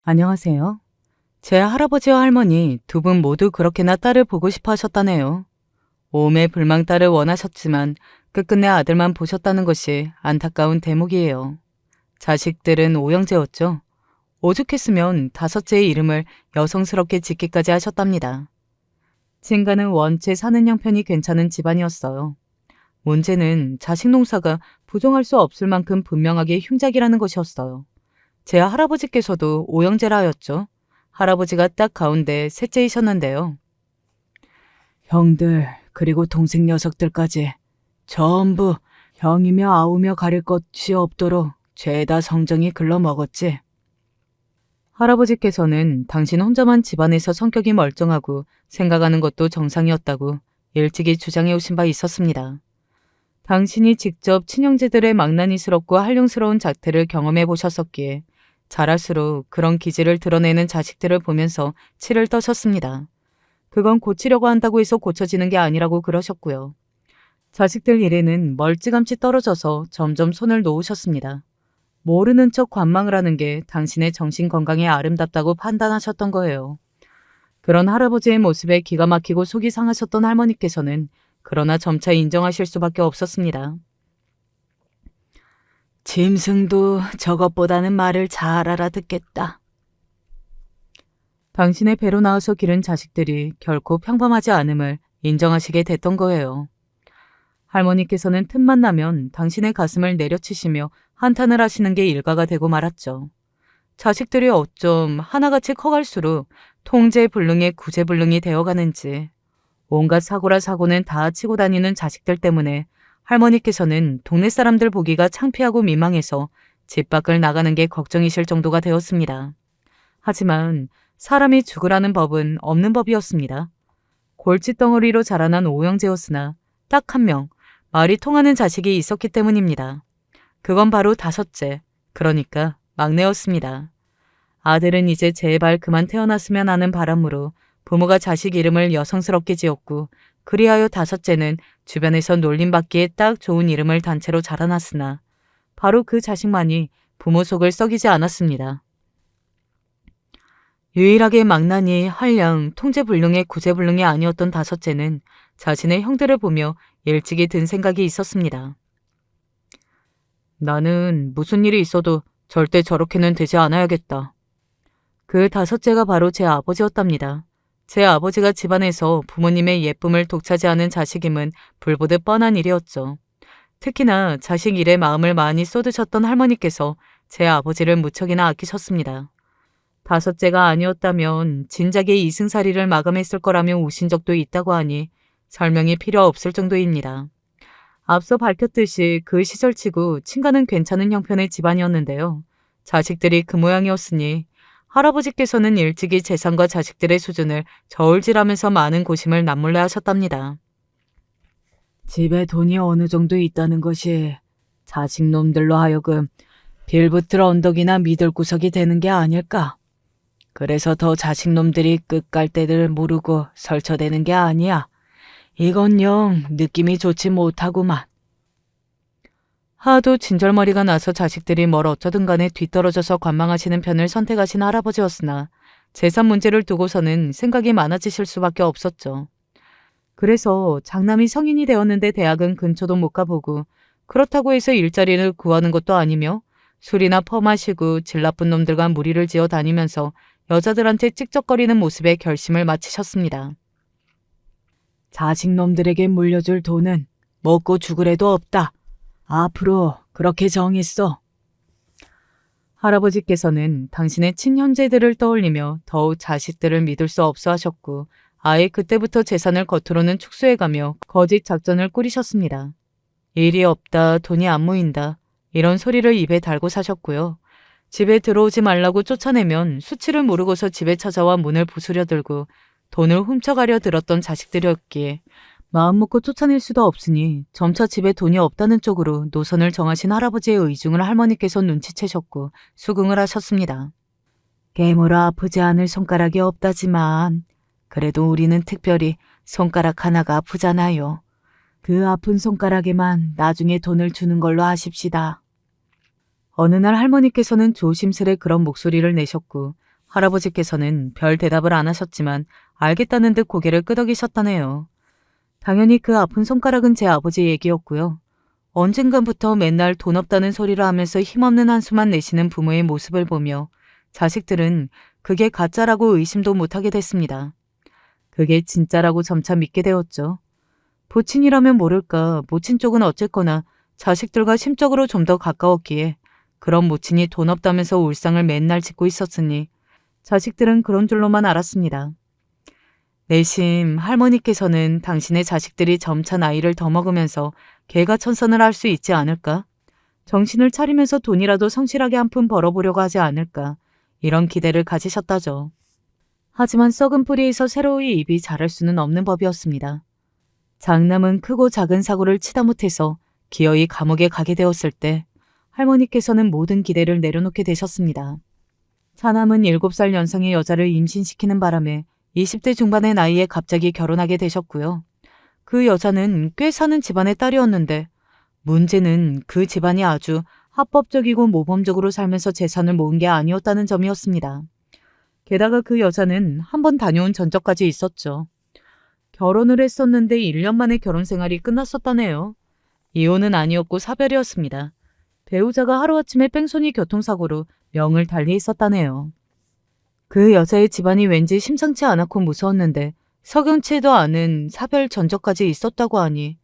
안녕하세요. 제 할아버지와 할머니 두 분 모두 그렇게나 딸을 보고 싶어 하셨다네요. 오매불망 딸을 원하셨지만 끝끝내 아들만 보셨다는 것이 안타까운 대목이에요. 자식들은 오형제였죠. 오죽했으면 다섯째의 이름을 여성스럽게 짓기까지 하셨답니다. 친가는 원체 사는 형편이 괜찮은 집안이었어요. 문제는 자식 농사가 부정할 수 없을 만큼 분명하게 흉작이라는 것이었어요. 제 할아버지께서도 오형제라 하였죠. 할아버지가 딱 가운데 셋째이셨는데요. 형들 그리고 동생 녀석들까지 전부 형이며 아우며 가릴 것이 없도록 죄다 성정이 글러먹었지. 할아버지께서는 당신 혼자만 집안에서 성격이 멀쩡하고 생각하는 것도 정상이었다고 일찍이 주장해 오신 바 있었습니다. 당신이 직접 친형제들의 망나니스럽고 한룡스러운 작태를 경험해 보셨었기에 자랄수록 그런 기질을 드러내는 자식들을 보면서 치를 떠셨습니다. 그건 고치려고 한다고 해서 고쳐지는 게 아니라고 그러셨고요. 자식들 일에는 멀찌감치 떨어져서 점점 손을 놓으셨습니다. 모르는 척 관망을 하는 게 당신의 정신 건강에 아름답다고 판단하셨던 거예요. 그런 할아버지의 모습에 기가 막히고 속이 상하셨던 할머니께서는 그러나 점차 인정하실 수밖에 없었습니다. 짐승도 저것보다는 말을 잘 알아듣겠다. 당신의 배로 나와서 기른 자식들이 결코 평범하지 않음을 인정하시게 됐던 거예요. 할머니께서는 틈만 나면 당신의 가슴을 내려치시며 한탄을 하시는 게 일과가 되고 말았죠. 자식들이 어쩜 하나같이 커갈수록 통제불능의 구제불능이 되어가는지 온갖 사고라 사고는 다 치고 다니는 자식들 때문에 할머니께서는 동네 사람들 보기가 창피하고 민망해서 집 밖을 나가는 게 걱정이실 정도가 되었습니다. 하지만 사람이 죽으라는 법은 없는 법이었습니다. 골칫덩어리로 자라난 오형제였으나 딱 한 명 말이 통하는 자식이 있었기 때문입니다. 그건 바로 다섯째, 그러니까 막내였습니다. 아들은 이제 제발 그만 태어났으면 하는 바람으로 부모가 자식 이름을 여성스럽게 지었고 그리하여 다섯째는 주변에서 놀림받기에 딱 좋은 이름을 단체로 자라났으나 바로 그 자식만이 부모 속을 썩이지 않았습니다. 유일하게 망나니, 한량, 통제불능의 구제불능이 아니었던 다섯째는 자신의 형들을 보며 일찍이 든 생각이 있었습니다. 나는 무슨 일이 있어도 절대 저렇게는 되지 않아야겠다. 그 다섯째가 바로 제 아버지였답니다. 제 아버지가 집안에서 부모님의 예쁨을 독차지하는 자식임은 불보듯 뻔한 일이었죠. 특히나 자식 일에 마음을 많이 쏟으셨던 할머니께서 제 아버지를 무척이나 아끼셨습니다. 다섯째가 아니었다면 진작에 이승살이를 마감했을 거라며 우신 적도 있다고 하니 설명이 필요 없을 정도입니다. 앞서 밝혔듯이 그 시절치고 친가는 괜찮은 형편의 집안이었는데요. 자식들이 그 모양이었으니 할아버지께서는 일찍이 재산과 자식들의 수준을 저울질하면서 많은 고심을 남몰래 하셨답니다. 집에 돈이 어느 정도 있다는 것이 자식놈들로 하여금 빌붙을 언덕이나 미들구석이 되는 게 아닐까. 그래서 더 자식놈들이 끝갈대를 모르고 설쳐대는 게 아니야. 이건 영 느낌이 좋지 못하구만. 하도 진절머리가 나서 자식들이 뭘 어쩌든 간에 뒤떨어져서 관망하시는 편을 선택하신 할아버지였으나 재산 문제를 두고서는 생각이 많아지실 수밖에 없었죠. 그래서 장남이 성인이 되었는데 대학은 근처도 못 가보고 그렇다고 해서 일자리를 구하는 것도 아니며 술이나 퍼마시고 질 나쁜 놈들과 무리를 지어 다니면서 여자들한테 찍적거리는 모습에 결심을 마치셨습니다. 자식놈들에게 물려줄 돈은 먹고 죽으래도 없다. 앞으로 그렇게 정했어. 할아버지께서는 당신의 친형제들을 떠올리며 더욱 자식들을 믿을 수 없어 하셨고 아예 그때부터 재산을 겉으로는 축소해가며 거짓 작전을 꾸리셨습니다. 일이 없다, 돈이 안 모인다 이런 소리를 입에 달고 사셨고요. 집에 들어오지 말라고 쫓아내면 수치를 모르고서 집에 찾아와 문을 부수려 들고 돈을 훔쳐가려 들었던 자식들이었기에 마음 먹고 쫓아낼 수도 없으니 점차 집에 돈이 없다는 쪽으로 노선을 정하신 할아버지의 의중을 할머니께서 눈치채셨고 수긍을 하셨습니다. 깨물어 아프지 않을 손가락이 없다지만 그래도 우리는 특별히 손가락 하나가 아프잖아요. 그 아픈 손가락에만 나중에 돈을 주는 걸로 하십시다. 어느 날 할머니께서는 조심스레 그런 목소리를 내셨고 할아버지께서는 별 대답을 안 하셨지만 알겠다는 듯 고개를 끄덕이셨다네요. 당연히 그 아픈 손가락은 제 아버지 얘기였고요. 언젠가부터 맨날 돈 없다는 소리를 하면서 힘없는 한숨만 내쉬는 부모의 모습을 보며 자식들은 그게 가짜라고 의심도 못하게 됐습니다. 그게 진짜라고 점차 믿게 되었죠. 부친이라면 모를까 모친 쪽은 어쨌거나 자식들과 심적으로 좀 더 가까웠기에 그런 모친이 돈 없다면서 울상을 맨날 짓고 있었으니 자식들은 그런 줄로만 알았습니다. 내심 할머니께서는 당신의 자식들이 점차 나이를 더 먹으면서 개가천선을 할 수 있지 않을까? 정신을 차리면서 돈이라도 성실하게 한 푼 벌어보려고 하지 않을까? 이런 기대를 가지셨다죠. 하지만 썩은 뿌리에서 새로이 잎이 자랄 수는 없는 법이었습니다. 장남은 크고 작은 사고를 치다 못해서 기어이 감옥에 가게 되었을 때 할머니께서는 모든 기대를 내려놓게 되셨습니다. 차남은 7살 연상의 여자를 임신시키는 바람에 20대 중반의 나이에 갑자기 결혼하게 되셨고요. 그 여자는 꽤 사는 집안의 딸이었는데 문제는 그 집안이 아주 합법적이고 모범적으로 살면서 재산을 모은 게 아니었다는 점이었습니다. 게다가 그 여자는 한번 다녀온 전적까지 있었죠. 결혼을 했었는데 1년 만에 결혼 생활이 끝났었다네요. 이혼은 아니었고 사별이었습니다. 배우자가 하루아침에 뺑소니 교통사고로 명을 달리 있었다네요. 그 여자의 집안이 왠지 심상치 않았고 무서웠는데 석연치도 않은 사별 전적까지 있었다고 하니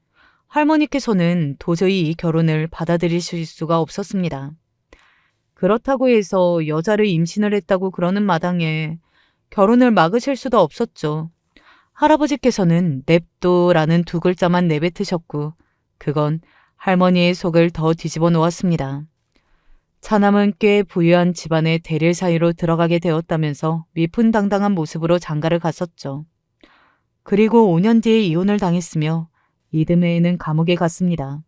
할머니께서는 도저히 이 결혼을 받아들이실 수가 없었습니다. 그렇다고 해서 여자를 임신을 했다고 그러는 마당에 결혼을 막으실 수도 없었죠. 할아버지께서는 냅도라는 2글자만 내뱉으셨고 그건 할머니의 속을 더 뒤집어 놓았습니다. 차남은 꽤 부유한 집안의 대릴 사이로 들어가게 되었다면서 위풍당당한 모습으로 장가를 갔었죠. 그리고 5년 뒤에 이혼을 당했으며 이듬해에는 감옥에 갔습니다.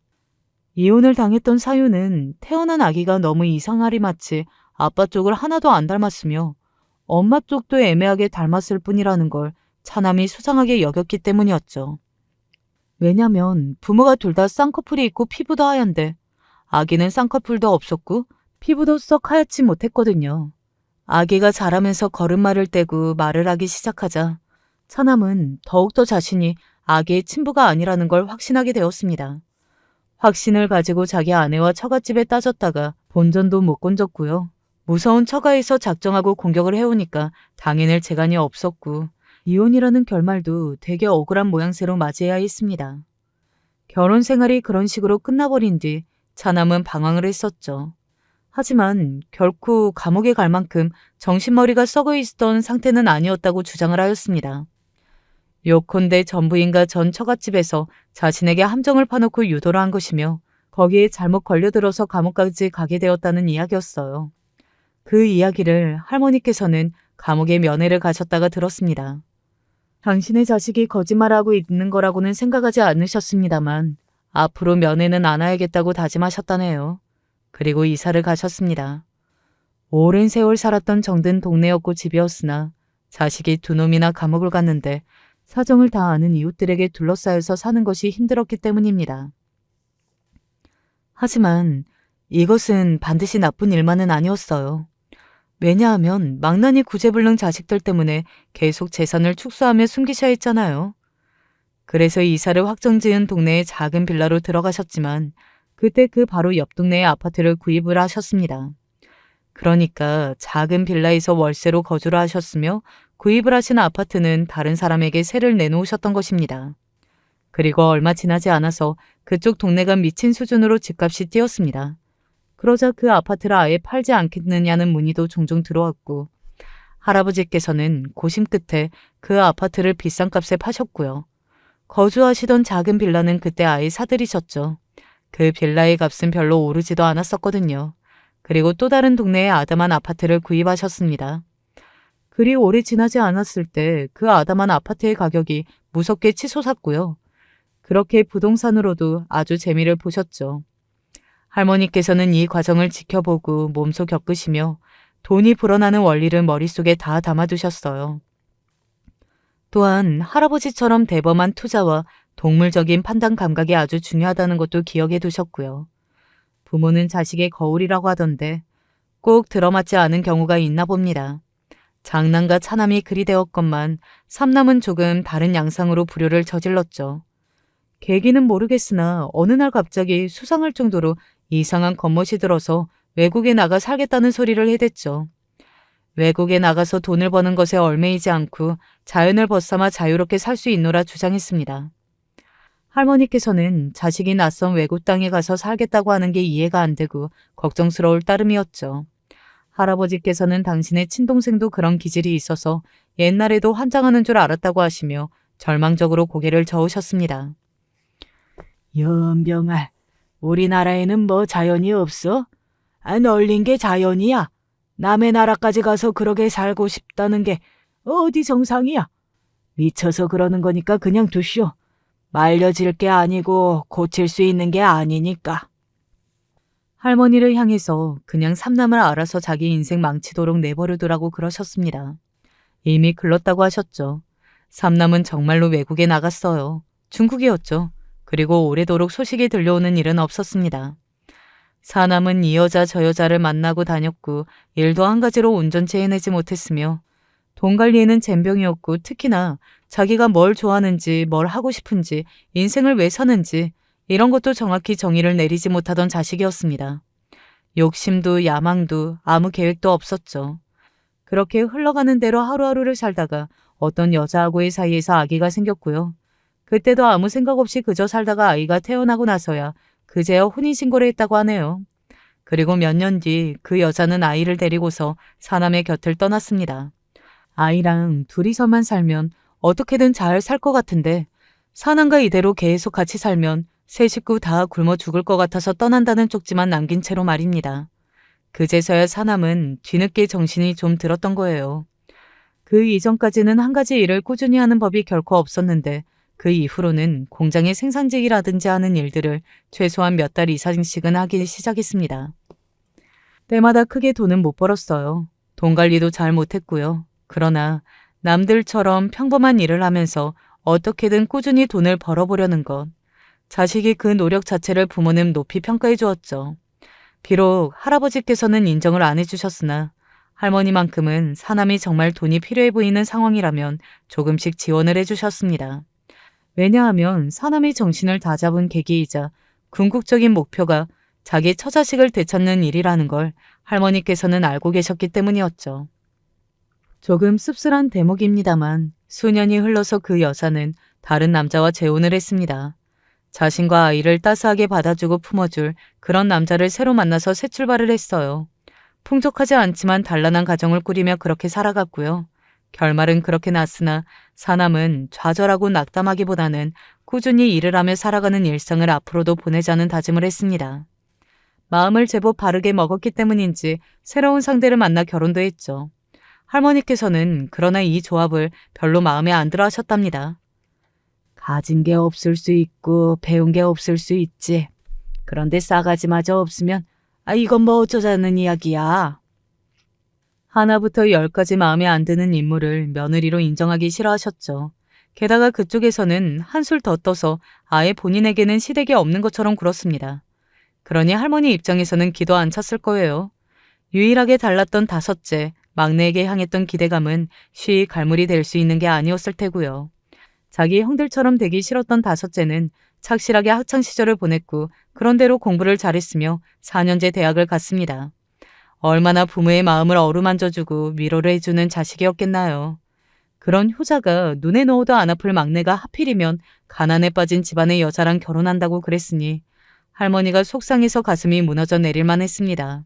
이혼을 당했던 사유는 태어난 아기가 너무 이상하리 마치 아빠 쪽을 하나도 안 닮았으며 엄마 쪽도 애매하게 닮았을 뿐이라는 걸 차남이 수상하게 여겼기 때문이었죠. 왜냐면 부모가 둘 다 쌍꺼풀이 있고 피부도 하얀데 아기는 쌍꺼풀도 없었고 피부도 썩 하얗지 못했거든요. 아기가 자라면서 걸음마를 떼고 말을 하기 시작하자 차남은 더욱더 자신이 아기의 친부가 아니라는 걸 확신하게 되었습니다. 확신을 가지고 자기 아내와 처갓집에 따졌다가 본전도 못 건졌고요. 무서운 처가에서 작정하고 공격을 해오니까 당해낼 재간이 없었고 이혼이라는 결말도 되게 억울한 모양새로 맞이해야 했습니다. 결혼 생활이 그런 식으로 끝나버린 뒤 차남은 방황을 했었죠. 하지만 결코 감옥에 갈 만큼 정신머리가 썩어 있던 상태는 아니었다고 주장을 하였습니다. 요컨대 전부인과 전 처갓집에서 자신에게 함정을 파놓고 유도를 한 것이며 거기에 잘못 걸려들어서 감옥까지 가게 되었다는 이야기였어요. 그 이야기를 할머니께서는 감옥에 면회를 가셨다가 들었습니다. 당신의 자식이 거짓말하고 있는 거라고는 생각하지 않으셨습니다만 앞으로 면회는 안 와야겠다고 다짐하셨다네요. 그리고 이사를 가셨습니다. 오랜 세월 살았던 정든 동네였고 집이었으나 자식이 2놈이나 감옥을 갔는데 사정을 다 아는 이웃들에게 둘러싸여서 사는 것이 힘들었기 때문입니다. 하지만 이것은 반드시 나쁜 일만은 아니었어요. 왜냐하면 망나니 구제불능 자식들 때문에 계속 재산을 축소하며 숨기셔야 했잖아요. 그래서 이사를 확정지은 동네의 작은 빌라로 들어가셨지만 그때 그 바로 옆 동네의 아파트를 구입을 하셨습니다. 그러니까 작은 빌라에서 월세로 거주를 하셨으며 구입을 하신 아파트는 다른 사람에게 세를 내놓으셨던 것입니다. 그리고 얼마 지나지 않아서 그쪽 동네가 미친 수준으로 집값이 뛰었습니다. 그러자 그 아파트를 아예 팔지 않겠느냐는 문의도 종종 들어왔고 할아버지께서는 고심 끝에 그 아파트를 비싼 값에 파셨고요. 거주하시던 작은 빌라는 그때 아예 사들이셨죠. 그 빌라의 값은 별로 오르지도 않았었거든요. 그리고 또 다른 동네의 아담한 아파트를 구입하셨습니다. 그리 오래 지나지 않았을 때 그 아담한 아파트의 가격이 무섭게 치솟았고요. 그렇게 부동산으로도 아주 재미를 보셨죠. 할머니께서는 이 과정을 지켜보고 몸소 겪으시며 돈이 불어나는 원리를 머릿속에 다 담아두셨어요. 또한 할아버지처럼 대범한 투자와 동물적인 판단 감각이 아주 중요하다는 것도 기억해 두셨고요. 부모는 자식의 거울이라고 하던데 꼭 들어맞지 않은 경우가 있나 봅니다. 장남과 차남이 그리 되었건만 삼남은 조금 다른 양상으로 불효를 저질렀죠. 계기는 모르겠으나 어느 날 갑자기 수상할 정도로 이상한 겉멋이 들어서 외국에 나가 살겠다는 소리를 해댔죠. 외국에 나가서 돈을 버는 것에 얽매이지 않고 자연을 벗삼아 자유롭게 살 수 있노라 주장했습니다. 할머니께서는 자식이 낯선 외국 땅에 가서 살겠다고 하는 게 이해가 안 되고 걱정스러울 따름이었죠. 할아버지께서는 당신의 친동생도 그런 기질이 있어서 옛날에도 환장하는 줄 알았다고 하시며 절망적으로 고개를 저으셨습니다. 연병아, 우리나라에는 뭐 자연이 없어? 널린 게 자연이야. 남의 나라까지 가서 그러게 살고 싶다는 게 어디 정상이야? 미쳐서 그러는 거니까 그냥 두시오. 말려질 게 아니고 고칠 수 있는 게 아니니까. 할머니를 향해서 그냥 삼남을 알아서 자기 인생 망치도록 내버려두라고 그러셨습니다. 이미 글렀다고 하셨죠. 삼남은 정말로 외국에 나갔어요. 중국이었죠. 그리고 오래도록 소식이 들려오는 일은 없었습니다. 사남은 이 여자 저 여자를 만나고 다녔고 일도 한 가지로 온전치 해내지 못했으며 돈 관리에는 젬병이었고 특히나 자기가 뭘 좋아하는지 뭘 하고 싶은지 인생을 왜 사는지 이런 것도 정확히 정의를 내리지 못하던 자식이었습니다. 욕심도 야망도 아무 계획도 없었죠. 그렇게 흘러가는 대로 하루하루를 살다가 어떤 여자하고의 사이에서 아기가 생겼고요. 그때도 아무 생각 없이 그저 살다가 아이가 태어나고 나서야 그제야 혼인신고를 했다고 하네요. 그리고 몇 년 뒤 그 여자는 아이를 데리고서 사남의 곁을 떠났습니다. 아이랑 둘이서만 살면 어떻게든 잘 살 것 같은데 사남과 이대로 계속 같이 살면 세 식구 다 굶어 죽을 것 같아서 떠난다는 쪽지만 남긴 채로 말입니다. 그제서야 사남은 뒤늦게 정신이 좀 들었던 거예요. 그 이전까지는 한 가지 일을 꾸준히 하는 법이 결코 없었는데 그 이후로는 공장의 생산직이라든지 하는 일들을 최소한 몇 달 이상씩은 하기 시작했습니다. 때마다 크게 돈은 못 벌었어요. 돈 관리도 잘 못했고요. 그러나 남들처럼 평범한 일을 하면서 어떻게든 꾸준히 돈을 벌어보려는 것. 자식이 그 노력 자체를 부모는 높이 평가해 주었죠. 비록 할아버지께서는 인정을 안 해주셨으나 할머니만큼은 사남이 정말 돈이 필요해 보이는 상황이라면 조금씩 지원을 해주셨습니다. 왜냐하면 사남의 정신을 다잡은 계기이자 궁극적인 목표가 자기 처자식을 되찾는 일이라는 걸 할머니께서는 알고 계셨기 때문이었죠. 조금 씁쓸한 대목입니다만 수년이 흘러서 그 여사는 다른 남자와 재혼을 했습니다. 자신과 아이를 따스하게 받아주고 품어줄 그런 남자를 새로 만나서 새 출발을 했어요. 풍족하지 않지만 단란한 가정을 꾸리며 그렇게 살아갔고요. 결말은 그렇게 났으나 사남은 좌절하고 낙담하기보다는 꾸준히 일을 하며 살아가는 일상을 앞으로도 보내자는 다짐을 했습니다. 마음을 제법 바르게 먹었기 때문인지 새로운 상대를 만나 결혼도 했죠. 할머니께서는 그러나 이 조합을 별로 마음에 안 들어 하셨답니다. 가진 게 없을 수 있고 배운 게 없을 수 있지. 그런데 싸가지마저 없으면 이건 뭐 어쩌자는 이야기야. 하나부터 10까지 마음에 안 드는 인물을 며느리로 인정하기 싫어하셨죠. 게다가 그쪽에서는 한술 더 떠서 아예 본인에게는 시댁이 없는 것처럼 굴었습니다. 그러니 할머니 입장에서는 기도 안 찼을 거예요. 유일하게 달랐던 다섯째, 막내에게 향했던 기대감은 쉬이 갈무리 될 수 있는 게 아니었을 테고요. 자기 형들처럼 되기 싫었던 다섯째는 착실하게 학창시절을 보냈고 그런대로 공부를 잘했으며 4년제 대학을 갔습니다. 얼마나 부모의 마음을 어루만져주고 위로를 해주는 자식이었겠나요. 그런 효자가 눈에 넣어도 안 아플 막내가 하필이면 가난에 빠진 집안의 여자랑 결혼한다고 그랬으니 할머니가 속상해서 가슴이 무너져 내릴만 했습니다.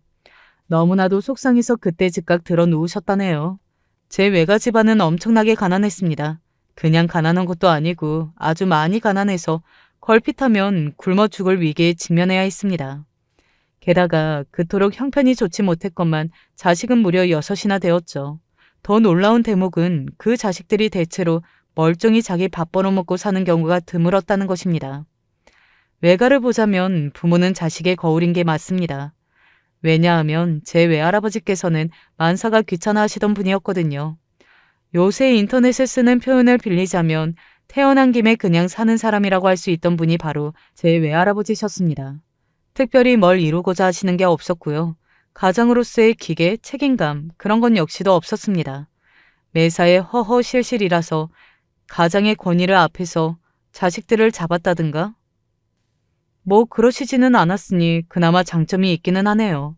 너무나도 속상해서 그때 즉각 들어 누우셨다네요. 제 외가 집안은 엄청나게 가난했습니다. 그냥 가난한 것도 아니고 아주 많이 가난해서 걸핏하면 굶어 죽을 위기에 직면해야 했습니다. 게다가 그토록 형편이 좋지 못했건만 자식은 무려 6이나 되었죠. 더 놀라운 대목은 그 자식들이 대체로 멀쩡히 자기 밥 벌어먹고 사는 경우가 드물었다는 것입니다. 외가를 보자면 부모는 자식의 거울인 게 맞습니다. 왜냐하면 제 외할아버지께서는 만사가 귀찮아 하시던 분이었거든요. 요새 인터넷에 쓰는 표현을 빌리자면 태어난 김에 그냥 사는 사람이라고 할 수 있던 분이 바로 제 외할아버지셨습니다. 특별히 뭘 이루고자 하시는 게 없었고요. 가장으로서의 기계, 책임감 그런 건 역시도 없었습니다. 매사에 허허실실이라서 가장의 권위를 앞에서 자식들을 잡았다든가? 뭐 그러시지는 않았으니 그나마 장점이 있기는 하네요.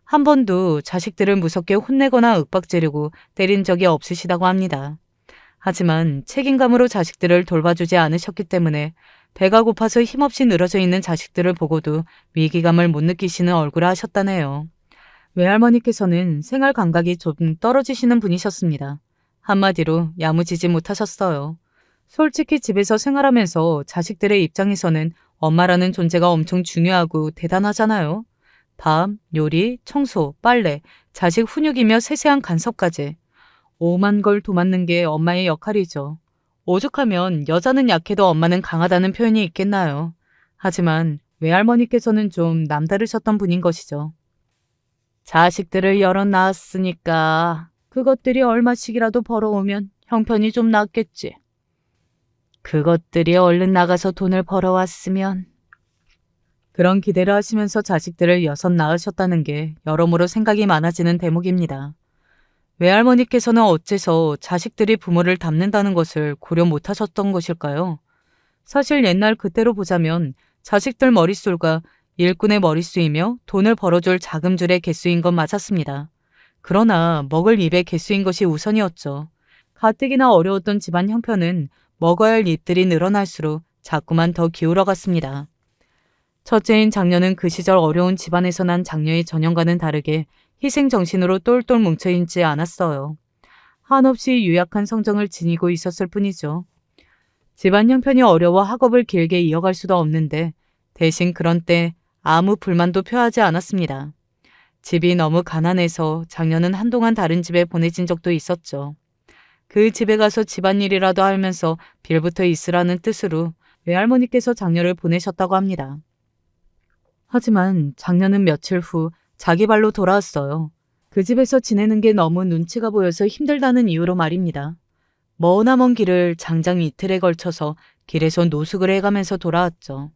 한 번도 자식들을 무섭게 혼내거나 윽박지르고 때린 적이 없으시다고 합니다. 하지만 책임감으로 자식들을 돌봐주지 않으셨기 때문에 배가 고파서 힘없이 늘어져 있는 자식들을 보고도 위기감을 못 느끼시는 얼굴을 하셨다네요. 외할머니께서는 생활 감각이 좀 떨어지시는 분이셨습니다. 한마디로 야무지지 못하셨어요. 솔직히 집에서 생활하면서 자식들의 입장에서는 엄마라는 존재가 엄청 중요하고 대단하잖아요. 밥, 요리, 청소, 빨래, 자식 훈육이며 세세한 간섭까지. 오만 걸 도맡는 게 엄마의 역할이죠. 오죽하면 여자는 약해도 엄마는 강하다는 표현이 있겠나요. 하지만 외할머니께서는 좀 남다르셨던 분인 것이죠. 자식들을 여럿 낳았으니까 그것들이 얼마씩이라도 벌어오면 형편이 좀 낫겠지. 그것들이 얼른 나가서 돈을 벌어왔으면. 그런 기대를 하시면서 자식들을 6 낳으셨다는 게 여러모로 생각이 많아지는 대목입니다. 외할머니께서는 어째서 자식들이 부모를 닮는다는 것을 고려 못하셨던 것일까요? 사실 옛날 그때로 보자면 자식들 머릿수가 일꾼의 머릿수이며 돈을 벌어줄 자금줄의 개수인 건 맞았습니다. 그러나 먹을 입의 개수인 것이 우선이었죠. 가뜩이나 어려웠던 집안 형편은 먹어야 할 입들이 늘어날수록 자꾸만 더 기울어갔습니다. 첫째인 장녀는 그 시절 어려운 집안에서 난 장녀의 전형과는 다르게 희생정신으로 똘똘 뭉쳐있지 않았어요. 한없이 유약한 성정을 지니고 있었을 뿐이죠. 집안 형편이 어려워 학업을 길게 이어갈 수도 없는데 대신 그런 때 아무 불만도 표하지 않았습니다. 집이 너무 가난해서 장녀는 한동안 다른 집에 보내진 적도 있었죠. 그 집에 가서 집안일이라도 하면서 빌붙어 있으라는 뜻으로 외할머니께서 장녀를 보내셨다고 합니다. 하지만 장녀는 며칠 후 자기 발로 돌아왔어요. 그 집에서 지내는 게 너무 눈치가 보여서 힘들다는 이유로 말입니다. 머나먼 길을 장장 이틀에 걸쳐서 길에서 노숙을 해가면서 돌아왔죠.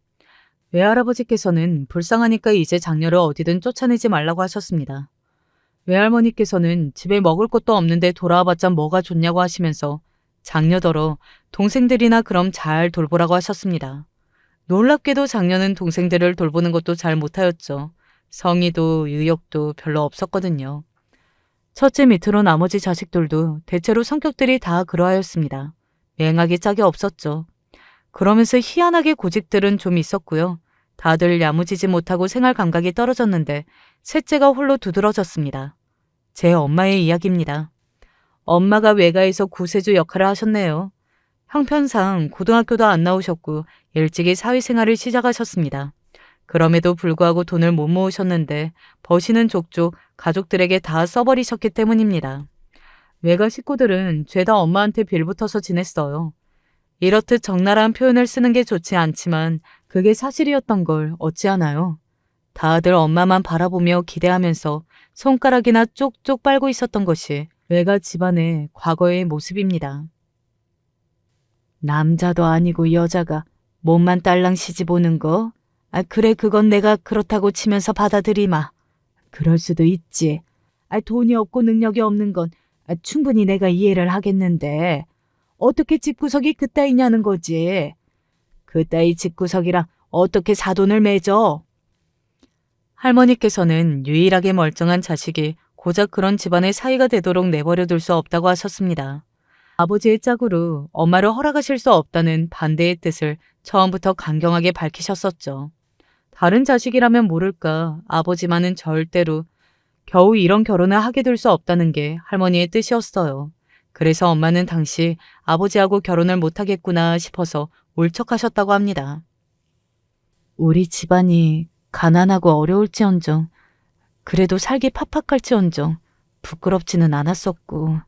외할아버지께서는 불쌍하니까 이제 장녀를 어디든 쫓아내지 말라고 하셨습니다. 외할머니께서는 집에 먹을 것도 없는데 돌아와봤자 뭐가 좋냐고 하시면서 장녀더러 동생들이나 그럼 잘 돌보라고 하셨습니다. 놀랍게도 장녀는 동생들을 돌보는 것도 잘 못하였죠. 성의도 의욕도 별로 없었거든요. 첫째 밑으로 나머지 자식들도 대체로 성격들이 다 그러하였습니다. 맹하기 짝이 없었죠. 그러면서 희한하게 고집들은 좀 있었고요. 다들 야무지지 못하고 생활 감각이 떨어졌는데 셋째가 홀로 두드러졌습니다. 제 엄마의 이야기입니다. 엄마가 외가에서 구세주 역할을 하셨네요. 형편상 고등학교도 안 나오셨고 일찍이 사회생활을 시작하셨습니다. 그럼에도 불구하고 돈을 못 모으셨는데 버시는 족족 가족들에게 다 써버리셨기 때문입니다. 외가 식구들은 죄다 엄마한테 빌붙어서 지냈어요. 이렇듯 적나라한 표현을 쓰는 게 좋지 않지만 그게 사실이었던 걸 어찌하나요? 다들 엄마만 바라보며 기대하면서 손가락이나 쪽쪽 빨고 있었던 것이 외가 집안의 과거의 모습입니다. 남자도 아니고 여자가 몸만 딸랑 시집오는 거? 그래 그건 내가 그렇다고 치면서 받아들이마. 그럴 수도 있지. 돈이 없고 능력이 없는 건 충분히 내가 이해를 하겠는데 어떻게 집구석이 그따위냐는 거지. 그따위 집구석이랑 어떻게 사돈을 맺어? 할머니께서는 유일하게 멀쩡한 자식이 고작 그런 집안의 사이가 되도록 내버려 둘 수 없다고 하셨습니다. 아버지의 짝으로 엄마를 허락하실 수 없다는 반대의 뜻을 처음부터 강경하게 밝히셨었죠. 다른 자식이라면 모를까 아버지만은 절대로 겨우 이런 결혼을 하게 될 수 없다는 게 할머니의 뜻이었어요. 그래서 엄마는 당시 아버지하고 결혼을 못하겠구나 싶어서 울적하셨다고 합니다. 우리 집안이 가난하고 어려울지언정 그래도 살기 팍팍할지언정 부끄럽지는 않았었고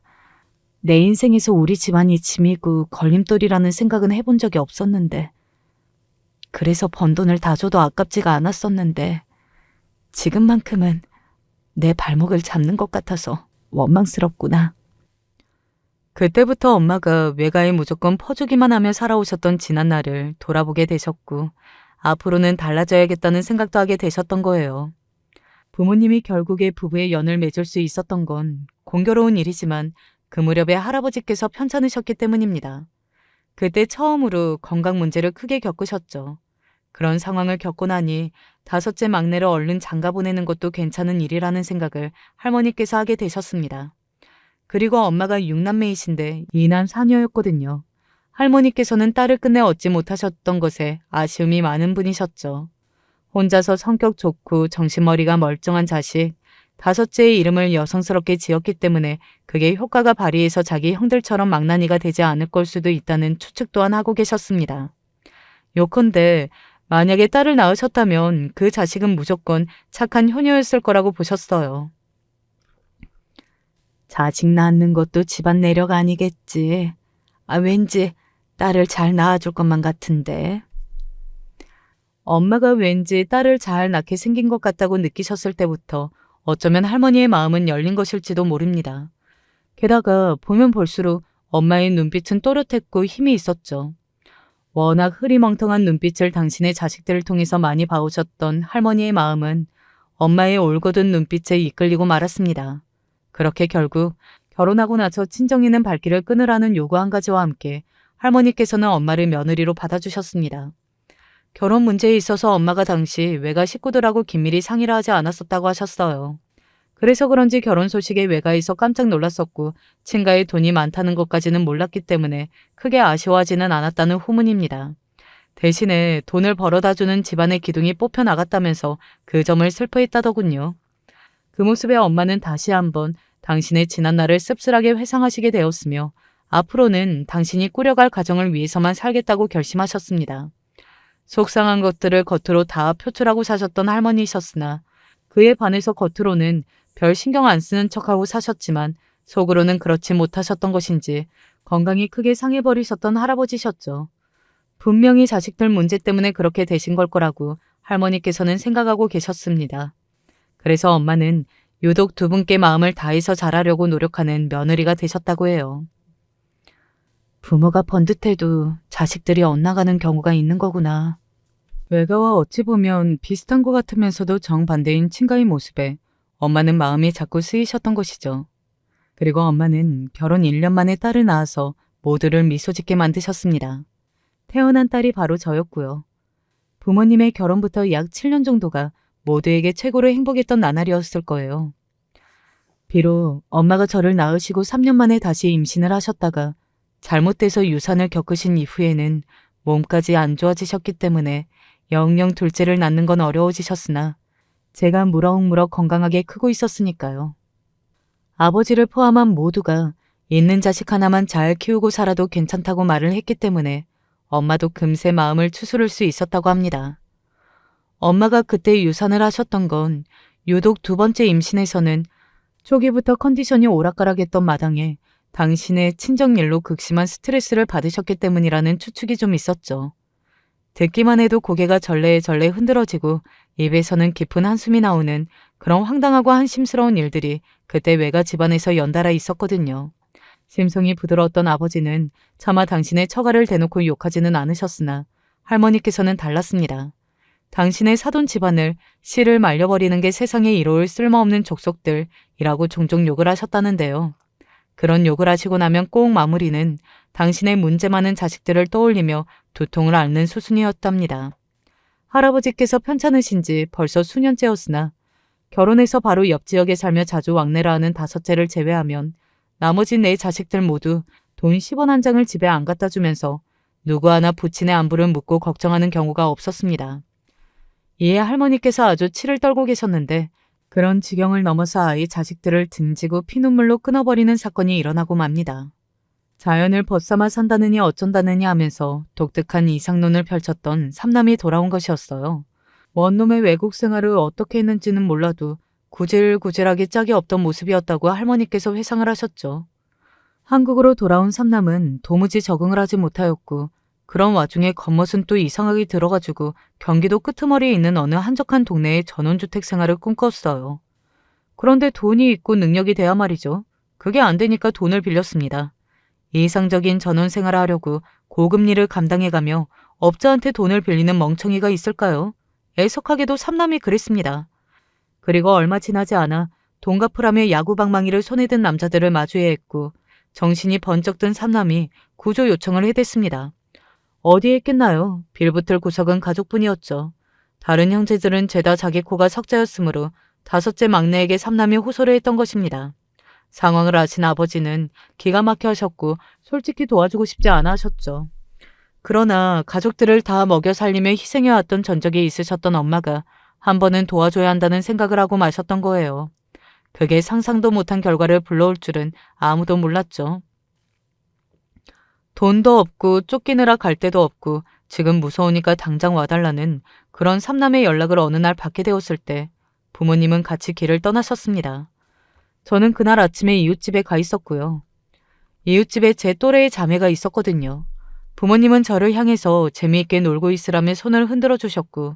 내 인생에서 우리 집안이 짐이고 걸림돌이라는 생각은 해본 적이 없었는데 그래서 번 돈을 다 줘도 아깝지가 않았었는데 지금만큼은 내 발목을 잡는 것 같아서 원망스럽구나. 그때부터 엄마가 외가에 무조건 퍼주기만 하며 살아오셨던 지난 날을 돌아보게 되셨고 앞으로는 달라져야겠다는 생각도 하게 되셨던 거예요. 부모님이 결국에 부부의 연을 맺을 수 있었던 건 공교로운 일이지만 그 무렵에 할아버지께서 편찮으셨기 때문입니다. 그때 처음으로 건강 문제를 크게 겪으셨죠. 그런 상황을 겪고 나니 다섯째 막내를 얼른 장가 보내는 것도 괜찮은 일이라는 생각을 할머니께서 하게 되셨습니다. 그리고 엄마가 6남매이신데 2남 4녀였거든요. 할머니께서는 딸을 끝내 얻지 못하셨던 것에 아쉬움이 많은 분이셨죠. 혼자서 성격 좋고 정신머리가 멀쩡한 자식, 다섯째의 이름을 여성스럽게 지었기 때문에 그게 효과가 발휘해서 자기 형들처럼 망나니가 되지 않을 걸 수도 있다는 추측 또한 하고 계셨습니다. 요컨대 만약에 딸을 낳으셨다면 그 자식은 무조건 착한 효녀였을 거라고 보셨어요. 자식 낳는 것도 집안 내력 아니겠지. 왠지 딸을 잘 낳아줄 것만 같은데. 엄마가 왠지 딸을 잘 낳게 생긴 것 같다고 느끼셨을 때부터 어쩌면 할머니의 마음은 열린 것일지도 모릅니다. 게다가 보면 볼수록 엄마의 눈빛은 또렷했고 힘이 있었죠. 워낙 흐리멍텅한 눈빛을 당신의 자식들을 통해서 많이 봐오셨던 할머니의 마음은 엄마의 올곧은 눈빛에 이끌리고 말았습니다. 그렇게 결국 결혼하고 나서 친정이는 발길을 끊으라는 요구 한 가지와 함께 할머니께서는 엄마를 며느리로 받아주셨습니다. 결혼 문제에 있어서 엄마가 당시 외가 식구들하고 긴밀히 상의를 하지 않았었다고 하셨어요. 그래서 그런지 결혼 소식에 외가에서 깜짝 놀랐었고 친가에 돈이 많다는 것까지는 몰랐기 때문에 크게 아쉬워하지는 않았다는 후문입니다. 대신에 돈을 벌어다주는 집안의 기둥이 뽑혀나갔다면서 그 점을 슬퍼했다더군요. 그 모습에 엄마는 다시 한번 당신의 지난날을 씁쓸하게 회상하시게 되었으며 앞으로는 당신이 꾸려갈 가정을 위해서만 살겠다고 결심하셨습니다. 속상한 것들을 겉으로 다 표출하고 사셨던 할머니이셨으나 그에 반해서 겉으로는 별 신경 안 쓰는 척하고 사셨지만 속으로는 그렇지 못하셨던 것인지 건강이 크게 상해버리셨던 할아버지셨죠. 분명히 자식들 문제 때문에 그렇게 되신 걸 거라고 할머니께서는 생각하고 계셨습니다. 그래서 엄마는 유독 두 분께 마음을 다해서 잘하려고 노력하는 며느리가 되셨다고 해요. 부모가 번듯해도 자식들이 엇나가는 경우가 있는 거구나. 외가와 어찌 보면 비슷한 것 같으면서도 정반대인 친가의 모습에 엄마는 마음이 자꾸 쓰이셨던 것이죠. 그리고 엄마는 결혼 1년 만에 딸을 낳아서 모두를 미소 짓게 만드셨습니다. 태어난 딸이 바로 저였고요. 부모님의 결혼부터 약 7년 정도가 모두에게 최고로 행복했던 나날이었을 거예요. 비록 엄마가 저를 낳으시고 3년 만에 다시 임신을 하셨다가 잘못돼서 유산을 겪으신 이후에는 몸까지 안 좋아지셨기 때문에 영영 둘째를 낳는 건 어려워지셨으나 제가 무럭무럭 건강하게 크고 있었으니까요. 아버지를 포함한 모두가 있는 자식 하나만 잘 키우고 살아도 괜찮다고 말을 했기 때문에 엄마도 금세 마음을 추스를 수 있었다고 합니다. 엄마가 그때 유산을 하셨던 건 유독 두 번째 임신에서는 초기부터 컨디션이 오락가락했던 마당에 당신의 친정일로 극심한 스트레스를 받으셨기 때문이라는 추측이 좀 있었죠. 듣기만 해도 고개가 절레절레 흔들어지고 입에서는 깊은 한숨이 나오는 그런 황당하고 한심스러운 일들이 그때 외가 집안에서 연달아 있었거든요. 심성이 부드러웠던 아버지는 차마 당신의 처가를 대놓고 욕하지는 않으셨으나 할머니께서는 달랐습니다. 당신의 사돈 집안을 씨를 말려버리는 게 세상에 이로울 쓸모없는 족속들이라고 종종 욕을 하셨다는데요. 그런 욕을 하시고 나면 꼭 마무리는 당신의 문제 많은 자식들을 떠올리며 두통을 앓는 수순이었답니다. 할아버지께서 편찮으신지 벌써 수년째였으나 결혼해서 바로 옆 지역에 살며 자주 왕래를 하는 다섯째를 제외하면 나머지 네 자식들 모두 돈 10원 한 장을 집에 안 갖다 주면서 누구 하나 부친의 안부를 묻고 걱정하는 경우가 없었습니다. 이에 할머니께서 아주 치를 떨고 계셨는데 그런 지경을 넘어서 아이 자식들을 등지고 피눈물로 끊어버리는 사건이 일어나고 맙니다. 자연을 벗삼아 산다느니 어쩐다느니 하면서 독특한 이상론을 펼쳤던 삼남이 돌아온 것이었어요. 원놈의 외국 생활을 어떻게 했는지는 몰라도 구질구질하게 짝이 없던 모습이었다고 할머니께서 회상을 하셨죠. 한국으로 돌아온 삼남은 도무지 적응을 하지 못하였고 그런 와중에 겉멋은 또 이상하게 들어가지고 경기도 끄트머리에 있는 어느 한적한 동네의 전원주택 생활을 꿈꿨어요. 그런데 돈이 있고 능력이 돼야 말이죠. 그게 안 되니까 돈을 빌렸습니다. 이상적인 전원 생활을 하려고 고금리를 감당해가며 업자한테 돈을 빌리는 멍청이가 있을까요? 애석하게도 삼남이 그랬습니다. 그리고 얼마 지나지 않아 돈 갚으라며 야구방망이를 손에 든 남자들을 마주해야 했고 정신이 번쩍 든 삼남이 구조 요청을 해댔습니다. 어디에 있겠나요? 빌붙을 구석은 가족뿐이었죠. 다른 형제들은 죄다 자기 코가 석자였으므로 다섯째 막내에게 삼남이 호소를 했던 것입니다. 상황을 아신 아버지는 기가 막혀 하셨고 솔직히 도와주고 싶지 않아 하셨죠. 그러나 가족들을 다 먹여 살리며 희생해왔던 전적이 있으셨던 엄마가 한 번은 도와줘야 한다는 생각을 하고 마셨던 거예요. 그게 상상도 못한 결과를 불러올 줄은 아무도 몰랐죠. 돈도 없고 쫓기느라 갈 데도 없고 지금 무서우니까 당장 와달라는 그런 삼남의 연락을 어느 날 받게 되었을 때 부모님은 같이 길을 떠나셨습니다. 저는 그날 아침에 이웃집에 가 있었고요. 이웃집에 제 또래의 자매가 있었거든요. 부모님은 저를 향해서 재미있게 놀고 있으라며 손을 흔들어 주셨고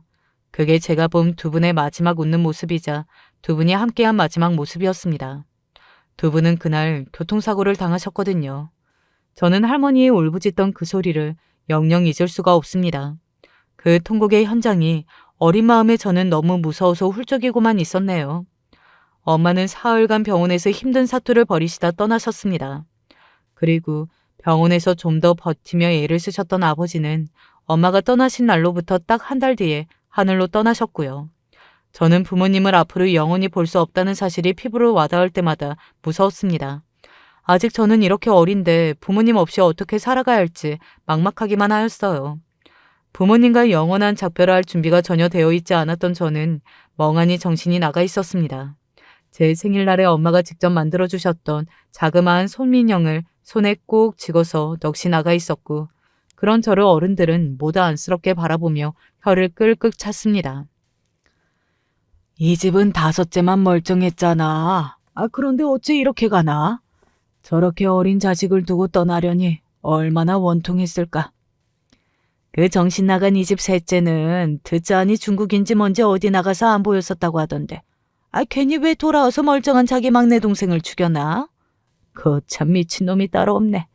그게 제가 본 두 분의 마지막 웃는 모습이자 두 분이 함께한 마지막 모습이었습니다. 두 분은 그날 교통사고를 당하셨거든요. 저는 할머니의 울부짖던 그 소리를 영영 잊을 수가 없습니다. 그 통곡의 현장이 어린 마음에 저는 너무 무서워서 훌쩍이고만 있었네요. 엄마는 사흘간 병원에서 힘든 사투를 벌이시다 떠나셨습니다. 그리고 병원에서 좀 더 버티며 애를 쓰셨던 아버지는 엄마가 떠나신 날로부터 딱 한 달 뒤에 하늘로 떠나셨고요. 저는 부모님을 앞으로 영원히 볼 수 없다는 사실이 피부로 와닿을 때마다 무서웠습니다. 아직 저는 이렇게 어린데 부모님 없이 어떻게 살아가야 할지 막막하기만 하였어요. 부모님과 영원한 작별을 할 준비가 전혀 되어 있지 않았던 저는 멍하니 정신이 나가 있었습니다. 제 생일날에 엄마가 직접 만들어주셨던 자그마한 손민형을 손에 꼭 쥐고서 넋이 나가 있었고 그런 저를 어른들은 모두 안쓰럽게 바라보며 혀를 끌끌 찼습니다. 이 집은 다섯째만 멀쩡했잖아. 그런데 어째 이렇게 가나? 저렇게 어린 자식을 두고 떠나려니 얼마나 원통했을까. 그 정신 나간 이 집 셋째는 듣자하니 중국인지 뭔지 어디 나가서 안 보였었다고 하던데. 괜히 왜 돌아와서 멀쩡한 자기 막내 동생을 죽여나? 거참 미친놈이 따로 없네.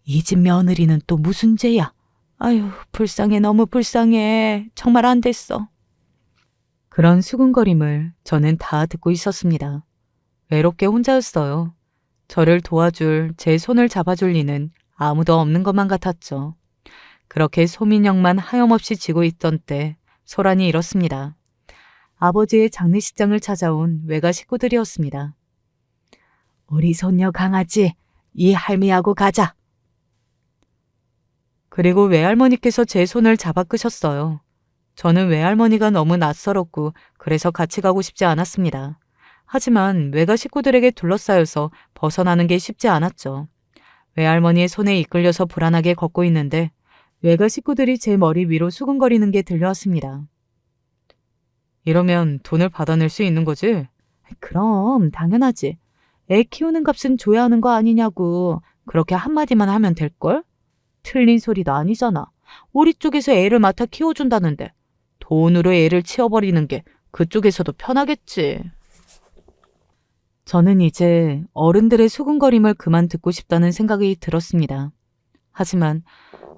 이 집 며느리는 또 무슨 죄야? 아유, 불쌍해, 너무 불쌍해. 정말 안 됐어. 그런 수군거림을 저는 다 듣고 있었습니다. 외롭게 혼자였어요. 저를 도와줄, 제 손을 잡아줄 리는 아무도 없는 것만 같았죠. 그렇게 소민형만 하염없이 지고 있던 때 소란이 일었습니다. 아버지의 장례식장을 찾아온 외가 식구들이었습니다. 우리 손녀 강아지, 이 할미하고 가자. 그리고 외할머니께서 제 손을 잡아 끄셨어요. 저는 외할머니가 너무 낯설었고 그래서 같이 가고 싶지 않았습니다. 하지만 외가 식구들에게 둘러싸여서 벗어나는 게 쉽지 않았죠. 외할머니의 손에 이끌려서 불안하게 걷고 있는데 외가 식구들이 제 머리 위로 수근거리는 게 들려왔습니다. 이러면 돈을 받아낼 수 있는 거지? 그럼 당연하지. 애 키우는 값은 줘야 하는 거 아니냐고. 그렇게 한마디만 하면 될걸? 틀린 소리도 아니잖아. 우리 쪽에서 애를 맡아 키워준다는데 돈으로 애를 치워버리는 게 그쪽에서도 편하겠지. 저는 이제 어른들의 수군거림을 그만 듣고 싶다는 생각이 들었습니다. 하지만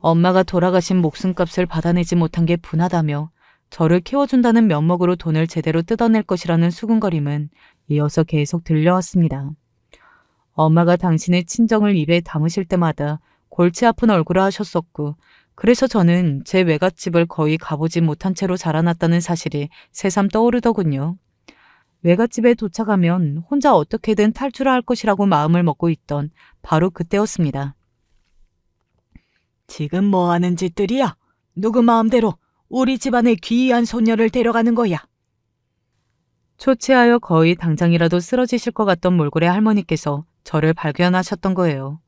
엄마가 돌아가신 목숨값을 받아내지 못한 게 분하다며 저를 키워준다는 면목으로 돈을 제대로 뜯어낼 것이라는 수군거림은 이어서 계속 들려왔습니다. 엄마가 당신의 친정을 입에 담으실 때마다 골치 아픈 얼굴을 하셨었고 그래서 저는 제 외갓집을 거의 가보지 못한 채로 자라났다는 사실이 새삼 떠오르더군요. 외갓집에 도착하면 혼자 어떻게든 탈출을 할 것이라고 마음을 먹고 있던 바로 그때였습니다. 지금 뭐 하는 짓들이야? 누구 마음대로 우리 집안의 귀한 손녀를 데려가는 거야. 초췌하여 거의 당장이라도 쓰러지실 것 같던 몰골의 할머니께서 저를 발견하셨던 거예요.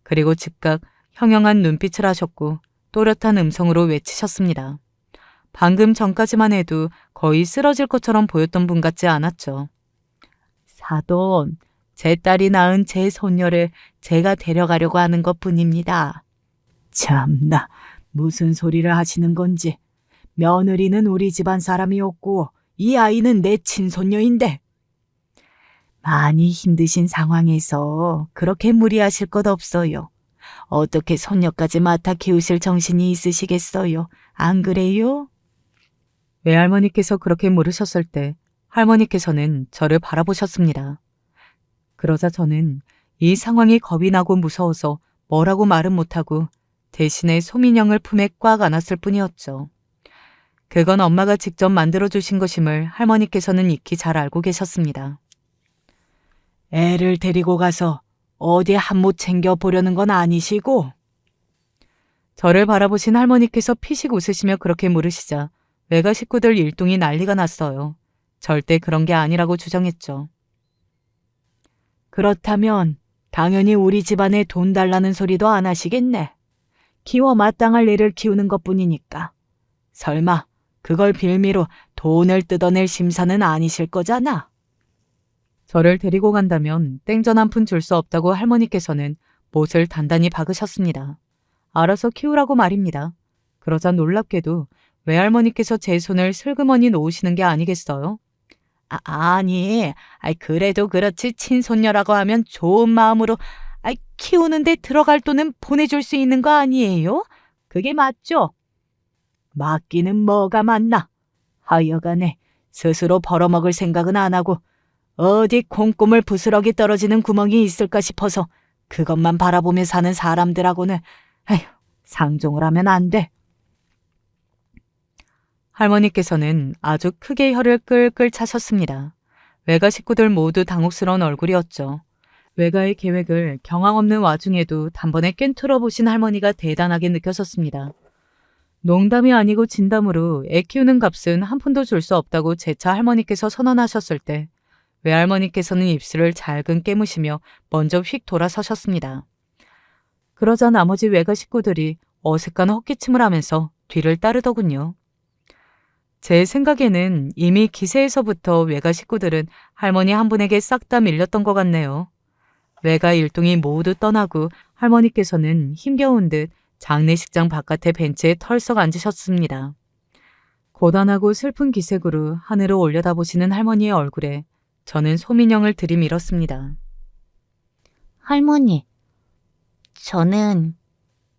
그리고 즉각 형형한 눈빛을 하셨고 또렷한 음성으로 외치셨습니다. 방금 전까지만 해도 거의 쓰러질 것처럼 보였던 분 같지 않았죠. 사돈, 제 딸이 낳은 제 손녀를 제가 데려가려고 하는 것뿐입니다. 참나, 무슨 소리를 하시는 건지. 며느리는 우리 집안 사람이었고 이 아이는 내 친손녀인데. 많이 힘드신 상황에서 그렇게 무리하실 것 없어요. 어떻게 손녀까지 맡아 키우실 정신이 있으시겠어요? 안 그래요? 외할머니께서 그렇게 물으셨을 때 할머니께서는 저를 바라보셨습니다. 그러자 저는 이 상황이 겁이 나고 무서워서 뭐라고 말은 못하고 대신에 소민영을 품에 꽉 안았을 뿐이었죠. 그건 엄마가 직접 만들어주신 것임을 할머니께서는 익히 잘 알고 계셨습니다. 애를 데리고 가서 어디 한몫 챙겨보려는 건 아니시고? 저를 바라보신 할머니께서 피식 웃으시며 그렇게 물으시자 외가 식구들 일동이 난리가 났어요. 절대 그런 게 아니라고 주장했죠. 그렇다면 당연히 우리 집안에 돈 달라는 소리도 안 하시겠네. 키워 마땅할 애를 키우는 것뿐이니까. 설마 그걸 빌미로 돈을 뜯어낼 심사는 아니실 거잖아. 저를 데리고 간다면 땡전 한 푼 줄 수 없다고 할머니께서는 못을 단단히 박으셨습니다. 알아서 키우라고 말입니다. 그러자 놀랍게도 외할머니께서 제 손을 슬그머니 놓으시는 게 아니겠어요? 아니, 그래도 그렇지 친손녀라고 하면 좋은 마음으로 키우는데 들어갈 돈은 보내줄 수 있는 거 아니에요? 그게 맞죠? 맞기는 뭐가 맞나? 하여간에 스스로 벌어먹을 생각은 안 하고 어디 콩고물 부스러기 떨어지는 구멍이 있을까 싶어서 그것만 바라보며 사는 사람들하고는 상종을 하면 안 돼. 할머니께서는 아주 크게 혀를 끌끌 차셨습니다. 외가 식구들 모두 당혹스러운 얼굴이었죠. 외가의 계획을 경황 없는 와중에도 단번에 꿰뚫어 보신 할머니가 대단하게 느껴졌습니다. 농담이 아니고 진담으로 애 키우는 값은 한 푼도 줄 수 없다고 재차 할머니께서 선언하셨을 때 외할머니께서는 입술을 잘근 깨무시며 먼저 휙 돌아서셨습니다. 그러자 나머지 외가 식구들이 어색한 헛기침을 하면서 뒤를 따르더군요. 제 생각에는 이미 기세에서부터 외가 식구들은 할머니 한 분에게 싹 다 밀렸던 것 같네요. 외가 일동이 모두 떠나고 할머니께서는 힘겨운 듯 장례식장 바깥의 벤치에 털썩 앉으셨습니다. 고단하고 슬픈 기색으로 하늘을 올려다보시는 할머니의 얼굴에 저는 소민영을 들이밀었습니다. 할머니, 저는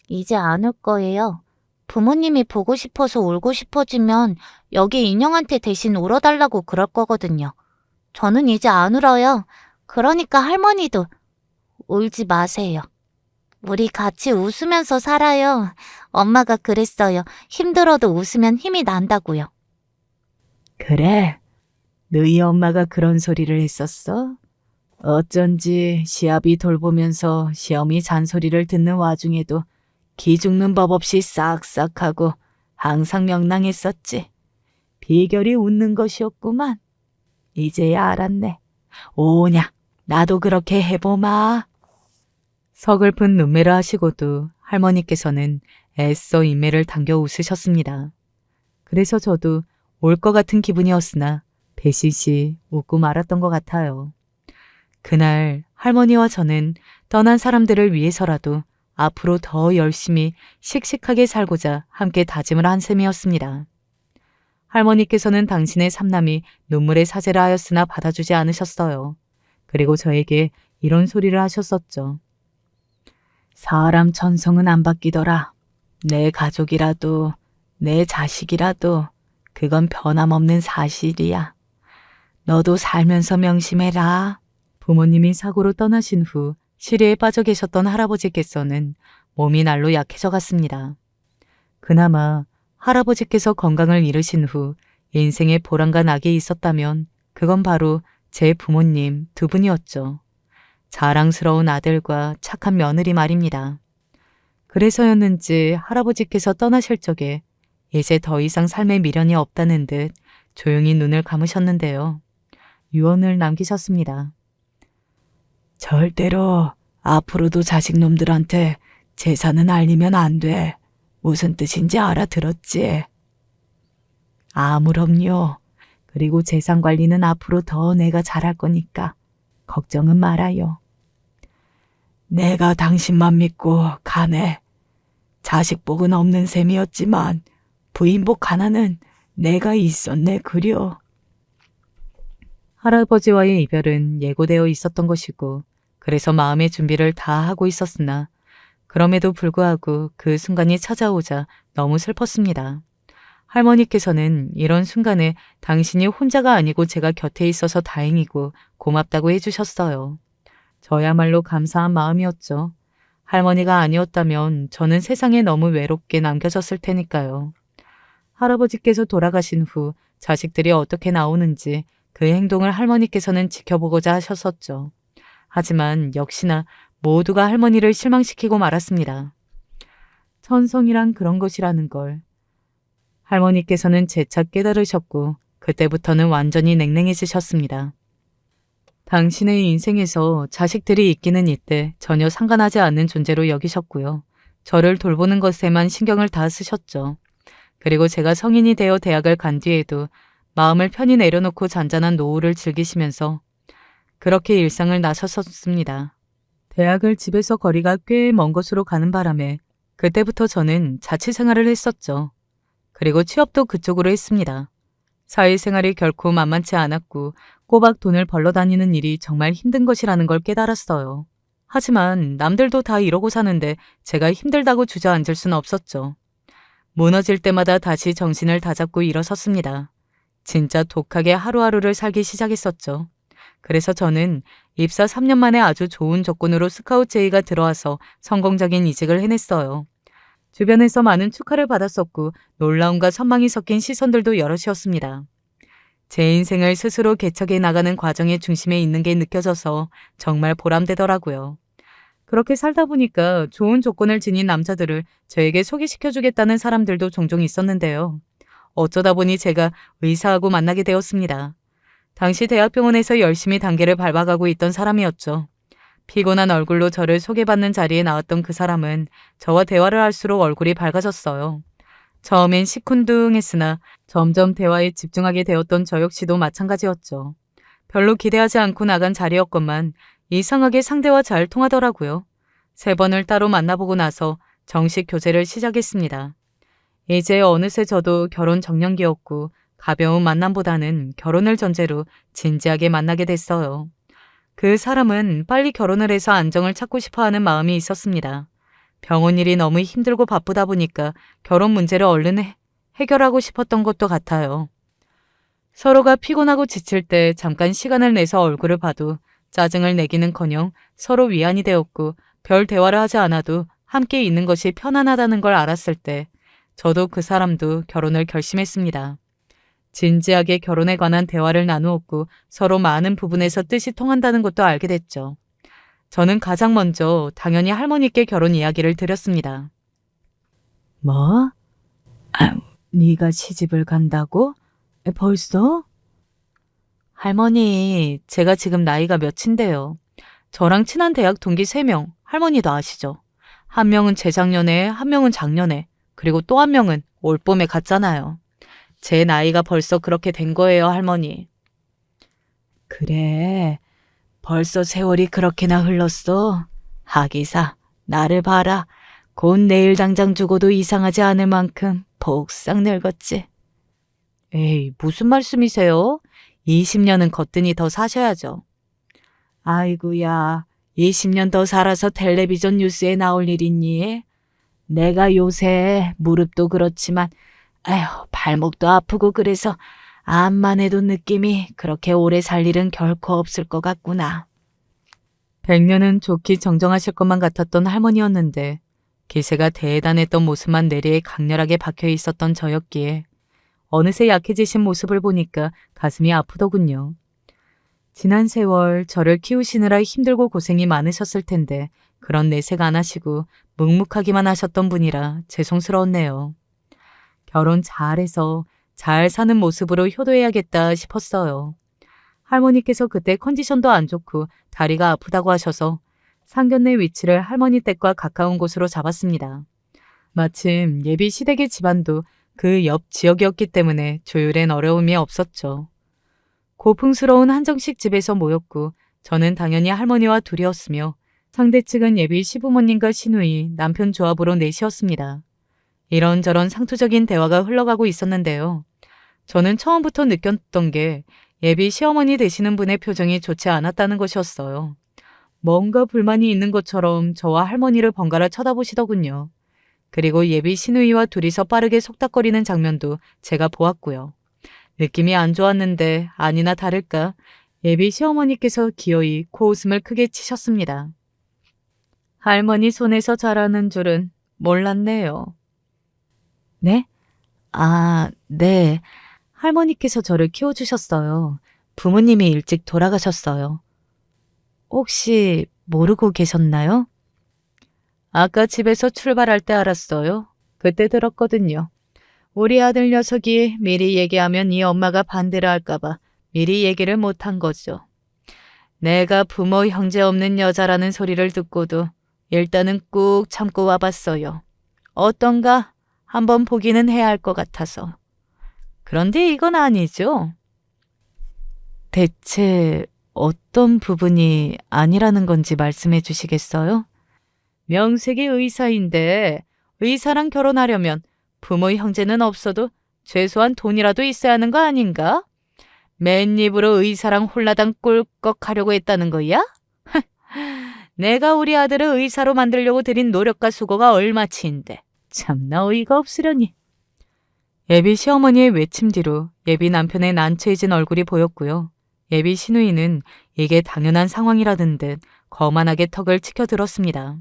이제 안 올 거예요. 부모님이 보고 싶어서 울고 싶어지면 여기 인형한테 대신 울어달라고 그럴 거거든요. 저는 이제 안 울어요. 그러니까 할머니도 울지 마세요. 우리 같이 웃으면서 살아요. 엄마가 그랬어요. 힘들어도 웃으면 힘이 난다고요. 그래? 너희 엄마가 그런 소리를 했었어? 어쩐지 시아비 돌보면서 시어미 잔소리를 듣는 와중에도 기죽는 법 없이 싹싹하고 항상 명랑했었지. 비결이 웃는 것이었구만. 이제야 알았네. 오냐, 나도 그렇게 해보마. 서글픈 눈매를 하시고도 할머니께서는 애써 인매를 당겨 웃으셨습니다. 그래서 저도 올 것 같은 기분이었으나 배시시 웃고 말았던 것 같아요. 그날 할머니와 저는 떠난 사람들을 위해서라도 앞으로 더 열심히 씩씩하게 살고자 함께 다짐을 한 셈이었습니다. 할머니께서는 당신의 삼남이 눈물의 사죄를 하였으나 받아주지 않으셨어요. 그리고 저에게 이런 소리를 하셨었죠. 사람 천성은 안 바뀌더라. 내 가족이라도 내 자식이라도 그건 변함없는 사실이야. 너도 살면서 명심해라. 부모님이 사고로 떠나신 후 시리에 빠져 계셨던 할아버지께서는 몸이 날로 약해져 갔습니다. 그나마 할아버지께서 건강을 잃으신 후 인생에 보람과 낙이 있었다면 그건 바로 제 부모님 두 분이었죠. 자랑스러운 아들과 착한 며느리 말입니다. 그래서였는지 할아버지께서 떠나실 적에 이제 더 이상 삶에 미련이 없다는 듯 조용히 눈을 감으셨는데요. 유언을 남기셨습니다. 절대로 앞으로도 자식놈들한테 재산은 알리면 안 돼. 무슨 뜻인지 알아들었지? 아무럼요. 그리고 재산 관리는 앞으로 더 내가 잘할 거니까 걱정은 말아요. 내가 당신만 믿고 가네. 자식복은 없는 셈이었지만 부인복 하나는 내가 있었네 그려. 할아버지와의 이별은 예고되어 있었던 것이고 그래서 마음의 준비를 다 하고 있었으나 그럼에도 불구하고 그 순간이 찾아오자 너무 슬펐습니다. 할머니께서는 이런 순간에 당신이 혼자가 아니고 제가 곁에 있어서 다행이고 고맙다고 해주셨어요. 저야말로 감사한 마음이었죠. 할머니가 아니었다면 저는 세상에 너무 외롭게 남겨졌을 테니까요. 할아버지께서 돌아가신 후 자식들이 어떻게 나오는지 그 행동을 할머니께서는 지켜보고자 하셨었죠. 하지만 역시나 모두가 할머니를 실망시키고 말았습니다. 천성이란 그런 것이라는 걸. 할머니께서는 재차 깨달으셨고 그때부터는 완전히 냉랭해지셨습니다. 당신의 인생에서 자식들이 있기는 있되 전혀 상관하지 않는 존재로 여기셨고요. 저를 돌보는 것에만 신경을 다 쓰셨죠. 그리고 제가 성인이 되어 대학을 간 뒤에도 마음을 편히 내려놓고 잔잔한 노후를 즐기시면서 그렇게 일상을 나섰었습니다. 대학을 집에서 거리가 꽤 먼 곳으로 가는 바람에 그때부터 저는 자취생활을 했었죠. 그리고 취업도 그쪽으로 했습니다. 사회생활이 결코 만만치 않았고 꼬박 돈을 벌러 다니는 일이 정말 힘든 것이라는 걸 깨달았어요. 하지만 남들도 다 이러고 사는데 제가 힘들다고 주저앉을 수는 없었죠. 무너질 때마다 다시 정신을 다잡고 일어섰습니다. 진짜 독하게 하루하루를 살기 시작했었죠. 그래서 저는 입사 3년 만에 아주 좋은 조건으로 스카우트 제의가 들어와서 성공적인 이직을 해냈어요. 주변에서 많은 축하를 받았었고 놀라움과 선망이 섞인 시선들도 여럿이었습니다. 제 인생을 스스로 개척해 나가는 과정의 중심에 있는 게 느껴져서 정말 보람되더라고요. 그렇게 살다 보니까 좋은 조건을 지닌 남자들을 저에게 소개시켜주겠다는 사람들도 종종 있었는데요. 어쩌다 보니 제가 의사하고 만나게 되었습니다. 당시 대학병원에서 열심히 단계를 밟아가고 있던 사람이었죠. 피곤한 얼굴로 저를 소개받는 자리에 나왔던 그 사람은 저와 대화를 할수록 얼굴이 밝아졌어요. 처음엔 시큰둥했으나 점점 대화에 집중하게 되었던 저 역시도 마찬가지였죠. 별로 기대하지 않고 나간 자리였건만 이상하게 상대와 잘 통하더라고요. 3번을 따로 만나보고 나서 정식 교제를 시작했습니다. 이제 어느새 저도 결혼 정년기였고 가벼운 만남보다는 결혼을 전제로 진지하게 만나게 됐어요. 그 사람은 빨리 결혼을 해서 안정을 찾고 싶어하는 마음이 있었습니다. 병원 일이 너무 힘들고 바쁘다 보니까 결혼 문제를 얼른 해결하고 싶었던 것도 같아요. 서로가 피곤하고 지칠 때 잠깐 시간을 내서 얼굴을 봐도 짜증을 내기는커녕 서로 위안이 되었고 별 대화를 하지 않아도 함께 있는 것이 편안하다는 걸 알았을 때 저도 그 사람도 결혼을 결심했습니다. 진지하게 결혼에 관한 대화를 나누었고 서로 많은 부분에서 뜻이 통한다는 것도 알게 됐죠. 저는 가장 먼저 당연히 할머니께 결혼 이야기를 드렸습니다. 뭐? 네가 시집을 간다고? 벌써? 할머니, 제가 지금 나이가 몇인데요. 저랑 친한 대학 동기 3명, 할머니도 아시죠? 한 명은 재작년에, 한 명은 작년에, 그리고 또 한 명은 올 봄에 갔잖아요. 제 나이가 벌써 그렇게 된 거예요, 할머니. 그래, 벌써 세월이 그렇게나 흘렀어. 하기사, 나를 봐라. 곧 내일 당장 죽어도 이상하지 않을 만큼 복싹 늙었지. 에이, 무슨 말씀이세요? 20년은 거뜬히 더 사셔야죠. 아이고야, 20년 더 살아서 텔레비전 뉴스에 나올 일 있니? 내가 요새 무릎도 그렇지만 아휴, 발목도 아프고 그래서 암만 해도 느낌이 그렇게 오래 살 일은 결코 없을 것 같구나. 100년은 좋기 정정하실 것만 같았던 할머니였는데 기세가 대단했던 모습만 내리에 강렬하게 박혀 있었던 저였기에 어느새 약해지신 모습을 보니까 가슴이 아프더군요. 지난 세월 저를 키우시느라 힘들고 고생이 많으셨을 텐데 그런 내색 안 하시고 묵묵하기만 하셨던 분이라 죄송스러웠네요. 결혼 잘해서 잘 사는 모습으로 효도해야겠다 싶었어요. 할머니께서 그때 컨디션도 안 좋고 다리가 아프다고 하셔서 상견례 위치를 할머니 댁과 가까운 곳으로 잡았습니다. 마침 예비 시댁의 집안도 그 옆 지역이었기 때문에 조율엔 어려움이 없었죠. 고풍스러운 한정식 집에서 모였고 저는 당연히 할머니와 둘이었으며 상대 측은 예비 시부모님과 시누이, 남편 조합으로 넷이었습니다. 이런저런 상투적인 대화가 흘러가고 있었는데요. 저는 처음부터 느꼈던 게 예비 시어머니 되시는 분의 표정이 좋지 않았다는 것이었어요. 뭔가 불만이 있는 것처럼 저와 할머니를 번갈아 쳐다보시더군요. 그리고 예비 시누이와 둘이서 빠르게 속닥거리는 장면도 제가 보았고요. 느낌이 안 좋았는데 아니나 다를까 예비 시어머니께서 기어이 코웃음을 크게 치셨습니다. 할머니 손에서 자라는 줄은 몰랐네요. 네? 아, 네. 할머니께서 저를 키워주셨어요. 부모님이 일찍 돌아가셨어요. 혹시 모르고 계셨나요? 아까 집에서 출발할 때 알았어요. 그때 들었거든요. 우리 아들 녀석이 미리 얘기하면 이 엄마가 반대를 할까봐 미리 얘기를 못한 거죠. 내가 부모 형제 없는 여자라는 소리를 듣고도 일단은 꾹 참고 와봤어요. 어떤가 한번 보기는 해야 할 것 같아서. 그런데 이건 아니죠. 대체 어떤 부분이 아니라는 건지 말씀해 주시겠어요? 명색이 의사인데 의사랑 결혼하려면 부모 형제는 없어도 최소한 돈이라도 있어야 하는 거 아닌가? 맨입으로 의사랑 홀라당 꿀꺽 하려고 했다는 거야? 내가 우리 아들을 의사로 만들려고 들인 노력과 수고가 얼마치인데 참나 어이가 없으려니. 예비 시어머니의 외침 뒤로 예비 남편의 난처해진 얼굴이 보였고요. 예비 시누이는 이게 당연한 상황이라는 듯 거만하게 턱을 치켜들었습니다.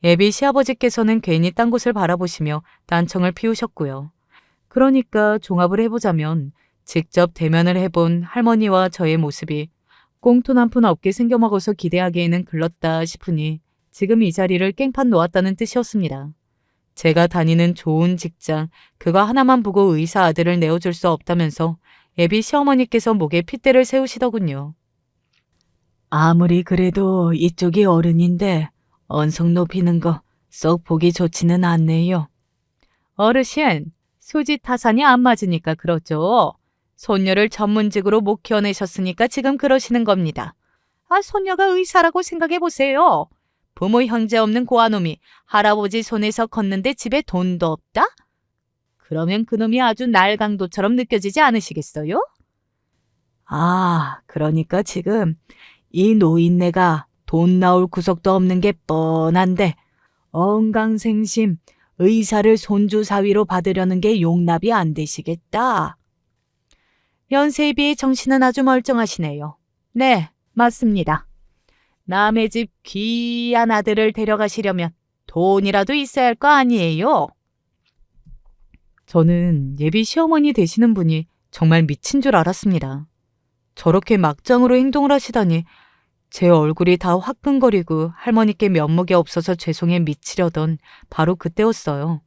예비 시아버지께서는 괜히 딴 곳을 바라보시며 딴청을 피우셨고요. 그러니까 종합을 해보자면 직접 대면을 해본 할머니와 저의 모습이 꽁돈 한 푼 없게 생겨먹어서 기대하기에는 글렀다 싶으니 지금 이 자리를 깽판 놓았다는 뜻이었습니다. 제가 다니는 좋은 직장, 그거 하나만 보고 의사 아들을 내어줄 수 없다면서 예비 시어머니께서 목에 핏대를 세우시더군요. 아무리 그래도 이쪽이 어른인데 언성 높이는 거 썩 보기 좋지는 않네요. 어르신, 수지 타산이 안 맞으니까 그러죠. 손녀를 전문직으로 못 키워내셨으니까 지금 그러시는 겁니다. 아, 손녀가 의사라고 생각해보세요. 부모 형제 없는 고아놈이 할아버지 손에서 컸는데 집에 돈도 없다? 그러면 그놈이 아주 날강도처럼 느껴지지 않으시겠어요? 아, 그러니까 지금 이 노인네가 돈 나올 구석도 없는 게 뻔한데 언강생심 의사를 손주 사위로 받으려는 게 용납이 안 되시겠다. 연세에 비해 정신은 아주 멀쩡하시네요. 네, 맞습니다. 남의 집 귀한 아들을 데려가시려면 돈이라도 있어야 할 거 아니에요? 저는 예비 시어머니 되시는 분이 정말 미친 줄 알았습니다. 저렇게 막장으로 행동을 하시다니 제 얼굴이 다 화끈거리고 할머니께 면목이 없어서 죄송해 미치려던 바로 그때였어요.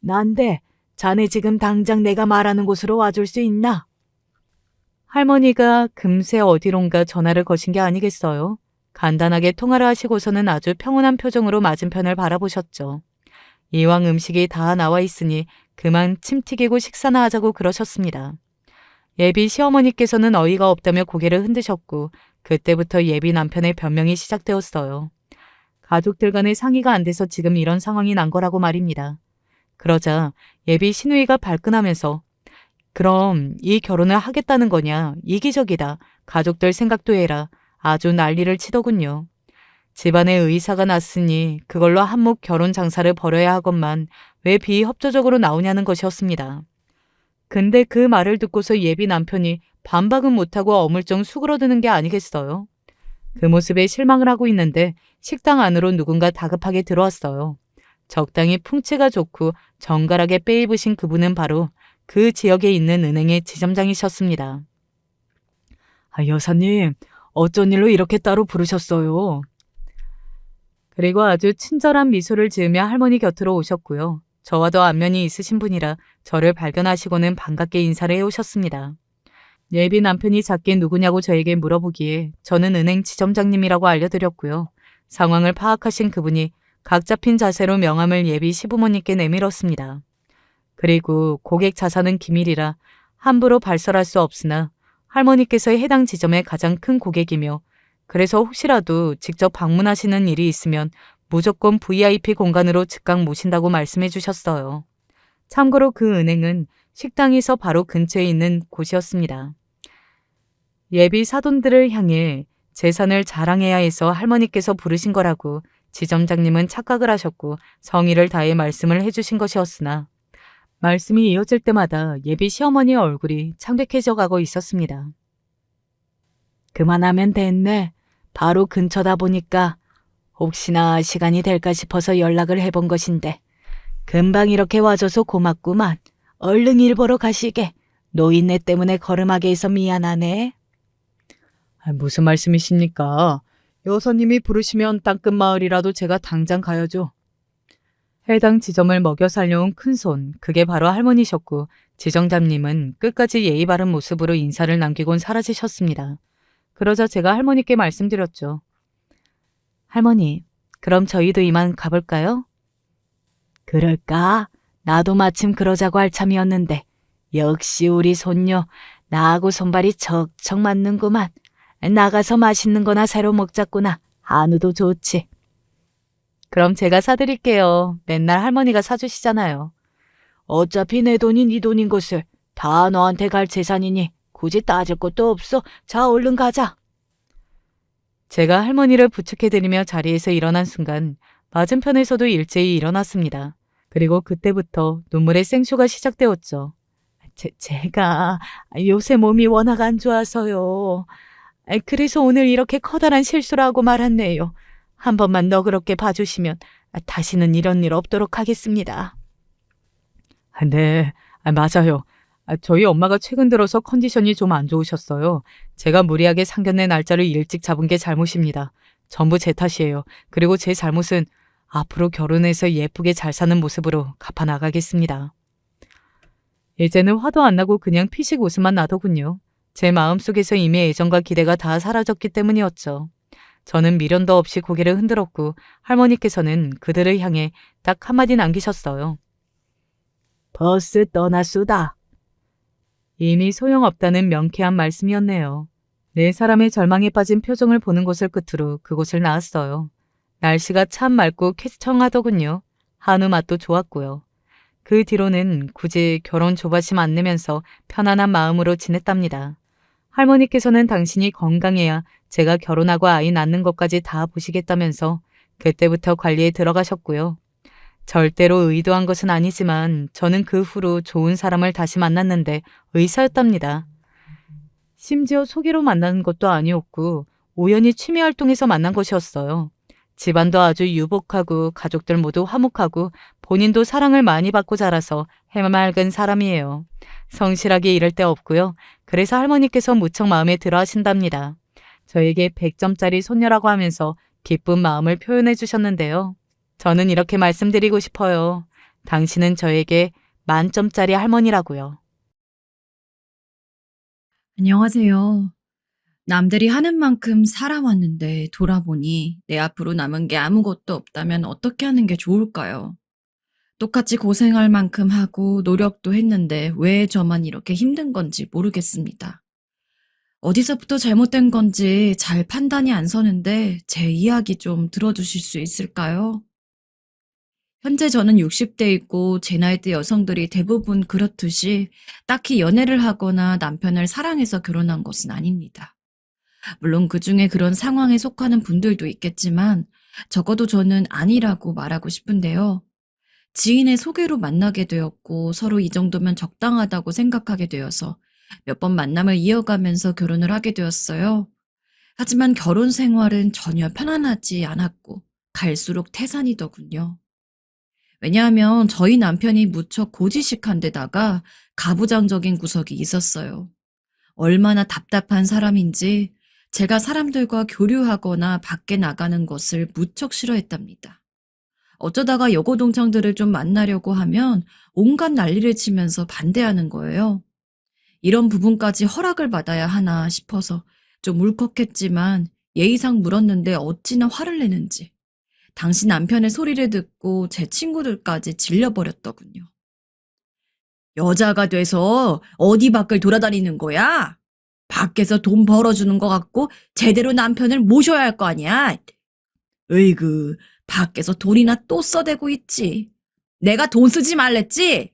난데 자네 지금 당장 내가 말하는 곳으로 와줄 수 있나? 할머니가 금세 어디론가 전화를 거신 게 아니겠어요. 간단하게 통화를 하시고서는 아주 평온한 표정으로 맞은편을 바라보셨죠. 이왕 음식이 다 나와 있으니 그만 침 튀기고 식사나 하자고 그러셨습니다. 예비 시어머니께서는 어이가 없다며 고개를 흔드셨고 그때부터 예비 남편의 변명이 시작되었어요. 가족들 간의 상의가 안 돼서 지금 이런 상황이 난 거라고 말입니다. 그러자 예비 시누이가 발끈하면서 그럼 이 결혼을 하겠다는 거냐? 이기적이다. 가족들 생각도 해라. 아주 난리를 치더군요. 집안에 의사가 났으니 그걸로 한몫 결혼 장사를 벌여야 하건만 왜 비협조적으로 나오냐는 것이었습니다. 근데 그 말을 듣고서 예비 남편이 반박은 못하고 어물쩡 수그러드는 게 아니겠어요? 그 모습에 실망을 하고 있는데 식당 안으로 누군가 다급하게 들어왔어요. 적당히 풍채가 좋고 정갈하게 빼입으신 그분은 바로 그 지역에 있는 은행의 지점장이셨습니다. 여사님, 어쩐 일로 이렇게 따로 부르셨어요? 그리고 아주 친절한 미소를 지으며 할머니 곁으로 오셨고요. 저와도 안면이 있으신 분이라 저를 발견하시고는 반갑게 인사를 해오셨습니다. 예비 남편이 작게 누구냐고 저에게 물어보기에 저는 은행 지점장님이라고 알려드렸고요. 상황을 파악하신 그분이 각 잡힌 자세로 명함을 예비 시부모님께 내밀었습니다. 그리고 고객 자산은 기밀이라 함부로 발설할 수 없으나 할머니께서 해당 지점의 가장 큰 고객이며 그래서 혹시라도 직접 방문하시는 일이 있으면 무조건 VIP 공간으로 즉각 모신다고 말씀해 주셨어요. 참고로 그 은행은 식당에서 바로 근처에 있는 곳이었습니다. 예비 사돈들을 향해 재산을 자랑해야 해서 할머니께서 부르신 거라고 지점장님은 착각을 하셨고 성의를 다해 말씀을 해주신 것이었으나 말씀이 이어질 때마다 예비 시어머니의 얼굴이 창백해져 가고 있었습니다. 그만하면 됐네. 바로 근처다 보니까 혹시나 시간이 될까 싶어서 연락을 해본 것인데 금방 이렇게 와줘서 고맙구만. 얼른 일 보러 가시게. 노인네 때문에 걸음하게 해서 미안하네. 무슨 말씀이십니까? 여사님이 부르시면 땅끝 마을이라도 제가 당장 가야죠. 해당 지점을 먹여 살려온 큰손, 그게 바로 할머니셨고 지정장님은 끝까지 예의 바른 모습으로 인사를 남기곤 사라지셨습니다. 그러자 제가 할머니께 말씀드렸죠. 할머니, 그럼 저희도 이만 가볼까요? 그럴까? 나도 마침 그러자고 할 참이었는데 역시 우리 손녀 나하고 손발이 척척 맞는구만. 나가서 맛있는 거나 새로 먹자꾸나. 한우도 좋지. 그럼 제가 사드릴게요. 맨날 할머니가 사주시잖아요. 어차피 내 돈이 네 돈인 것을 다 너한테 갈 재산이니 굳이 따질 것도 없어. 자, 얼른 가자. 제가 할머니를 부축해드리며 자리에서 일어난 순간 맞은편에서도 일제히 일어났습니다. 그리고 그때부터 눈물의 생쇼가 시작되었죠. 제가 요새 몸이 워낙 안 좋아서요. 그래서 오늘 이렇게 커다란 실수를 하고 말았네요. 한 번만 너그럽게 봐주시면 다시는 이런 일 없도록 하겠습니다. 네, 맞아요. 저희 엄마가 최근 들어서 컨디션이 좀 안 좋으셨어요. 제가 무리하게 상견례 날짜를 일찍 잡은 게 잘못입니다. 전부 제 탓이에요. 그리고 제 잘못은 앞으로 결혼해서 예쁘게 잘 사는 모습으로 갚아나가겠습니다. 이제는 화도 안 나고 그냥 피식 웃음만 나더군요. 제 마음속에서 이미 애정과 기대가 다 사라졌기 때문이었죠. 저는 미련도 없이 고개를 흔들었고 할머니께서는 그들을 향해 딱 한마디 남기셨어요. 버스 떠났수다. 이미 소용없다는 명쾌한 말씀이었네요. 네 사람의 절망에 빠진 표정을 보는 것을 끝으로 그곳을 나왔어요. 날씨가 참 맑고 쾌청하더군요. 한우 맛도 좋았고요. 그 뒤로는 굳이 결혼 조바심 안 내면서 편안한 마음으로 지냈답니다. 할머니께서는 당신이 건강해야 제가 결혼하고 아이 낳는 것까지 다 보시겠다면서 그때부터 관리에 들어가셨고요. 절대로 의도한 것은 아니지만 저는 그 후로 좋은 사람을 다시 만났는데 의사였답니다. 심지어 소개로 만난 것도 아니었고 우연히 취미 활동에서 만난 것이었어요. 집안도 아주 유복하고 가족들 모두 화목하고 본인도 사랑을 많이 받고 자라서 해맑은 사람이에요. 성실하게 이럴 데 없고요. 그래서 할머니께서 무척 마음에 들어 하신답니다. 저에게 100점짜리 손녀라고 하면서 기쁜 마음을 표현해 주셨는데요. 저는 이렇게 말씀드리고 싶어요. 당신은 저에게 만점짜리 할머니라고요. 안녕하세요. 남들이 하는 만큼 살아왔는데 돌아보니 내 앞으로 남은 게 아무것도 없다면 어떻게 하는 게 좋을까요? 똑같이 고생할 만큼 하고 노력도 했는데 왜 저만 이렇게 힘든 건지 모르겠습니다. 어디서부터 잘못된 건지 잘 판단이 안 서는데 제 이야기 좀 들어주실 수 있을까요? 현재 저는 60대이고 제 나이대 여성들이 대부분 그렇듯이 딱히 연애를 하거나 남편을 사랑해서 결혼한 것은 아닙니다. 물론 그중에 그런 상황에 속하는 분들도 있겠지만 적어도 저는 아니라고 말하고 싶은데요. 지인의 소개로 만나게 되었고 서로 이 정도면 적당하다고 생각하게 되어서 몇 번 만남을 이어가면서 결혼을 하게 되었어요. 하지만 결혼 생활은 전혀 편안하지 않았고 갈수록 태산이더군요. 왜냐하면 저희 남편이 무척 고지식한 데다가 가부장적인 구석이 있었어요. 얼마나 답답한 사람인지 제가 사람들과 교류하거나 밖에 나가는 것을 무척 싫어했답니다. 어쩌다가 여고 동창들을 좀 만나려고 하면 온갖 난리를 치면서 반대하는 거예요. 이런 부분까지 허락을 받아야 하나 싶어서 좀 울컥했지만 예의상 물었는데 어찌나 화를 내는지 당시 남편의 소리를 듣고 제 친구들까지 질려버렸더군요. 여자가 돼서 어디 밖을 돌아다니는 거야? 밖에서 돈 벌어주는 것 같고 제대로 남편을 모셔야 할 거 아니야? 으이그, 밖에서 돈이나 또 써대고 있지. 내가 돈 쓰지 말랬지?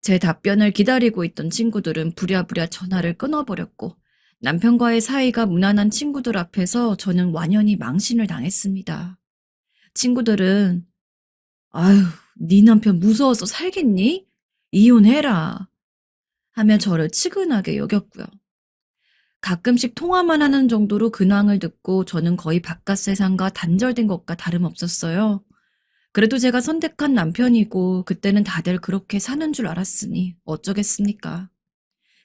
제 답변을 기다리고 있던 친구들은 부랴부랴 전화를 끊어버렸고 남편과의 사이가 무난한 친구들 앞에서 저는 완연히 망신을 당했습니다. 친구들은 아유, 네 남편 무서워서 살겠니? 이혼해라 하며 저를 치근하게 여겼고요. 가끔씩 통화만 하는 정도로 근황을 듣고 저는 거의 바깥 세상과 단절된 것과 다름없었어요. 그래도 제가 선택한 남편이고 그때는 다들 그렇게 사는 줄 알았으니 어쩌겠습니까.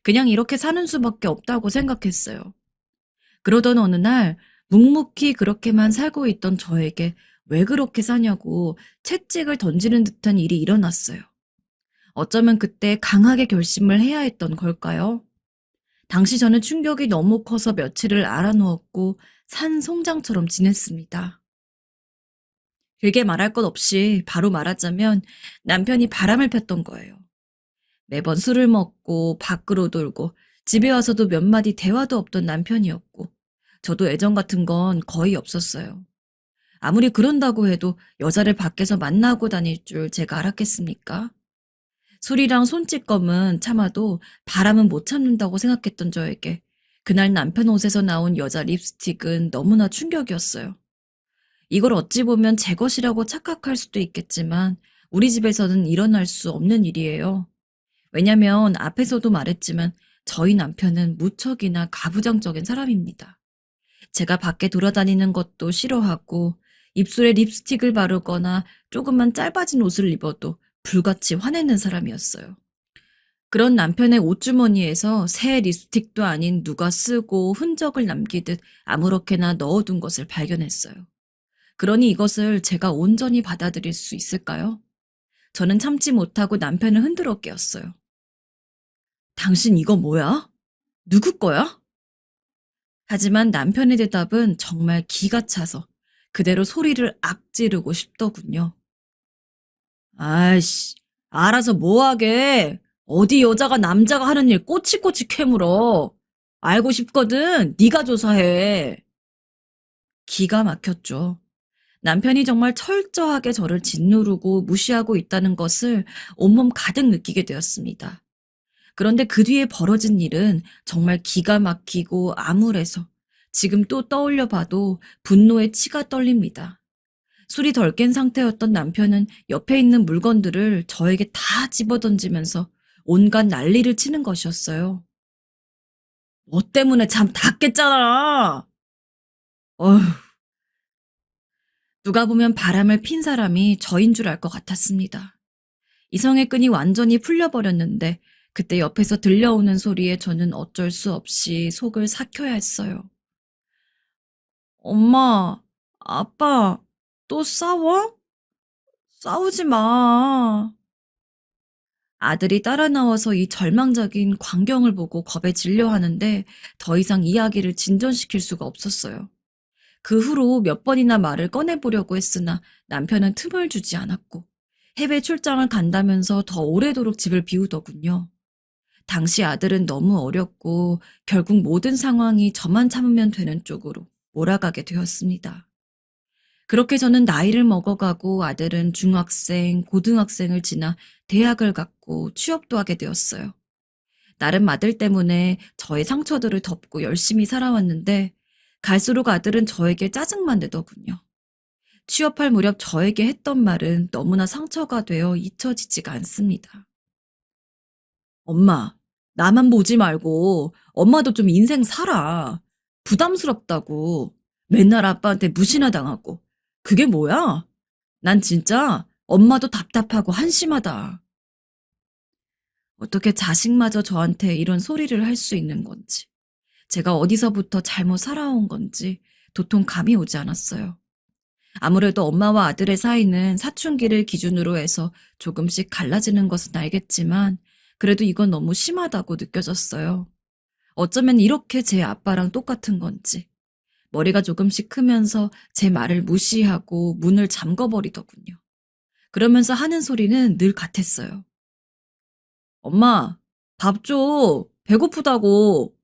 그냥 이렇게 사는 수밖에 없다고 생각했어요. 그러던 어느 날 묵묵히 그렇게만 살고 있던 저에게 왜 그렇게 사냐고 채찍을 던지는 듯한 일이 일어났어요. 어쩌면 그때 강하게 결심을 해야 했던 걸까요? 당시 저는 충격이 너무 커서 며칠을 알아누웠고 산송장처럼 지냈습니다. 길게 말할 것 없이 바로 말하자면 남편이 바람을 폈던 거예요. 매번 술을 먹고 밖으로 돌고 집에 와서도 몇 마디 대화도 없던 남편이었고 저도 애정 같은 건 거의 없었어요. 아무리 그런다고 해도 여자를 밖에서 만나고 다닐 줄 제가 알았겠습니까? 술이랑 손찌검은 참아도 바람은 못 참는다고 생각했던 저에게 그날 남편 옷에서 나온 여자 립스틱은 너무나 충격이었어요. 이걸 어찌 보면 제 것이라고 착각할 수도 있겠지만 우리 집에서는 일어날 수 없는 일이에요. 왜냐면 앞에서도 말했지만 저희 남편은 무척이나 가부장적인 사람입니다. 제가 밖에 돌아다니는 것도 싫어하고 입술에 립스틱을 바르거나 조금만 짧아진 옷을 입어도 불같이 화내는 사람이었어요. 그런 남편의 옷주머니에서 새 립스틱도 아닌 누가 쓰고 흔적을 남기듯 아무렇게나 넣어둔 것을 발견했어요. 그러니 이것을 제가 온전히 받아들일 수 있을까요? 저는 참지 못하고 남편을 흔들어 깨웠어요. 당신 이거 뭐야? 누구 거야? 하지만 남편의 대답은 정말 기가 차서 그대로 소리를 악지르고 싶더군요. 아이씨, 알아서 뭐하게. 어디 여자가 남자가 하는 일 꼬치꼬치 캐물어. 알고 싶거든. 네가 조사해. 기가 막혔죠. 남편이 정말 철저하게 저를 짓누르고 무시하고 있다는 것을 온몸 가득 느끼게 되었습니다. 그런데 그 뒤에 벌어진 일은 정말 기가 막히고 암울해서 지금 또 떠올려 봐도 분노에 치가 떨립니다. 술이 덜 깬 상태였던 남편은 옆에 있는 물건들을 저에게 다 집어던지면서 온갖 난리를 치는 것이었어요. 너 때문에 잠 다 깼잖아. 어휴. 누가 보면 바람을 핀 사람이 저인 줄 알 것 같았습니다. 이성의 끈이 완전히 풀려버렸는데 그때 옆에서 들려오는 소리에 저는 어쩔 수 없이 속을 삭혀야 했어요. 엄마, 아빠, 또 싸워? 싸우지 마. 아들이 따라 나와서 이 절망적인 광경을 보고 겁에 질려 하는데 더 이상 이야기를 진전시킬 수가 없었어요. 그 후로 몇 번이나 말을 꺼내보려고 했으나 남편은 틈을 주지 않았고 해외 출장을 간다면서 더 오래도록 집을 비우더군요. 당시 아들은 너무 어렸고 결국 모든 상황이 저만 참으면 되는 쪽으로 몰아가게 되었습니다. 그렇게 저는 나이를 먹어가고 아들은 중학생, 고등학생을 지나 대학을 갔고 취업도 하게 되었어요. 나름 아들 때문에 저의 상처들을 덮고 열심히 살아왔는데 갈수록 아들은 저에게 짜증만 내더군요. 취업할 무렵 저에게 했던 말은 너무나 상처가 되어 잊혀지지가 않습니다. 엄마, 나만 보지 말고 엄마도 좀 인생 살아. 부담스럽다고. 맨날 아빠한테 무시나 당하고. 그게 뭐야? 난 진짜 엄마도 답답하고 한심하다. 어떻게 자식마저 저한테 이런 소리를 할 수 있는 건지, 제가 어디서부터 잘못 살아온 건지 도통 감이 오지 않았어요. 아무래도 엄마와 아들의 사이는 사춘기를 기준으로 해서 조금씩 갈라지는 것은 알겠지만 그래도 이건 너무 심하다고 느껴졌어요. 어쩌면 이렇게 제 아빠랑 똑같은 건지. 머리가 조금씩 크면서 제 말을 무시하고 문을 잠궈버리더군요. 그러면서 하는 소리는 늘 같았어요. 엄마, 밥 줘. 배고프다고.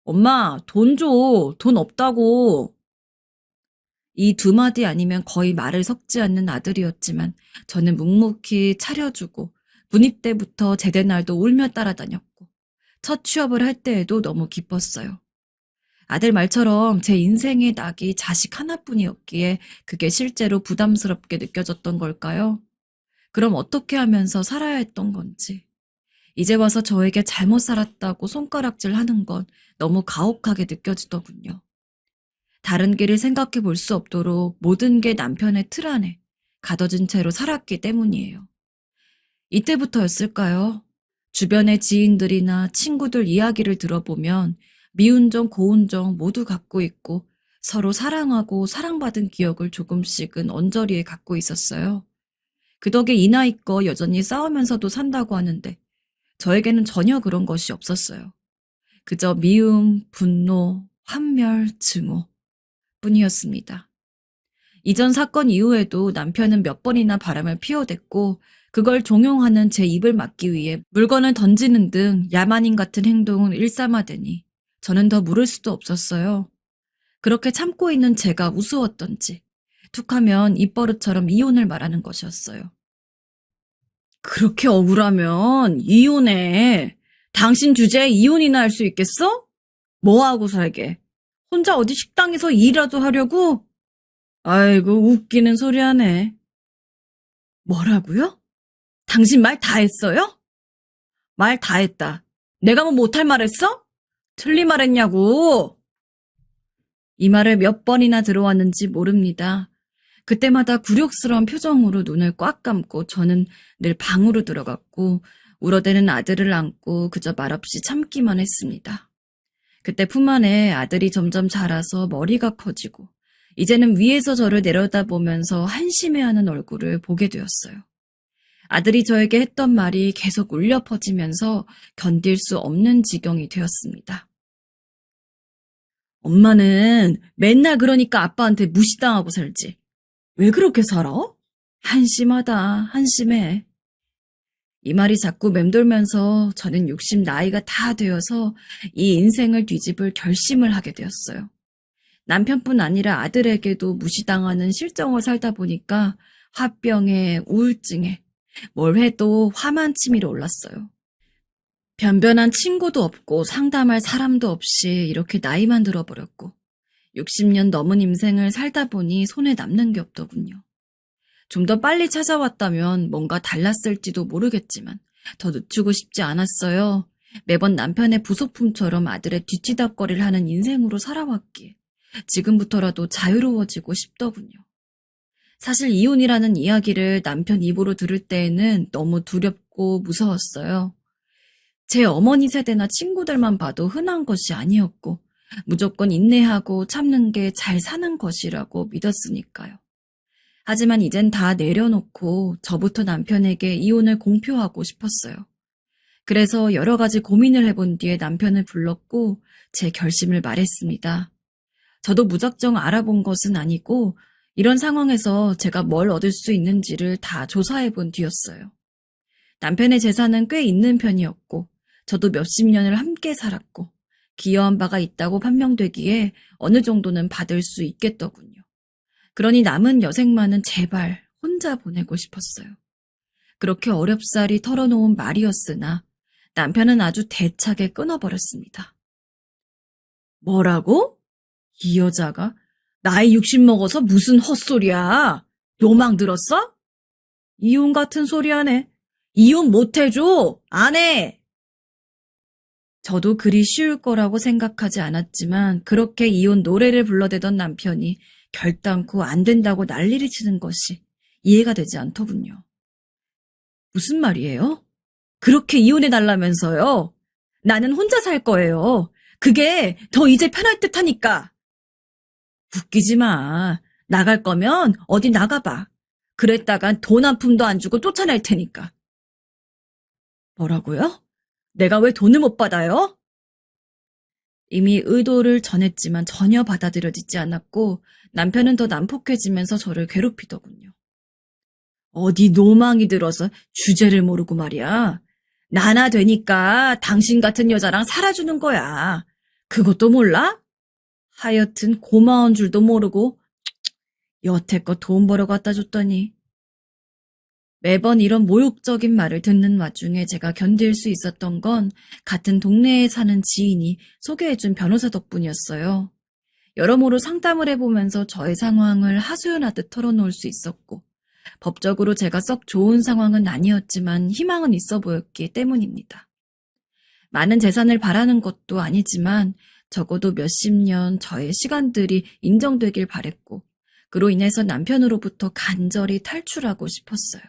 엄마, 돈 줘. 돈 없다고. 이 두 마디 아니면 거의 말을 섞지 않는 아들이었지만 저는 묵묵히 차려주고 군입 때부터 제대 날도 울며 따라다녔고 첫 취업을 할 때에도 너무 기뻤어요. 아들 말처럼 제 인생의 낙이 자식 하나뿐이었기에 그게 실제로 부담스럽게 느껴졌던 걸까요? 그럼 어떻게 하면서 살아야 했던 건지. 이제 와서 저에게 잘못 살았다고 손가락질 하는 건 너무 가혹하게 느껴지더군요. 다른 길을 생각해 볼 수 없도록 모든 게 남편의 틀 안에 가둬진 채로 살았기 때문이에요. 이때부터였을까요? 주변의 지인들이나 친구들 이야기를 들어보면 미운정, 고운정 모두 갖고 있고 서로 사랑하고 사랑받은 기억을 조금씩은 언저리에 갖고 있었어요. 그 덕에 이 나이껏 여전히 싸우면서도 산다고 하는데 저에게는 전혀 그런 것이 없었어요. 그저 미움, 분노, 환멸, 증오 뿐이었습니다. 이전 사건 이후에도 남편은 몇 번이나 바람을 피워댔고 그걸 종용하는 제 입을 막기 위해 물건을 던지는 등 야만인 같은 행동을 일삼아대니 저는 더 물을 수도 없었어요. 그렇게 참고 있는 제가 우스웠던지 툭하면 입버릇처럼 이혼을 말하는 것이었어요. 그렇게 억울하면 이혼해. 당신 주제에 이혼이나 할 수 있겠어? 뭐하고 살게? 혼자 어디 식당에서 일이라도 하려고? 아이고, 웃기는 소리 하네. 뭐라고요? 당신 말 다 했어요? 말 다 했다. 내가 뭐 못할 말 했어? 틀린 말 했냐고. 이 말을 몇 번이나 들어왔는지 모릅니다. 그때마다 굴욕스러운 표정으로 눈을 꽉 감고 저는 늘 방으로 들어갔고 울어대는 아들을 안고 그저 말없이 참기만 했습니다. 그때 품 안에 아들이 점점 자라서 머리가 커지고 이제는 위에서 저를 내려다보면서 한심해하는 얼굴을 보게 되었어요. 아들이 저에게 했던 말이 계속 울려 퍼지면서 견딜 수 없는 지경이 되었습니다. 엄마는 맨날 그러니까 아빠한테 무시당하고 살지. 왜 그렇게 살아? 한심하다, 한심해. 이 말이 자꾸 맴돌면서 저는 60 나이가 다 되어서 이 인생을 뒤집을 결심을 하게 되었어요. 남편뿐 아니라 아들에게도 무시당하는 실정을 살다 보니까 화병에 우울증에 뭘 해도 화만 치밀어 올랐어요. 변변한 친구도 없고 상담할 사람도 없이 이렇게 나이만 들어버렸고 60년 넘은 인생을 살다 보니 손에 남는 게 없더군요. 좀 더 빨리 찾아왔다면 뭔가 달랐을지도 모르겠지만 더 늦추고 싶지 않았어요. 매번 남편의 부속품처럼 아들의 뒤치다꺼리를 하는 인생으로 살아왔기에 지금부터라도 자유로워지고 싶더군요. 사실 이혼이라는 이야기를 남편 입으로 들을 때에는 너무 두렵고 무서웠어요. 제 어머니 세대나 친구들만 봐도 흔한 것이 아니었고 무조건 인내하고 참는 게 잘 사는 것이라고 믿었으니까요. 하지만 이젠 다 내려놓고 저부터 남편에게 이혼을 공표하고 싶었어요. 그래서 여러 가지 고민을 해본 뒤에 남편을 불렀고 제 결심을 말했습니다. 저도 무작정 알아본 것은 아니고 이런 상황에서 제가 뭘 얻을 수 있는지를 다 조사해 본 뒤였어요. 남편의 재산은 꽤 있는 편이었고 저도 몇십 년을 함께 살았고 기여한 바가 있다고 판명되기에 어느 정도는 받을 수 있겠더군요. 그러니 남은 여생만은 제발 혼자 보내고 싶었어요. 그렇게 어렵사리 털어놓은 말이었으나 남편은 아주 대차게 끊어버렸습니다. 뭐라고? 이 여자가 나이 60 먹어서 무슨 헛소리야? 요망 들었어? 이혼 같은 소리 하네. 이혼 못 해줘. 안 해. 저도 그리 쉬울 거라고 생각하지 않았지만 그렇게 이혼 노래를 불러대던 남편이 결단코 안 된다고 난리를 치는 것이 이해가 되지 않더군요. 무슨 말이에요? 그렇게 이혼해달라면서요? 나는 혼자 살 거예요. 그게 더 이제 편할 듯 하니까. 웃기지 마. 나갈 거면 어디 나가봐. 그랬다간 돈 한 푼도 안 주고 쫓아낼 테니까. 뭐라고요? 내가 왜 돈을 못 받아요? 이미 의도를 전했지만 전혀 받아들여지지 않았고 남편은 더 난폭해지면서 저를 괴롭히더군요. 어디 노망이 들어서 주제를 모르고 말이야. 나나 되니까 당신 같은 여자랑 살아주는 거야. 그것도 몰라? 하여튼 고마운 줄도 모르고 여태껏 돈 벌어 갖다 줬더니. 매번 이런 모욕적인 말을 듣는 와중에 제가 견딜 수 있었던 건 같은 동네에 사는 지인이 소개해준 변호사 덕분이었어요. 여러모로 상담을 해보면서 저의 상황을 하소연하듯 털어놓을 수 있었고 법적으로 제가 썩 좋은 상황은 아니었지만 희망은 있어 보였기 때문입니다. 많은 재산을 바라는 것도 아니지만 적어도 몇십 년 저의 시간들이 인정되길 바랬고, 그로 인해서 남편으로부터 간절히 탈출하고 싶었어요.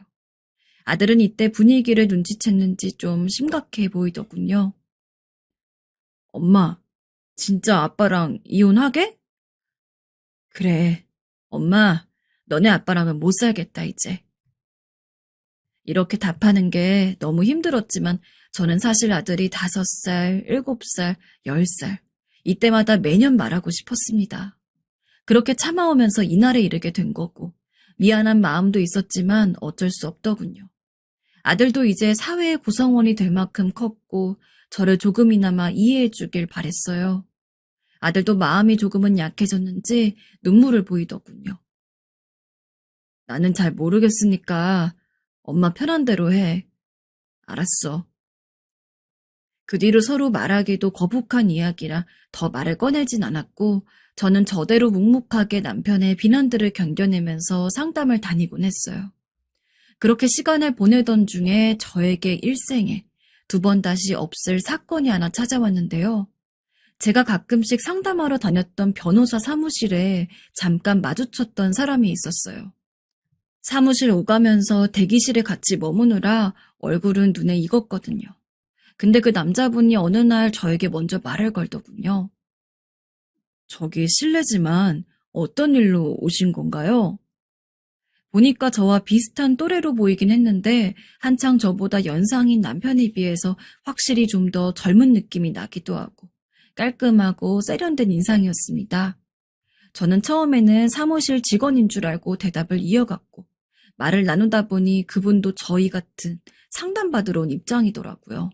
아들은 이때 분위기를 눈치챘는지 좀 심각해 보이더군요. 엄마, 진짜 아빠랑 이혼하게? 그래, 엄마, 너네 아빠랑은 못 살겠다, 이제. 이렇게 답하는 게 너무 힘들었지만 저는 사실 아들이 5살, 7살, 10살, 이때마다 매년 말하고 싶었습니다. 그렇게 참아오면서 이날에 이르게 된 거고, 미안한 마음도 있었지만 어쩔 수 없더군요. 아들도 이제 사회의 구성원이 될 만큼 컸고, 저를 조금이나마 이해해 주길 바랬어요. 아들도 마음이 조금은 약해졌는지 눈물을 보이더군요. 나는 잘 모르겠으니까 엄마 편한 대로 해. 알았어. 그 뒤로 서로 말하기도 거북한 이야기라 더 말을 꺼내진 않았고, 저는 저대로 묵묵하게 남편의 비난들을 견뎌내면서 상담을 다니곤 했어요. 그렇게 시간을 보내던 중에 저에게 일생에 2번 다시 없을 사건이 하나 찾아왔는데요. 제가 가끔씩 상담하러 다녔던 변호사 사무실에 잠깐 마주쳤던 사람이 있었어요. 사무실 오가면서 대기실에 같이 머무느라 얼굴은 눈에 익었거든요. 근데 그 남자분이 어느 날 저에게 먼저 말을 걸더군요. 저기 실례지만 어떤 일로 오신 건가요? 보니까 저와 비슷한 또래로 보이긴 했는데 한창 저보다 연상인 남편에 비해서 확실히 좀 더 젊은 느낌이 나기도 하고 깔끔하고 세련된 인상이었습니다. 저는 처음에는 사무실 직원인 줄 알고 대답을 이어갔고 말을 나누다 보니 그분도 저희 같은 상담받으러 온 입장이더라고요.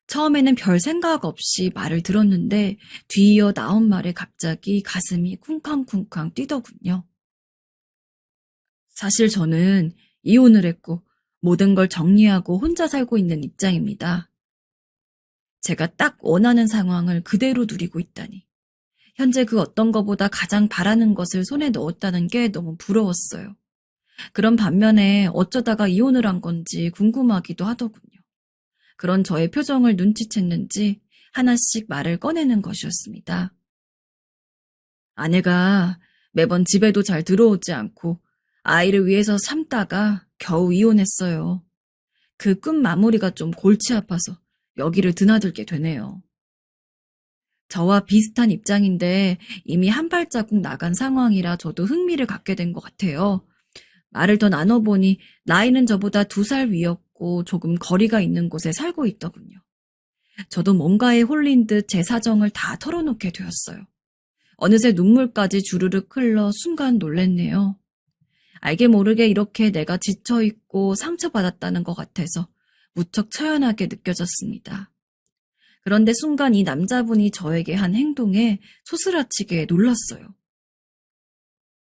처음에는 별 생각 없이 말을 들었는데 뒤이어 나온 말에 갑자기 가슴이 쿵쾅쿵쾅 뛰더군요. 사실 저는 이혼을 했고 모든 걸 정리하고 혼자 살고 있는 입장입니다. 제가 딱 원하는 상황을 그대로 누리고 있다니. 현재 그 어떤 것보다 가장 바라는 것을 손에 넣었다는 게 너무 부러웠어요. 그런 반면에 어쩌다가 이혼을 한 건지 궁금하기도 하더군요. 그런 저의 표정을 눈치챘는지 하나씩 말을 꺼내는 것이었습니다. 아내가 매번 집에도 잘 들어오지 않고 아이를 위해서 참다가 겨우 이혼했어요. 그 끝 마무리가 좀 골치 아파서 여기를 드나들게 되네요. 저와 비슷한 입장인데 이미 한 발자국 나간 상황이라 저도 흥미를 갖게 된 것 같아요. 말을 더 나눠보니 나이는 저보다 2살 위였고 조금 거리가 있는 곳에 살고 있더군요. 저도 뭔가에 홀린 듯 제 사정을 다 털어놓게 되었어요. 어느새 눈물까지 주르륵 흘러 순간 놀랬네요. 알게 모르게 이렇게 내가 지쳐있고 상처받았다는 것 같아서 무척 처연하게 느껴졌습니다. 그런데 순간 이 남자분이 저에게 한 행동에 소스라치게 놀랐어요.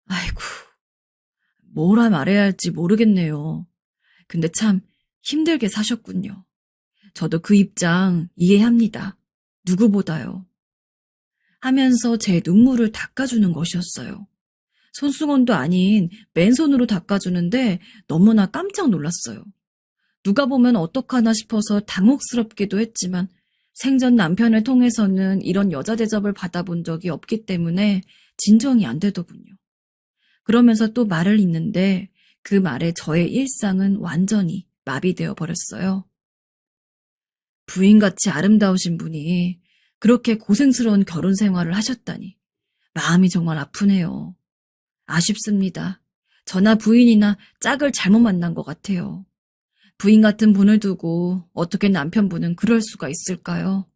아이고, 뭐라 말해야 할지 모르겠네요. 근데 참 힘들게 사셨군요. 저도 그 입장 이해합니다. 누구보다요. 하면서 제 눈물을 닦아주는 것이었어요. 손수건도 아닌 맨손으로 닦아주는데 너무나 깜짝 놀랐어요. 누가 보면 어떡하나 싶어서 당혹스럽기도 했지만 생전 남편을 통해서는 이런 여자 대접을 받아본 적이 없기 때문에 진정이 안 되더군요. 그러면서 또 말을 잇는데 그 말에 저의 일상은 완전히 마비되어 버렸어요. 부인같이 아름다우신 분이 그렇게 고생스러운 결혼 생활을 하셨다니 마음이 정말 아프네요. 아쉽습니다. 저나 부인이나 짝을 잘못 만난 것 같아요. 부인 같은 분을 두고 어떻게 남편분은 그럴 수가 있을까요?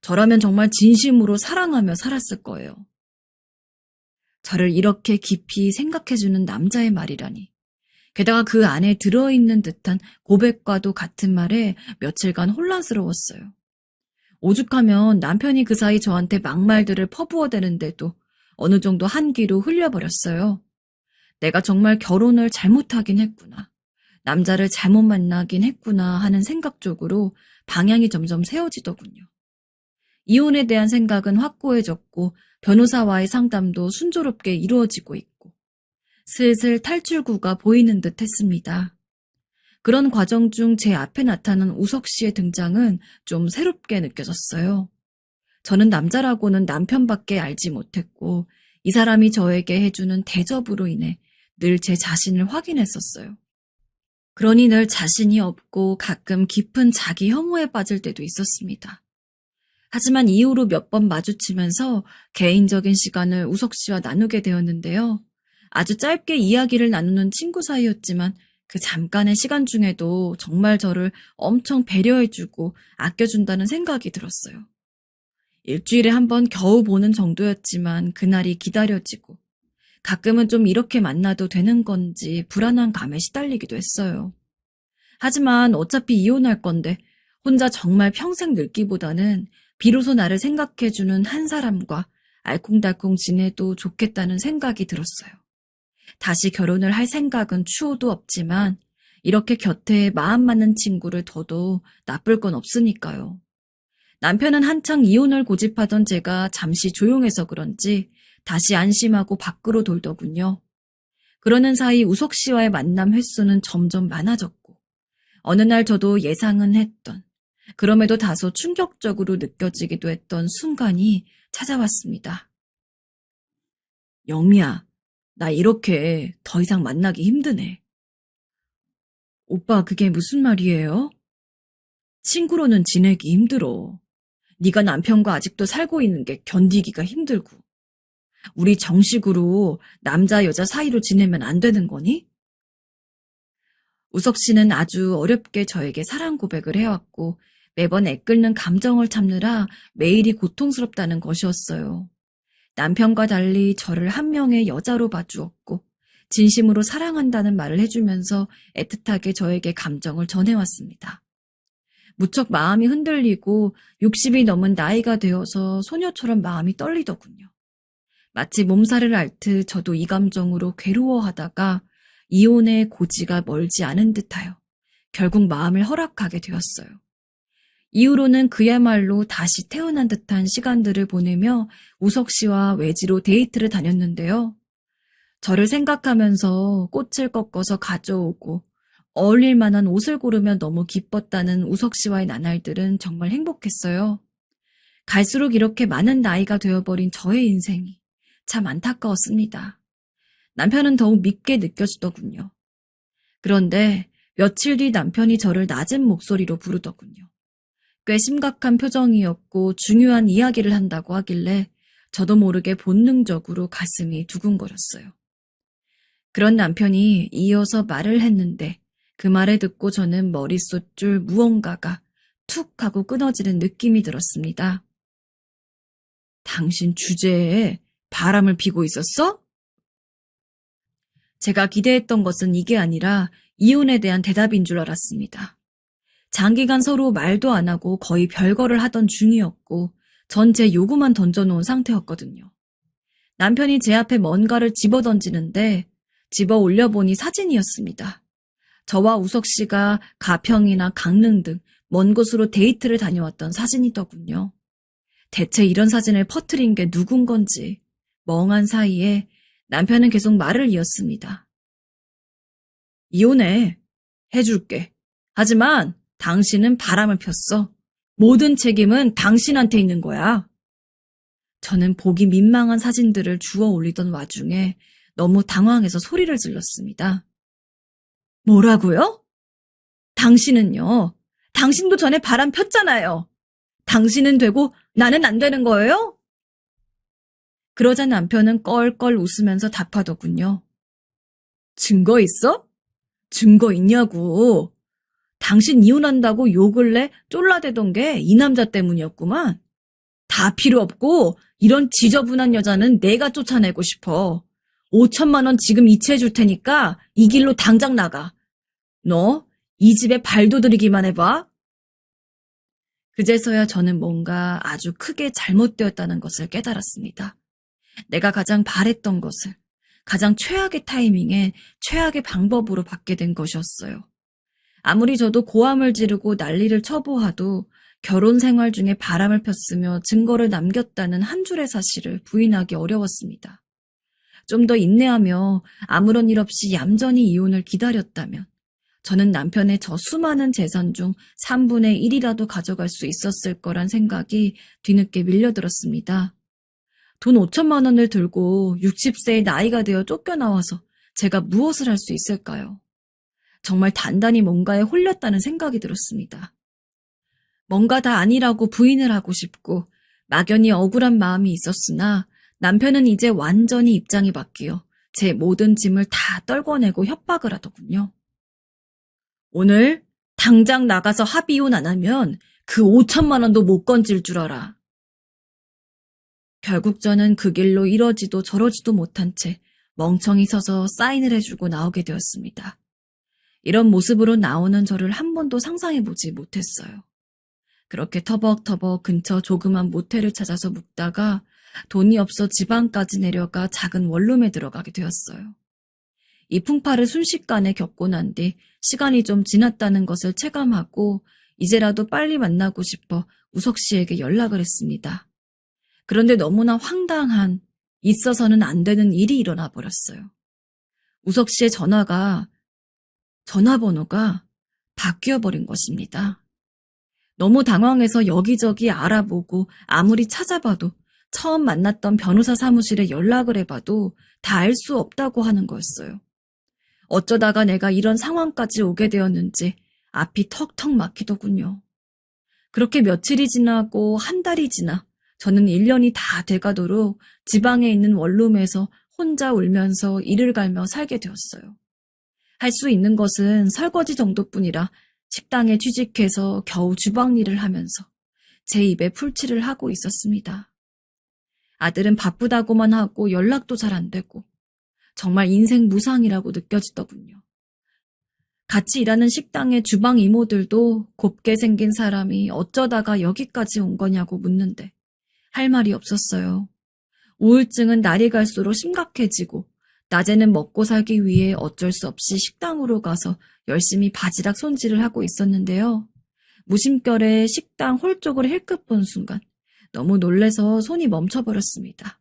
저라면 정말 진심으로 사랑하며 살았을 거예요. 저를 이렇게 깊이 생각해주는 남자의 말이라니. 게다가 그 안에 들어있는 듯한 고백과도 같은 말에 며칠간 혼란스러웠어요. 오죽하면 남편이 그 사이 저한테 막말들을 퍼부어대는데도 어느 정도 한기로 흘려버렸어요. 내가 정말 결혼을 잘못하긴 했구나. 남자를 잘못 만나긴 했구나 하는 생각 쪽으로 방향이 점점 세워지더군요. 이혼에 대한 생각은 확고해졌고 변호사와의 상담도 순조롭게 이루어지고 있고 슬슬 탈출구가 보이는 듯 했습니다. 그런 과정 중 제 앞에 나타난 우석 씨의 등장은 좀 새롭게 느껴졌어요. 저는 남자라고는 남편밖에 알지 못했고 이 사람이 저에게 해주는 대접으로 인해 늘 제 자신을 확인했었어요. 그러니 늘 자신이 없고 가끔 깊은 자기 혐오에 빠질 때도 있었습니다. 하지만 이후로 몇 번 마주치면서 개인적인 시간을 우석 씨와 나누게 되었는데요. 아주 짧게 이야기를 나누는 친구 사이였지만 그 잠깐의 시간 중에도 정말 저를 엄청 배려해주고 아껴준다는 생각이 들었어요. 일주일에 한 번 겨우 보는 정도였지만 그날이 기다려지고 가끔은 좀 이렇게 만나도 되는 건지 불안한 감에 시달리기도 했어요. 하지만 어차피 이혼할 건데 혼자 정말 평생 늙기보다는 비로소 나를 생각해주는 한 사람과 알콩달콩 지내도 좋겠다는 생각이 들었어요. 다시 결혼을 할 생각은 추호도 없지만 이렇게 곁에 마음 맞는 친구를 둬도 나쁠 건 없으니까요. 남편은 한창 이혼을 고집하던 제가 잠시 조용해서 그런지 다시 안심하고 밖으로 돌더군요. 그러는 사이 우석 씨와의 만남 횟수는 점점 많아졌고 어느 날 저도 예상은 했던 그럼에도 다소 충격적으로 느껴지기도 했던 순간이 찾아왔습니다. 영미야, 나 이렇게 더 이상 만나기 힘드네. 오빠, 그게 무슨 말이에요? 친구로는 지내기 힘들어. 네가 남편과 아직도 살고 있는 게 견디기가 힘들고. 우리 정식으로 남자 여자 사이로 지내면 안 되는 거니? 우석 씨는 아주 어렵게 저에게 사랑 고백을 해왔고 매번 애끓는 감정을 참느라 매일이 고통스럽다는 것이었어요. 남편과 달리 저를 한 명의 여자로 봐주었고 진심으로 사랑한다는 말을 해주면서 애틋하게 저에게 감정을 전해왔습니다. 무척 마음이 흔들리고 60이 넘은 나이가 되어서 소녀처럼 마음이 떨리더군요. 마치 몸살을 앓듯 저도 이 감정으로 괴로워하다가 이혼의 고지가 멀지 않은 듯하여 결국 마음을 허락하게 되었어요. 이후로는 그야말로 다시 태어난 듯한 시간들을 보내며 우석 씨와 외지로 데이트를 다녔는데요. 저를 생각하면서 꽃을 꺾어서 가져오고 어울릴 만한 옷을 고르며 너무 기뻤다는 우석 씨와의 나날들은 정말 행복했어요. 갈수록 이렇게 많은 나이가 되어버린 저의 인생이 참 안타까웠습니다. 남편은 더욱 밉게 느껴지더군요. 그런데 며칠 뒤 남편이 저를 낮은 목소리로 부르더군요. 꽤 심각한 표정이었고 중요한 이야기를 한다고 하길래 저도 모르게 본능적으로 가슴이 두근거렸어요. 그런 남편이 이어서 말을 했는데 그 말을 듣고 저는 머릿속줄 무언가가 툭 하고 끊어지는 느낌이 들었습니다. 당신 주제에 바람을 피고 있었어? 제가 기대했던 것은 이게 아니라 이혼에 대한 대답인 줄 알았습니다. 장기간 서로 말도 안 하고 거의 별거를 하던 중이었고 전 제 요구만 던져놓은 상태였거든요. 남편이 제 앞에 뭔가를 집어던지는데 집어 올려보니 사진이었습니다. 저와 우석 씨가 가평이나 강릉 등 먼 곳으로 데이트를 다녀왔던 사진이더군요. 대체 이런 사진을 퍼뜨린 게 누군 건지 멍한 사이에 남편은 계속 말을 이었습니다. 이혼해. 해줄게. 하지만 당신은 바람을 폈어. 모든 책임은 당신한테 있는 거야. 저는 보기 민망한 사진들을 주워 올리던 와중에 너무 당황해서 소리를 질렀습니다. 뭐라고요? 당신은요. 당신도 전에 바람 폈잖아요. 당신은 되고 나는 안 되는 거예요? 그러자 남편은 껄껄 웃으면서 답하더군요. 증거 있어? 증거 있냐고. 당신 이혼한다고 요 근래 쫄라대던 게 이 남자 때문이었구만. 다 필요 없고 이런 지저분한 여자는 내가 쫓아내고 싶어. 5천만 원 지금 이체해 줄 테니까 이 길로 당장 나가. 너 이 집에 발도 들이기만 해봐. 그제서야 저는 뭔가 아주 크게 잘못되었다는 것을 깨달았습니다. 내가 가장 바랬던 것을 가장 최악의 타이밍에 최악의 방법으로 받게 된 것이었어요. 아무리 저도 고함을 지르고 난리를 쳐보아도 결혼 생활 중에 바람을 폈으며 증거를 남겼다는 한 줄의 사실을 부인하기 어려웠습니다. 좀 더 인내하며 아무런 일 없이 얌전히 이혼을 기다렸다면 저는 남편의 저 수많은 재산 중 3분의 1이라도 가져갈 수 있었을 거란 생각이 뒤늦게 밀려들었습니다. 돈 5천만 원을 들고 60세의 나이가 되어 쫓겨나와서 제가 무엇을 할 수 있을까요? 정말 단단히 뭔가에 홀렸다는 생각이 들었습니다. 뭔가 다 아니라고 부인을 하고 싶고 막연히 억울한 마음이 있었으나 남편은 이제 완전히 입장이 바뀌어 제 모든 짐을 다 떨궈내고 협박을 하더군요. 오늘 당장 나가서 합의혼 안 하면 그 5천만 원도 못 건질 줄 알아. 결국 저는 그 길로 이러지도 저러지도 못한 채 멍청이 서서 사인을 해주고 나오게 되었습니다. 이런 모습으로 나오는 저를 한 번도 상상해보지 못했어요. 그렇게 터벅터벅 근처 조그만 모텔을 찾아서 묵다가 돈이 없어 지방까지 내려가 작은 원룸에 들어가게 되었어요. 이 풍파를 순식간에 겪고 난 뒤 시간이 좀 지났다는 것을 체감하고 이제라도 빨리 만나고 싶어 우석 씨에게 연락을 했습니다. 그런데 너무나 황당한, 있어서는 안 되는 일이 일어나 버렸어요. 우석 씨의 전화번호가 바뀌어 버린 것입니다. 너무 당황해서 여기저기 알아보고 아무리 찾아봐도 처음 만났던 변호사 사무실에 연락을 해봐도 다 알 수 없다고 하는 거였어요. 어쩌다가 내가 이런 상황까지 오게 되었는지 앞이 턱턱 막히더군요. 그렇게 며칠이 지나고 한 달이 지나 저는 1년이 다 돼가도록 지방에 있는 원룸에서 혼자 울면서 이를 갈며 살게 되었어요. 할 수 있는 것은 설거지 정도뿐이라 식당에 취직해서 겨우 주방 일을 하면서 제 입에 풀칠을 하고 있었습니다. 아들은 바쁘다고만 하고 연락도 잘 안 되고 정말 인생 무상이라고 느껴지더군요. 같이 일하는 식당의 주방 이모들도 곱게 생긴 사람이 어쩌다가 여기까지 온 거냐고 묻는데 할 말이 없었어요. 우울증은 날이 갈수록 심각해지고 낮에는 먹고 살기 위해 어쩔 수 없이 식당으로 가서 열심히 바지락 손질을 하고 있었는데요. 무심결에 식당 홀 쪽을 힐끗 본 순간 너무 놀래서 손이 멈춰버렸습니다.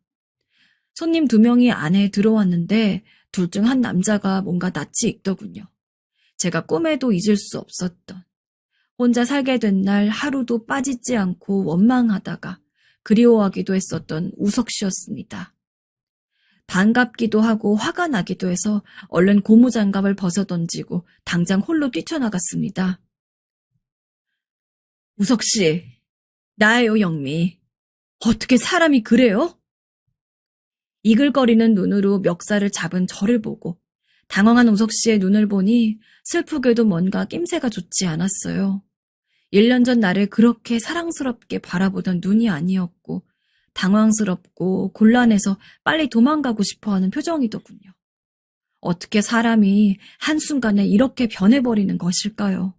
손님 2명이 안에 들어왔는데 둘 중 한 남자가 뭔가 낯이 익더군요. 제가 꿈에도 잊을 수 없었던, 혼자 살게 된 날 하루도 빠지지 않고 원망하다가 그리워하기도 했었던 우석 씨였습니다. 반갑기도 하고 화가 나기도 해서 얼른 고무장갑을 벗어던지고 당장 홀로 뛰쳐나갔습니다. 우석 씨, 나예요, 영미. 어떻게 사람이 그래요? 이글거리는 눈으로 멱살을 잡은 저를 보고 당황한 우석 씨의 눈을 보니 슬프게도 뭔가 낌새가 좋지 않았어요. 1년 전 나를 그렇게 사랑스럽게 바라보던 눈이 아니었고 당황스럽고 곤란해서 빨리 도망가고 싶어하는 표정이더군요. 어떻게 사람이 한순간에 이렇게 변해버리는 것일까요?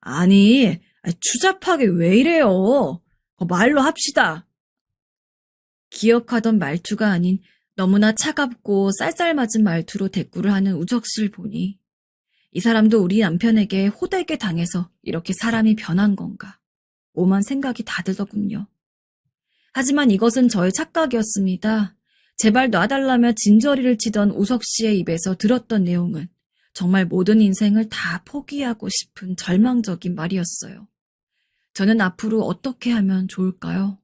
아니, 추잡하게 왜 이래요? 말로 합시다. 기억하던 말투가 아닌 너무나 차갑고 쌀쌀맞은 말투로 대꾸를 하는 우석 씨를 보니 이 사람도 우리 남편에게 호되게 당해서 이렇게 사람이 변한 건가 오만 생각이 다 들더군요. 하지만 이것은 저의 착각이었습니다. 제발 놔달라며 진저리를 치던 우석 씨의 입에서 들었던 내용은 정말 모든 인생을 다 포기하고 싶은 절망적인 말이었어요. 저는 앞으로 어떻게 하면 좋을까요?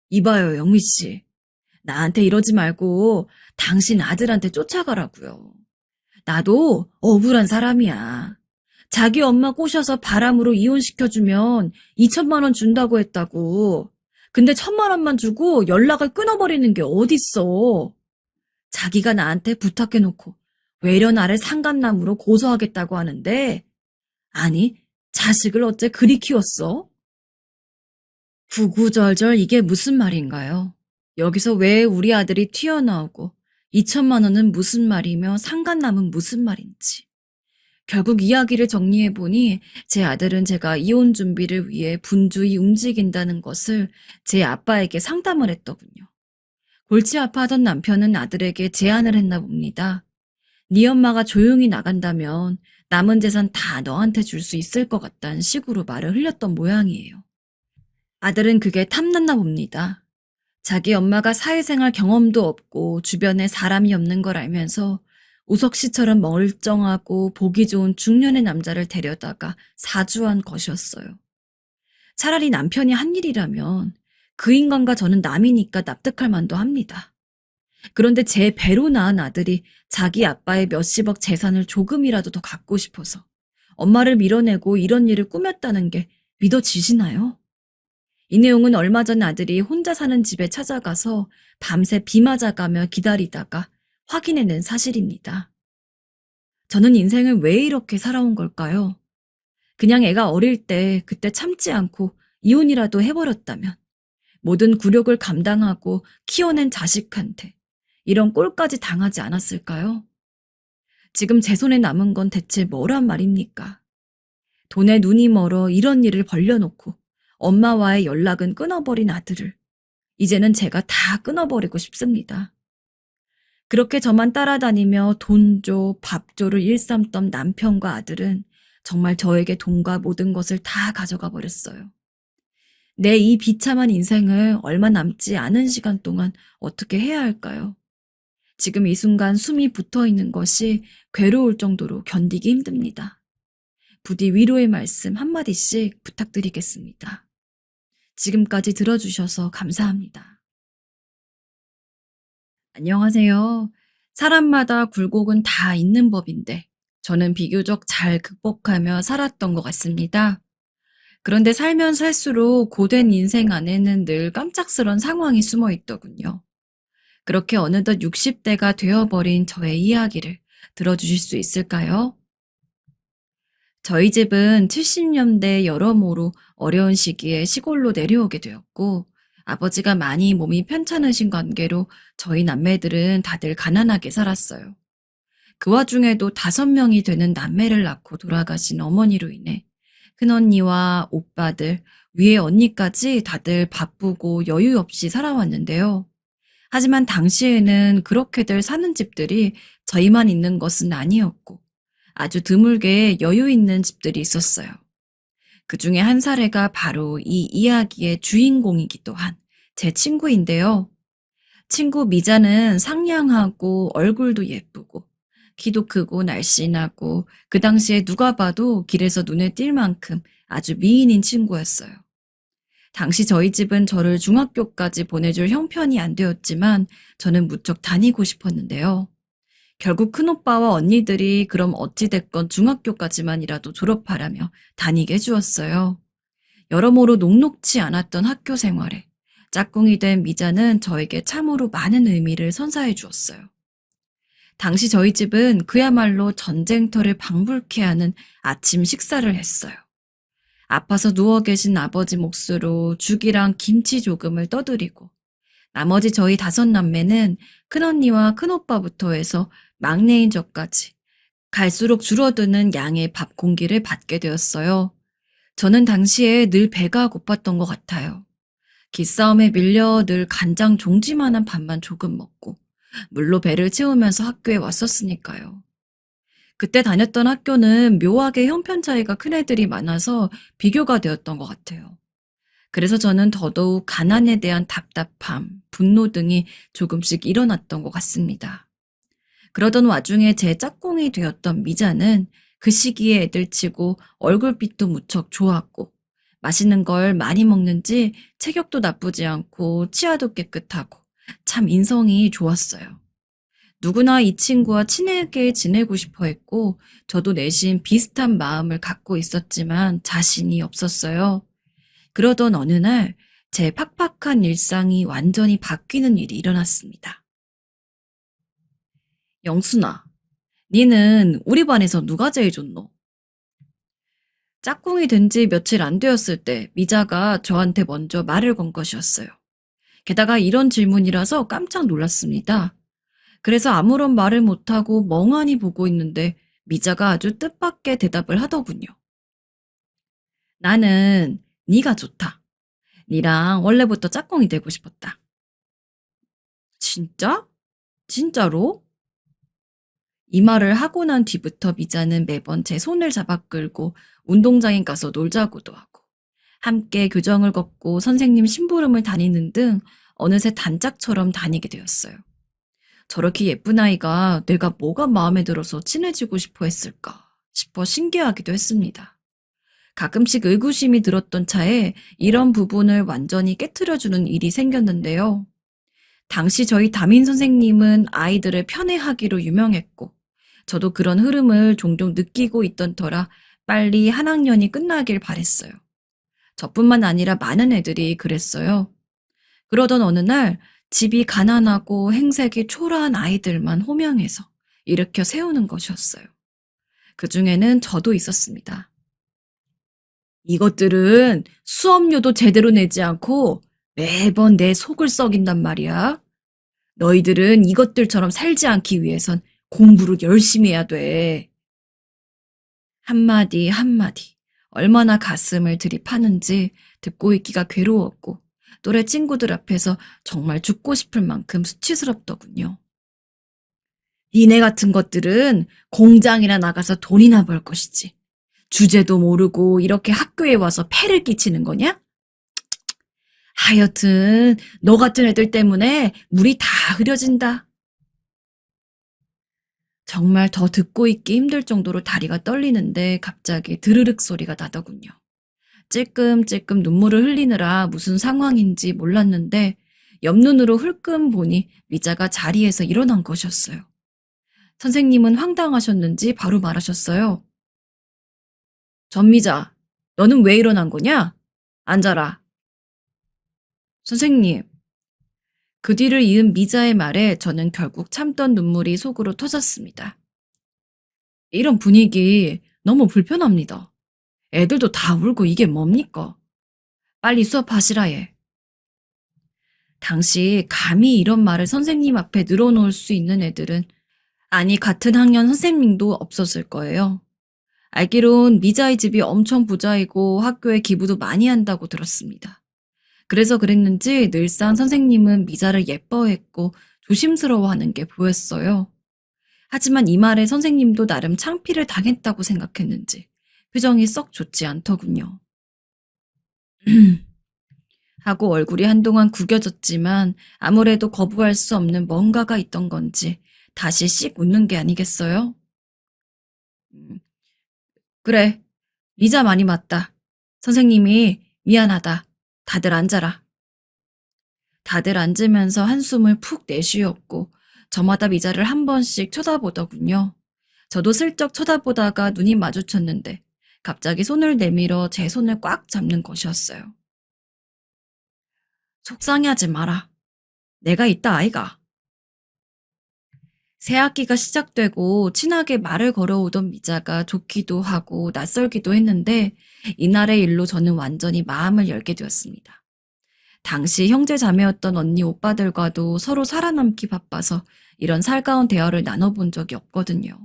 이봐요, 영미 씨. 나한테 이러지 말고 당신 아들한테 쫓아가라고요. 나도 억울한 사람이야. 자기 엄마 꼬셔서 바람으로 이혼시켜주면 2천만 원 준다고 했다고. 근데 1,000만 원만 주고 연락을 끊어버리는 게 어딨어. 자기가 나한테 부탁해놓고 외려 나를 상간남으로 고소하겠다고 하는데 아니, 자식을 어째 그리 키웠어? 구구절절 이게 무슨 말인가요? 여기서 왜 우리 아들이 튀어나오고 2천만 원은 무슨 말이며 상간남은 무슨 말인지. 결국 이야기를 정리해보니 제 아들은 제가 이혼 준비를 위해 분주히 움직인다는 것을 제 아빠에게 상담을 했더군요. 골치 아파하던 남편은 아들에게 제안을 했나 봅니다. 네 엄마가 조용히 나간다면 남은 재산 다 너한테 줄 수 있을 것 같다는 식으로 말을 흘렸던 모양이에요. 아들은 그게 탐났나 봅니다. 자기 엄마가 사회생활 경험도 없고 주변에 사람이 없는 걸 알면서 우석 씨처럼 멀쩡하고 보기 좋은 중년의 남자를 데려다가 사주한 것이었어요. 차라리 남편이 한 일이라면 그 인간과 저는 남이니까 납득할 만도 합니다. 그런데 제 배로 낳은 아들이 자기 아빠의 몇십억 재산을 조금이라도 더 갖고 싶어서 엄마를 밀어내고 이런 일을 꾸몄다는 게 믿어지시나요? 이 내용은 얼마 전 아들이 혼자 사는 집에 찾아가서 밤새 비 맞아가며 기다리다가 확인해낸 사실입니다. 저는 인생을 왜 이렇게 살아온 걸까요? 그냥 애가 어릴 때 그때 참지 않고 이혼이라도 해버렸다면 모든 굴욕을 감당하고 키워낸 자식한테 이런 꼴까지 당하지 않았을까요? 지금 제 손에 남은 건 대체 뭐란 말입니까? 돈에 눈이 멀어 이런 일을 벌려놓고 엄마와의 연락은 끊어버린 아들을 이제는 제가 다 끊어버리고 싶습니다. 그렇게 저만 따라다니며 돈 줘, 밥 줘를 일삼던 남편과 아들은 정말 저에게 돈과 모든 것을 다 가져가 버렸어요. 내 이 비참한 인생을 얼마 남지 않은 시간 동안 어떻게 해야 할까요? 지금 이 순간 숨이 붙어 있는 것이 괴로울 정도로 견디기 힘듭니다. 부디 위로의 말씀 한마디씩 부탁드리겠습니다. 지금까지 들어주셔서 감사합니다. 안녕하세요. 사람마다 굴곡은 다 있는 법인데 저는 비교적 잘 극복하며 살았던 것 같습니다. 그런데 살면 살수록 고된 인생 안에는 늘 깜짝스런 상황이 숨어 있더군요. 그렇게 어느덧 60대가 되어버린 저의 이야기를 들어주실 수 있을까요? 저희 집은 70년대 여러모로 어려운 시기에 시골로 내려오게 되었고, 아버지가 많이 몸이 편찮으신 관계로 저희 남매들은 다들 가난하게 살았어요. 그 와중에도 5명이 되는 남매를 낳고 돌아가신 어머니로 인해 큰언니와 오빠들, 위에 언니까지 다들 바쁘고 여유 없이 살아왔는데요. 하지만 당시에는 그렇게들 사는 집들이 저희만 있는 것은 아니었고 아주 드물게 여유 있는 집들이 있었어요. 그 중에 한 사례가 바로 이 이야기의 주인공이기도 한 제 친구인데요. 친구 미자는 상냥하고 얼굴도 예쁘고 키도 크고 날씬하고 그 당시에 누가 봐도 길에서 눈에 띌 만큼 아주 미인인 친구였어요. 당시 저희 집은 저를 중학교까지 보내줄 형편이 안 되었지만 저는 무척 다니고 싶었는데요. 결국 큰오빠와 언니들이 그럼 어찌됐건 중학교까지만이라도 졸업하라며 다니게 해주었어요. 여러모로 녹록지 않았던 학교 생활에 짝꿍이 된 미자는 저에게 참으로 많은 의미를 선사해 주었어요. 당시 저희 집은 그야말로 전쟁터를 방불케 하는 아침 식사를 했어요. 아파서 누워 계신 아버지 몫으로 죽이랑 김치 조금을 떠드리고 나머지 저희 5남매는 큰언니와 큰오빠부터 해서 막내인 저까지 갈수록 줄어드는 양의 밥 공기를 받게 되었어요. 저는 당시에 늘 배가 고팠던 것 같아요. 기싸움에 밀려 늘 간장 종지만한 밥만 조금 먹고 물로 배를 채우면서 학교에 왔었으니까요. 그때 다녔던 학교는 묘하게 형편 차이가 큰 애들이 많아서 비교가 되었던 것 같아요. 그래서 저는 더더욱 가난에 대한 답답함, 분노 등이 조금씩 일어났던 것 같습니다. 그러던 와중에 제 짝꿍이 되었던 미자는 그 시기에 애들치고 얼굴빛도 무척 좋았고 맛있는 걸 많이 먹는지 체격도 나쁘지 않고 치아도 깨끗하고 참 인성이 좋았어요. 누구나 이 친구와 친하게 지내고 싶어 했고 저도 내심 비슷한 마음을 갖고 있었지만 자신이 없었어요. 그러던 어느 날 제 팍팍한 일상이 완전히 바뀌는 일이 일어났습니다. 영순아, 니는 우리 반에서 누가 제일 좋노? 짝꿍이 된 지 며칠 안 되었을 때 미자가 저한테 먼저 말을 건 것이었어요. 게다가 이런 질문이라서 깜짝 놀랐습니다. 그래서 아무런 말을 못하고 멍하니 보고 있는데 미자가 아주 뜻밖의 대답을 하더군요. 나는 네가 좋다. 니랑 원래부터 짝꿍이 되고 싶었다. 진짜? 진짜로? 이 말을 하고 난 뒤부터 미자는 매번 제 손을 잡아 끌고 운동장에 가서 놀자고도 하고 함께 교정을 걷고 선생님 심부름을 다니는 등 어느새 단짝처럼 다니게 되었어요. 저렇게 예쁜 아이가 내가 뭐가 마음에 들어서 친해지고 싶어 했을까 싶어 신기하기도 했습니다. 가끔씩 의구심이 들었던 차에 이런 부분을 완전히 깨트려주는 일이 생겼는데요. 당시 저희 담임 선생님은 아이들을 편애하기로 유명했고, 저도 그런 흐름을 종종 느끼고 있던 터라 빨리 한 학년이 끝나길 바랬어요. 저뿐만 아니라 많은 애들이 그랬어요. 그러던 어느 날 집이 가난하고 행색이 초라한 아이들만 호명해서 일으켜 세우는 것이었어요. 그 중에는 저도 있었습니다. 이것들은 수업료도 제대로 내지 않고 매번 내 속을 썩인단 말이야. 너희들은 이것들처럼 살지 않기 위해선 공부를 열심히 해야 돼. 한마디 한마디 얼마나 가슴을 들이파는지 듣고 있기가 괴로웠고 또래 친구들 앞에서 정말 죽고 싶을 만큼 수치스럽더군요. 니네 같은 것들은 공장이나 나가서 돈이나 벌 것이지. 주제도 모르고 이렇게 학교에 와서 폐를 끼치는 거냐? 하여튼 너 같은 애들 때문에 물이 다 흐려진다. 정말 더 듣고 있기 힘들 정도로 다리가 떨리는데 갑자기 드르륵 소리가 나더군요. 찔끔찔끔 눈물을 흘리느라 무슨 상황인지 몰랐는데 옆눈으로 흘끔 보니 미자가 자리에서 일어난 것이었어요. 선생님은 황당하셨는지 바로 말하셨어요. 전미자, 너는 왜 일어난 거냐? 앉아라. 선생님. 그 뒤를 이은 미자의 말에 저는 결국 참던 눈물이 속으로 터졌습니다. 이런 분위기 너무 불편합니다. 애들도 다 울고 이게 뭡니까? 빨리 수업하시라 해. 당시 감히 이런 말을 선생님 앞에 늘어놓을 수 있는 애들은 아니 같은 학년 선생님도 없었을 거예요. 알기론 미자의 집이 엄청 부자이고 학교에 기부도 많이 한다고 들었습니다. 그래서 그랬는지 늘상 선생님은 미자를 예뻐했고 조심스러워하는 게 보였어요. 하지만 이 말에 선생님도 나름 창피를 당했다고 생각했는지 표정이 썩 좋지 않더군요. 하고 얼굴이 한동안 구겨졌지만 아무래도 거부할 수 없는 뭔가가 있던 건지 다시 씩 웃는 게 아니겠어요? 그래, 미자 많이 맞다. 선생님이 미안하다. 다들 앉아라. 다들 앉으면서 한숨을 푹 내쉬었고 저마다 미자를 한 번씩 쳐다보더군요. 저도 슬쩍 쳐다보다가 눈이 마주쳤는데 갑자기 손을 내밀어 제 손을 꽉 잡는 것이었어요. 속상해하지 마라. 내가 있다 아이가. 새 학기가 시작되고 친하게 말을 걸어오던 미자가 좋기도 하고 낯설기도 했는데 이날의 일로 저는 완전히 마음을 열게 되었습니다. 당시 형제 자매였던 언니 오빠들과도 서로 살아남기 바빠서 이런 살가운 대화를 나눠본 적이 없거든요.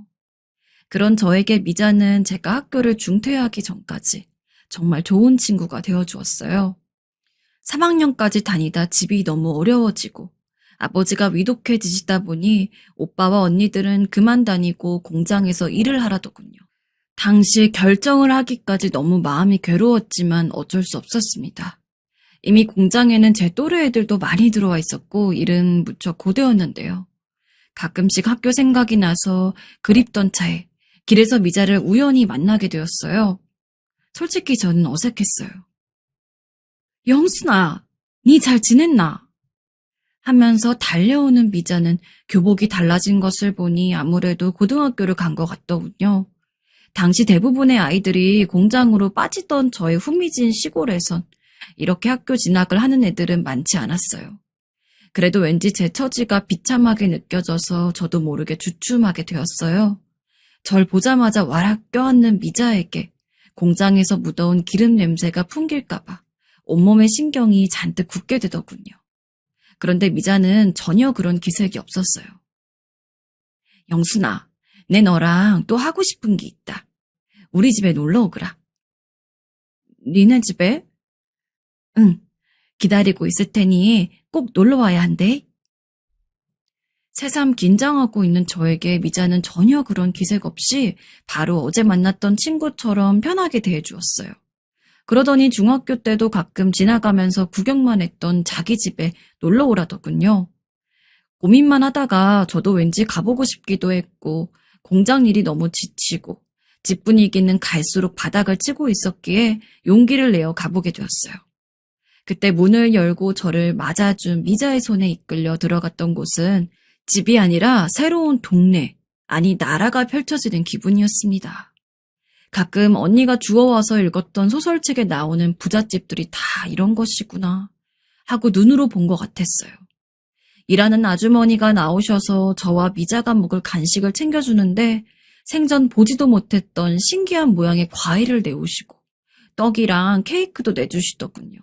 그런 저에게 미자는 제가 학교를 중퇴하기 전까지 정말 좋은 친구가 되어주었어요. 3학년까지 다니다 집이 너무 어려워지고 아버지가 위독해지시다 보니 오빠와 언니들은 그만 다니고 공장에서 일을 하라더군요. 당시 결정을 하기까지 너무 마음이 괴로웠지만 어쩔 수 없었습니다. 이미 공장에는 제 또래 애들도 많이 들어와 있었고 일은 무척 고되었는데요. 가끔씩 학교 생각이 나서 그립던 차에 길에서 미자를 우연히 만나게 되었어요. 솔직히 저는 어색했어요. 영순아, 니 잘 지냈나? 하면서 달려오는 미자는 교복이 달라진 것을 보니 아무래도 고등학교를 간 것 같더군요. 당시 대부분의 아이들이 공장으로 빠지던 저의 후미진 시골에선 이렇게 학교 진학을 하는 애들은 많지 않았어요. 그래도 왠지 제 처지가 비참하게 느껴져서 저도 모르게 주춤하게 되었어요. 절 보자마자 와락 껴안는 미자에게 공장에서 묻어온 기름 냄새가 풍길까봐 온몸의 신경이 잔뜩 굳게 되더군요. 그런데 미자는 전혀 그런 기색이 없었어요. 영순아, 내 너랑 또 하고 싶은 게 있다. 우리 집에 놀러 오거라. 니네 집에? 응, 기다리고 있을 테니 꼭 놀러 와야 한대. 새삼 긴장하고 있는 저에게 미자는 전혀 그런 기색 없이 바로 어제 만났던 친구처럼 편하게 대해주었어요. 그러더니 중학교 때도 가끔 지나가면서 구경만 했던 자기 집에 놀러 오라더군요. 고민만 하다가 저도 왠지 가보고 싶기도 했고 공장 일이 너무 지치고 집 분위기는 갈수록 바닥을 치고 있었기에 용기를 내어 가보게 되었어요. 그때 문을 열고 저를 맞아준 미자의 손에 이끌려 들어갔던 곳은 집이 아니라 새로운 동네, 아니 나라가 펼쳐지는 기분이었습니다. 가끔 언니가 주워와서 읽었던 소설책에 나오는 부잣집들이 다 이런 것이구나 하고 눈으로 본 것 같았어요. 일하는 아주머니가 나오셔서 저와 미자가 먹을 간식을 챙겨주는데 생전 보지도 못했던 신기한 모양의 과일을 내오시고 떡이랑 케이크도 내주시더군요.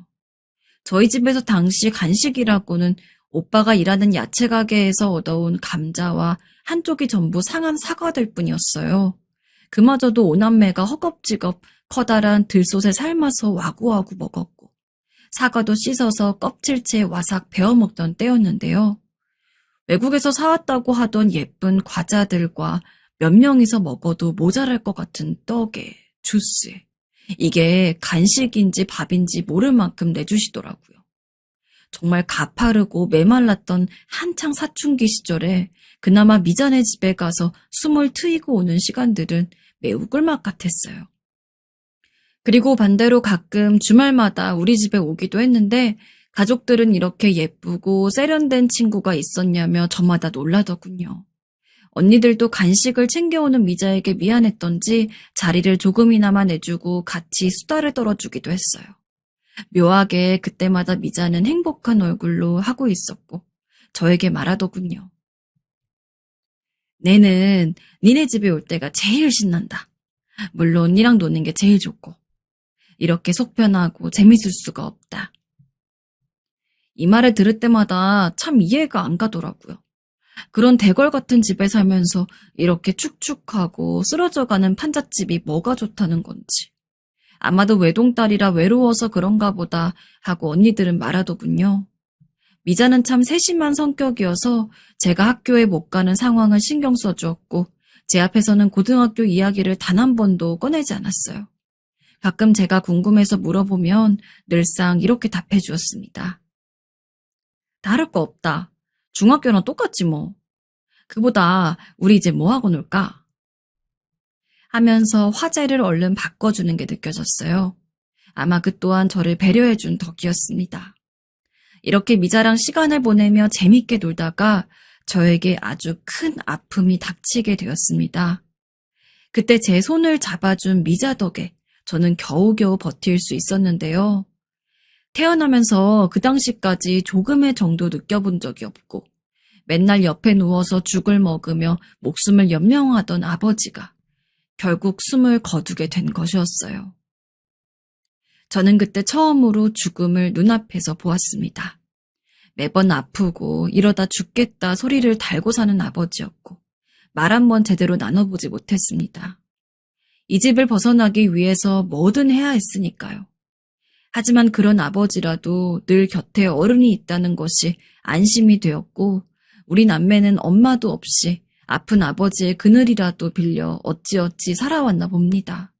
저희 집에서 당시 간식이라고는 오빠가 일하는 야채 가게에서 얻어온 감자와 한쪽이 전부 상한 사과들 뿐이었어요. 그마저도 오남매가 허겁지겁 커다란 들솥에 삶아서 와구와구 먹었고 사과도 씻어서 껍질째 와삭 베어 먹던 때였는데요. 외국에서 사왔다고 하던 예쁜 과자들과 몇 명이서 먹어도 모자랄 것 같은 떡에 주스에 이게 간식인지 밥인지 모를 만큼 내주시더라고요. 정말 가파르고 메말랐던 한창 사춘기 시절에 그나마 미자네 집에 가서 숨을 트이고 오는 시간들은 매우 꿀맛 같았어요. 그리고 반대로 가끔 주말마다 우리 집에 오기도 했는데 가족들은 이렇게 예쁘고 세련된 친구가 있었냐며 저마다 놀라더군요. 언니들도 간식을 챙겨오는 미자에게 미안했던지 자리를 조금이나마 내주고 같이 수다를 떨어주기도 했어요. 묘하게 그때마다 미자는 행복한 얼굴로 하고 있었고 저에게 말하더군요. 내는 니네 집에 올 때가 제일 신난다. 물론 니랑 노는 게 제일 좋고 이렇게 속 편하고 재밌을 수가 없다. 이 말을 들을 때마다 참 이해가 안 가더라고요. 그런 대궐 같은 집에 살면서 이렇게 축축하고 쓰러져가는 판잣집이 뭐가 좋다는 건지. 아마도 외동딸이라 외로워서 그런가 보다 하고 언니들은 말하더군요. 미자는 참 세심한 성격이어서 제가 학교에 못 가는 상황을 신경 써주었고 제 앞에서는 고등학교 이야기를 단 한 번도 꺼내지 않았어요. 가끔 제가 궁금해서 물어보면 늘상 이렇게 답해 주었습니다. 다를 거 없다. 중학교랑 똑같지 뭐. 그보다 우리 이제 뭐 하고 놀까? 하면서 화제를 얼른 바꿔주는 게 느껴졌어요. 아마 그 또한 저를 배려해준 덕이었습니다. 이렇게 미자랑 시간을 보내며 재밌게 놀다가 저에게 아주 큰 아픔이 닥치게 되었습니다. 그때 제 손을 잡아준 미자 덕에 저는 겨우겨우 버틸 수 있었는데요. 태어나면서 그 당시까지 조금의 정도 느껴본 적이 없고 맨날 옆에 누워서 죽을 먹으며 목숨을 연명하던 아버지가 결국 숨을 거두게 된 것이었어요. 저는 그때 처음으로 죽음을 눈앞에서 보았습니다. 매번 아프고 이러다 죽겠다 소리를 달고 사는 아버지였고 말 한 번 제대로 나눠보지 못했습니다. 이 집을 벗어나기 위해서 뭐든 해야 했으니까요. 하지만 그런 아버지라도 늘 곁에 어른이 있다는 것이 안심이 되었고 우리 남매는 엄마도 없이 아픈 아버지의 그늘이라도 빌려 어찌어찌 살아왔나 봅니다.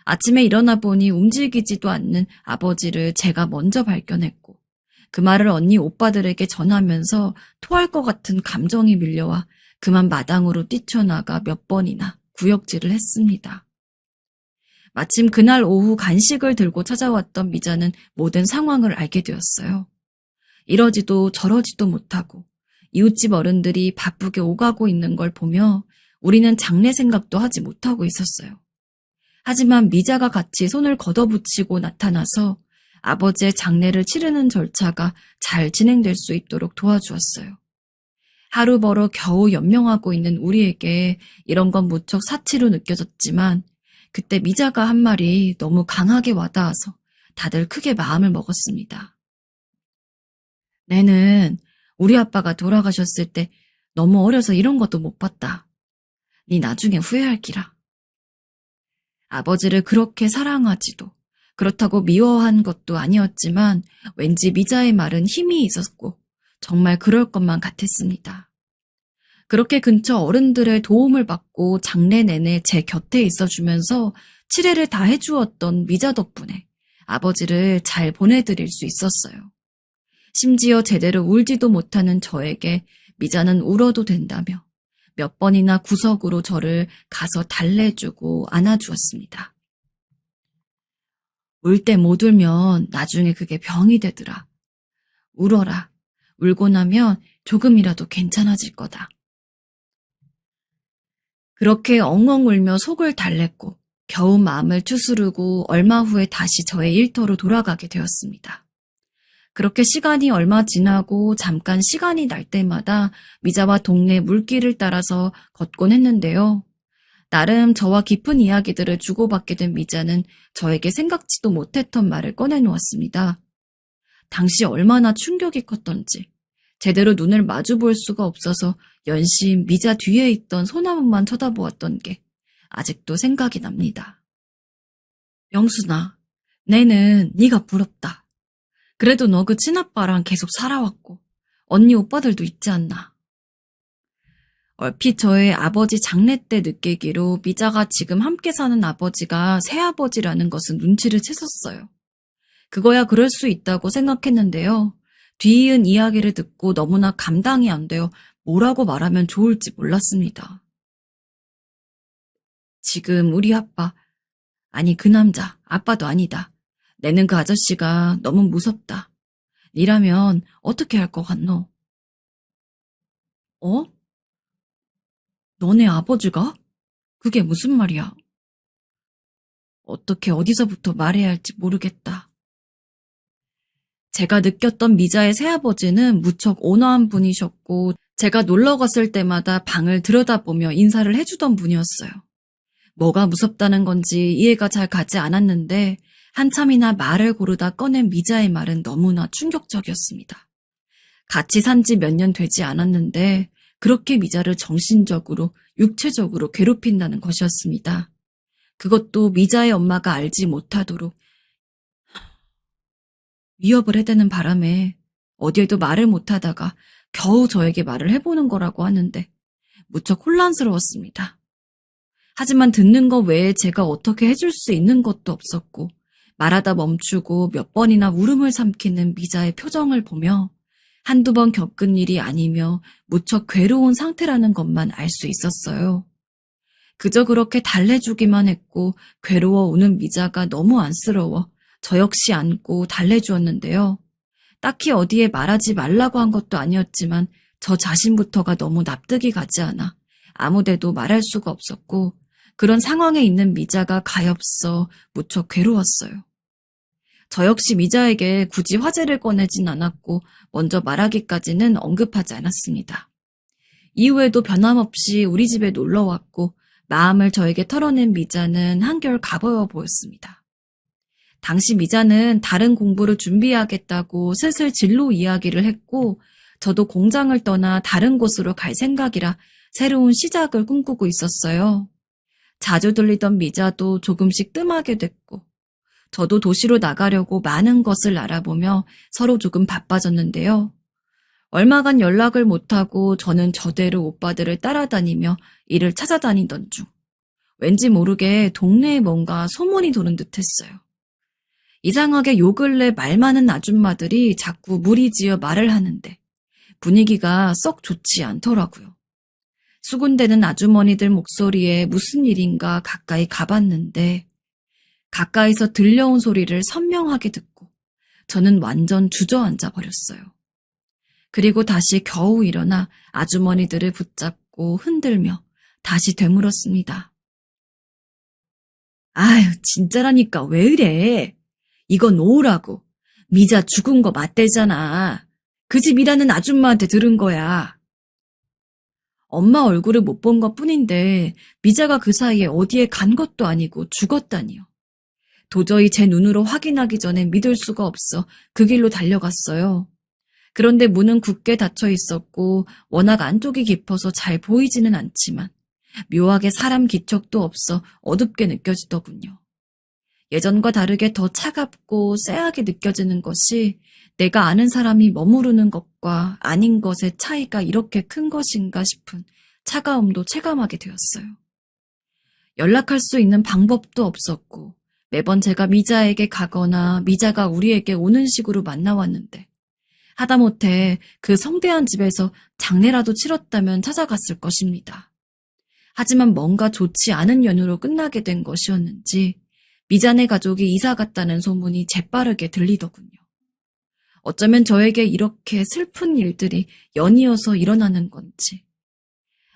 아침에 일어나 보니 움직이지도 않는 아버지를 제가 먼저 발견했고 그 말을 언니 오빠들에게 전하면서 토할 것 같은 감정이 밀려와 그만 마당으로 뛰쳐나가 몇 번이나 구역질을 했습니다. 마침 그날 오후 간식을 들고 찾아왔던 미자는 모든 상황을 알게 되었어요. 이러지도 저러지도 못하고 이웃집 어른들이 바쁘게 오가고 있는 걸 보며 우리는 장례 생각도 하지 못하고 있었어요. 하지만 미자가 같이 손을 걷어붙이고 나타나서 아버지의 장례를 치르는 절차가 잘 진행될 수 있도록 도와주었어요. 하루 벌어 겨우 연명하고 있는 우리에게 이런 건 무척 사치로 느껴졌지만 그때 미자가 한 말이 너무 강하게 와닿아서 다들 크게 마음을 먹었습니다. 내는 우리 아빠가 돌아가셨을 때 너무 어려서 이런 것도 못 봤다. 네 나중에 후회할 기라. 아버지를 그렇게 사랑하지도 그렇다고 미워한 것도 아니었지만 왠지 미자의 말은 힘이 있었고 정말 그럴 것만 같았습니다. 그렇게 근처 어른들의 도움을 받고 장례 내내 제 곁에 있어주면서 치레를 다 해주었던 미자 덕분에 아버지를 잘 보내드릴 수 있었어요. 심지어 제대로 울지도 못하는 저에게 미자는 울어도 된다며 몇 번이나 구석으로 저를 가서 달래주고 안아주었습니다. 울 때 못 울면 나중에 그게 병이 되더라. 울어라. 울고 나면 조금이라도 괜찮아질 거다. 그렇게 엉엉 울며 속을 달랬고 겨우 마음을 추스르고 얼마 후에 다시 저의 일터로 돌아가게 되었습니다. 그렇게 시간이 얼마 지나고 잠깐 시간이 날 때마다 미자와 동네 물길을 따라서 걷곤 했는데요. 나름 저와 깊은 이야기들을 주고받게 된 미자는 저에게 생각지도 못했던 말을 꺼내놓았습니다. 당시 얼마나 충격이 컸던지 제대로 눈을 마주 볼 수가 없어서 연신 미자 뒤에 있던 소나무만 쳐다보았던 게 아직도 생각이 납니다. 영순아, 내는 네가 부럽다. 그래도 너 그 친아빠랑 계속 살아왔고 언니 오빠들도 있지 않나. 얼핏 저의 아버지 장례 때 느끼기로 미자가 지금 함께 사는 아버지가 새아버지라는 것은 눈치를 챘었어요. 그거야 그럴 수 있다고 생각했는데요. 뒤이은 이야기를 듣고 너무나 감당이 안 되어 뭐라고 말하면 좋을지 몰랐습니다. 지금 우리 아빠, 아니 그 남자, 아빠도 아니다. 내는 그 아저씨가 너무 무섭다. 니라면 어떻게 할 것 같노? 어? 너네 아버지가? 그게 무슨 말이야? 어떻게 어디서부터 말해야 할지 모르겠다. 제가 느꼈던 미자의 새아버지는 무척 온화한 분이셨고 제가 놀러 갔을 때마다 방을 들여다보며 인사를 해주던 분이었어요. 뭐가 무섭다는 건지 이해가 잘 가지 않았는데 한참이나 말을 고르다 꺼낸 미자의 말은 너무나 충격적이었습니다. 같이 산 지 몇 년 되지 않았는데 그렇게 미자를 정신적으로, 육체적으로 괴롭힌다는 것이었습니다. 그것도 미자의 엄마가 알지 못하도록 위협을 해대는 바람에 어디에도 말을 못하다가 겨우 저에게 말을 해보는 거라고 하는데 무척 혼란스러웠습니다. 하지만 듣는 것 외에 제가 어떻게 해줄 수 있는 것도 없었고 말하다 멈추고 몇 번이나 울음을 삼키는 미자의 표정을 보며 한두 번 겪은 일이 아니며 무척 괴로운 상태라는 것만 알 수 있었어요. 그저 그렇게 달래주기만 했고 괴로워 우는 미자가 너무 안쓰러워 저 역시 안고 달래주었는데요. 딱히 어디에 말하지 말라고 한 것도 아니었지만 저 자신부터가 너무 납득이 가지 않아 아무데도 말할 수가 없었고 그런 상황에 있는 미자가 가엾어 무척 괴로웠어요. 저 역시 미자에게 굳이 화제를 꺼내진 않았고 먼저 말하기까지는 언급하지 않았습니다. 이후에도 변함없이 우리 집에 놀러왔고 마음을 저에게 털어낸 미자는 한결 가벼워 보였습니다. 당시 미자는 다른 공부를 준비하겠다고 슬슬 진로 이야기를 했고 저도 공장을 떠나 다른 곳으로 갈 생각이라 새로운 시작을 꿈꾸고 있었어요. 자주 들리던 미자도 조금씩 뜸하게 됐고 저도 도시로 나가려고 많은 것을 알아보며 서로 조금 바빠졌는데요. 얼마간 연락을 못하고 저는 저대로 오빠들을 따라다니며 일을 찾아다니던 중 왠지 모르게 동네에 뭔가 소문이 도는 듯했어요. 이상하게 요 근래 말 많은 아줌마들이 자꾸 무리지어 말을 하는데 분위기가 썩 좋지 않더라고요. 수군대는 아주머니들 목소리에 무슨 일인가 가까이 가봤는데 가까이서 들려온 소리를 선명하게 듣고 저는 완전 주저앉아 버렸어요. 그리고 다시 겨우 일어나 아주머니들을 붙잡고 흔들며 다시 되물었습니다. 아유, 진짜라니까 왜 이래? 이거 놓으라고. 미자 죽은 거 맞대잖아. 그 집 일하는 아줌마한테 들은 거야. 엄마 얼굴을 못 본 것뿐인데 미자가 그 사이에 어디에 간 것도 아니고 죽었다니요. 도저히 제 눈으로 확인하기 전에 믿을 수가 없어 그 길로 달려갔어요. 그런데 문은 굳게 닫혀 있었고 워낙 안쪽이 깊어서 잘 보이지는 않지만 묘하게 사람 기척도 없어 어둡게 느껴지더군요. 예전과 다르게 더 차갑고 쎄하게 느껴지는 것이 내가 아는 사람이 머무르는 것과 아닌 것의 차이가 이렇게 큰 것인가 싶은 차가움도 체감하게 되었어요. 연락할 수 있는 방법도 없었고 매번 제가 미자에게 가거나 미자가 우리에게 오는 식으로 만나왔는데 하다못해 그 성대한 집에서 장례라도 치렀다면 찾아갔을 것입니다. 하지만 뭔가 좋지 않은 연유로 끝나게 된 것이었는지 미자네 가족이 이사 갔다는 소문이 재빠르게 들리더군요. 어쩌면 저에게 이렇게 슬픈 일들이 연이어서 일어나는 건지.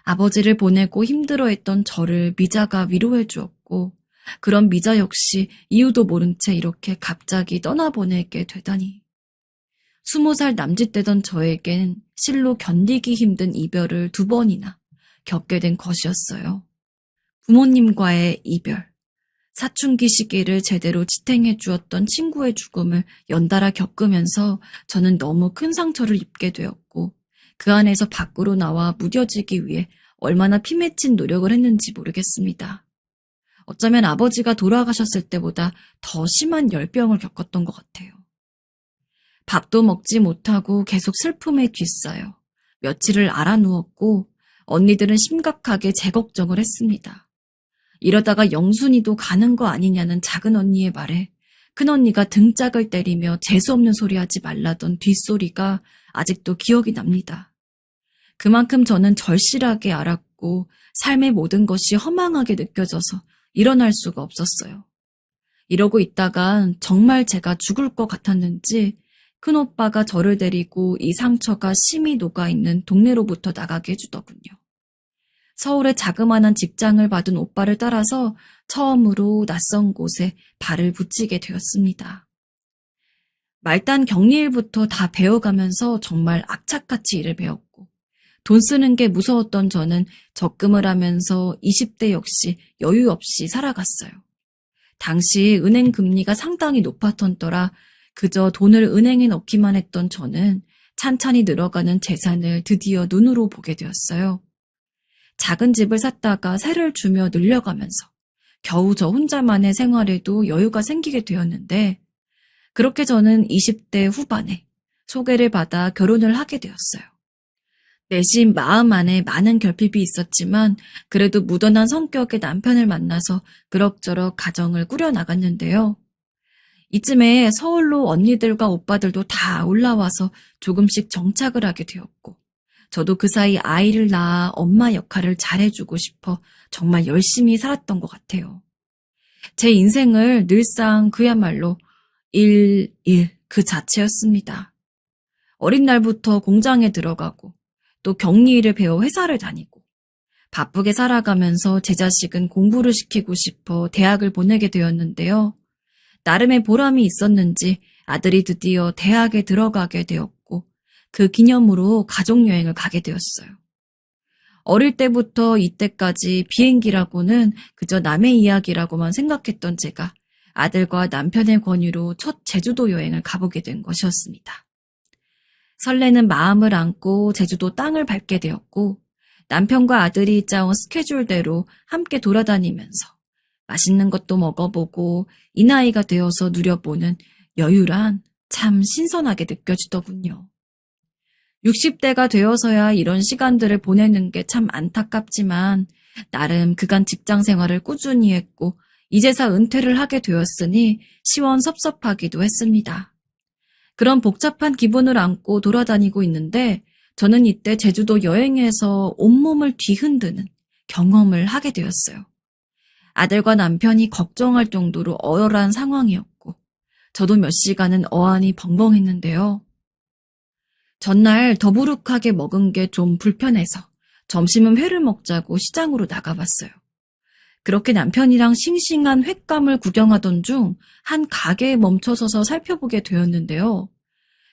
아버지를 보내고 힘들어했던 저를 미자가 위로해 주었고, 그런 미자 역시 이유도 모른 채 이렇게 갑자기 떠나보내게 되다니. 20살 남짓 되던 저에겐 실로 견디기 힘든 이별을 2번이나 겪게 된 것이었어요. 부모님과의 이별, 사춘기 시기를 제대로 지탱해 주었던 친구의 죽음을 연달아 겪으면서 저는 너무 큰 상처를 입게 되었고, 그 안에서 밖으로 나와 무뎌지기 위해 얼마나 피맺힌 노력을 했는지 모르겠습니다. 어쩌면 아버지가 돌아가셨을 때보다 더 심한 열병을 겪었던 것 같아요. 밥도 먹지 못하고 계속 슬픔에 뒤싸여 며칠을 알아누웠고, 언니들은 심각하게 제 걱정을 했습니다. 이러다가 영순이도 가는 거 아니냐는 작은 언니의 말에 큰언니가 등짝을 때리며 재수없는 소리 하지 말라던 뒷소리가 아직도 기억이 납니다. 그만큼 저는 절실하게 알았고 삶의 모든 것이 허망하게 느껴져서 일어날 수가 없었어요. 이러고 있다간 정말 제가 죽을 것 같았는지 큰오빠가 저를 데리고 이 상처가 심히 녹아있는 동네로부터 나가게 해주더군요. 서울의 자그마한 직장을 받은 오빠를 따라서 처음으로 낯선 곳에 발을 붙이게 되었습니다. 말단 격리일부터 다 배워가면서 정말 악착같이 일을 배웠고, 돈 쓰는 게 무서웠던 저는 적금을 하면서 20대 역시 여유 없이 살아갔어요. 당시 은행 금리가 상당히 높았던 터라 그저 돈을 은행에 넣기만 했던 저는 찬찬히 늘어가는 재산을 드디어 눈으로 보게 되었어요. 작은 집을 샀다가 세를 주며 늘려가면서 겨우 저 혼자만의 생활에도 여유가 생기게 되었는데, 그렇게 저는 20대 후반에 소개를 받아 결혼을 하게 되었어요. 내심 마음 안에 많은 결핍이 있었지만 그래도 무던한 성격의 남편을 만나서 그럭저럭 가정을 꾸려나갔는데요. 이쯤에 서울로 언니들과 오빠들도 다 올라와서 조금씩 정착을 하게 되었고, 저도 그 사이 아이를 낳아 엄마 역할을 잘해주고 싶어 정말 열심히 살았던 것 같아요. 제 인생을 늘상 그야말로 일 그 자체였습니다. 어린 날부터 공장에 들어가고 또 격리일을 배워 회사를 다니고 바쁘게 살아가면서 제 자식은 공부를 시키고 싶어 대학을 보내게 되었는데요. 나름의 보람이 있었는지 아들이 드디어 대학에 들어가게 되었고 그 기념으로 가족여행을 가게 되었어요. 어릴 때부터 이때까지 비행기라고는 그저 남의 이야기라고만 생각했던 제가 아들과 남편의 권유로 첫 제주도 여행을 가보게 된 것이었습니다. 설레는 마음을 안고 제주도 땅을 밟게 되었고, 남편과 아들이 짜온 스케줄대로 함께 돌아다니면서 맛있는 것도 먹어보고 이 나이가 되어서 누려보는 여유란 참 신선하게 느껴지더군요. 60대가 되어서야 이런 시간들을 보내는 게 참 안타깝지만 나름 그간 직장 생활을 꾸준히 했고 이제서 은퇴를 하게 되었으니 시원섭섭하기도 했습니다. 그런 복잡한 기분을 안고 돌아다니고 있는데 저는 이때 제주도 여행에서 온몸을 뒤흔드는 경험을 하게 되었어요. 아들과 남편이 걱정할 정도로 어열한 상황이었고 저도 몇 시간은 어안이 벙벙했는데요. 전날 더부룩하게 먹은 게 좀 불편해서 점심은 회를 먹자고 시장으로 나가봤어요. 그렇게 남편이랑 싱싱한 횟감을 구경하던 중 한 가게에 멈춰서서 살펴보게 되었는데요.